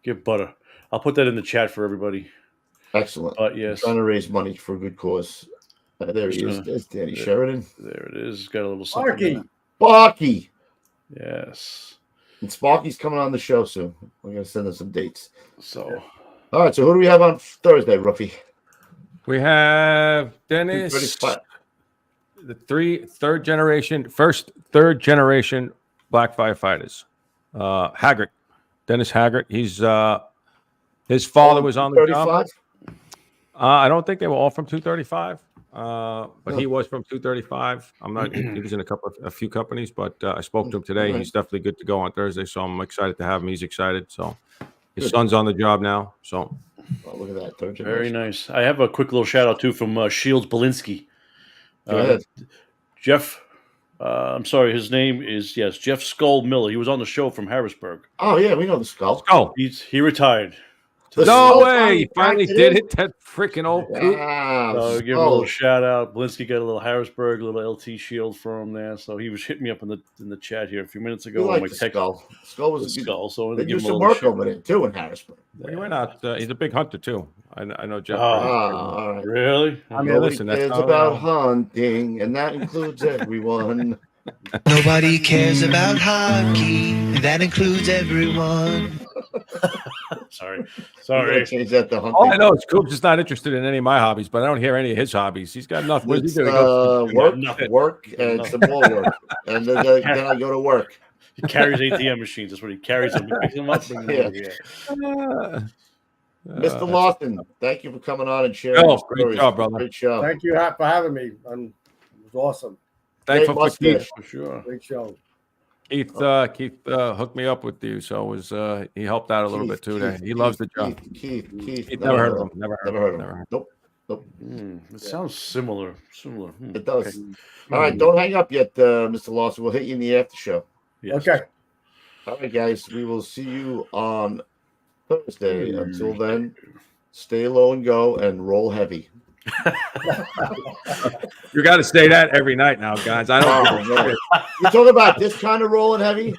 Give butter. I'll put that in the chat for everybody. Excellent. Yes. I'm trying to raise money for a good cause. There he is. There's Danny Sheridan. There it is. Got a little something. Sparky. Yes. And Sparky's coming on the show soon. We're going to send him some dates. So. All right. So who do we have on Thursday, Ruffy? We have Dennis, the third generation black firefighters. Haggart, Dennis Haggart. He's his father was on the job. I don't think they were all from 235, but he was from 235. I'm not. He was in a few companies, but I spoke to him today. He's definitely good to go on Thursday, so I'm excited to have him. He's excited. So his son's on the job now. So. Oh, look at that. Very nice. I have a quick little shout out too from Shields Belinsky. Go ahead. Jeff, I'm sorry, his name is, Jeff Skull Miller. He was on the show from Harrisburg. Oh, yeah, we know the Skull. Oh, he retired. No way! He finally did it. That freaking old poop. So give him a little shout out. Blinsky got a little Harrisburg, a little LT shield for him there. So he was hitting me up in the chat here a few minutes ago. Like Skull. Skull was a Skull. So they used to work over there too in Harrisburg. He went out. He's a big hunter too. I know Jeff. All right. Really? I mean, listen. It's about hunting, and that includes everyone. Nobody cares about hockey, and that includes everyone. Sorry. Change that to hunting. All I know is Coop's just not interested in any of my hobbies, but I don't hear any of his hobbies. He's got nothing. What does he do? Work, and some more work, and then I go to work. He carries ATM machines. That's what he carries them. He picks them up. Mr. Lawson, thank you for coming on and sharing your stories. Great job, brother. Great show. Thank you for having me. It was awesome. Thankful for Keith. For sure. Great show. Keith hooked me up with you, so it was he helped out a little bit too. He loves the job. Keith. Never heard of him. Never heard of him. Nope. It sounds similar. It does. Okay. All right, don't hang up yet, Mr. Lawson. We'll hit you in the after show. Yes. Okay. All right, guys. We will see you on Thursday. Until then, stay low and go and roll heavy. You got to say that every night now, guys. I don't. You talk about this kind of rolling heavy?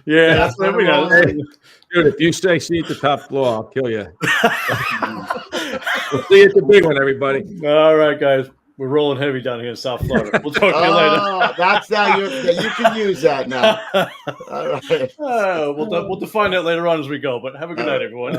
Yeah, that's what we got. Dude, if you say see at the top floor, I'll kill you. We'll see you at the big one, everybody. All right, guys. We're rolling heavy down here in South Florida. We'll talk to you later. That's how you can use that now. All right. We'll define that later on as we go. But have a good night, everyone.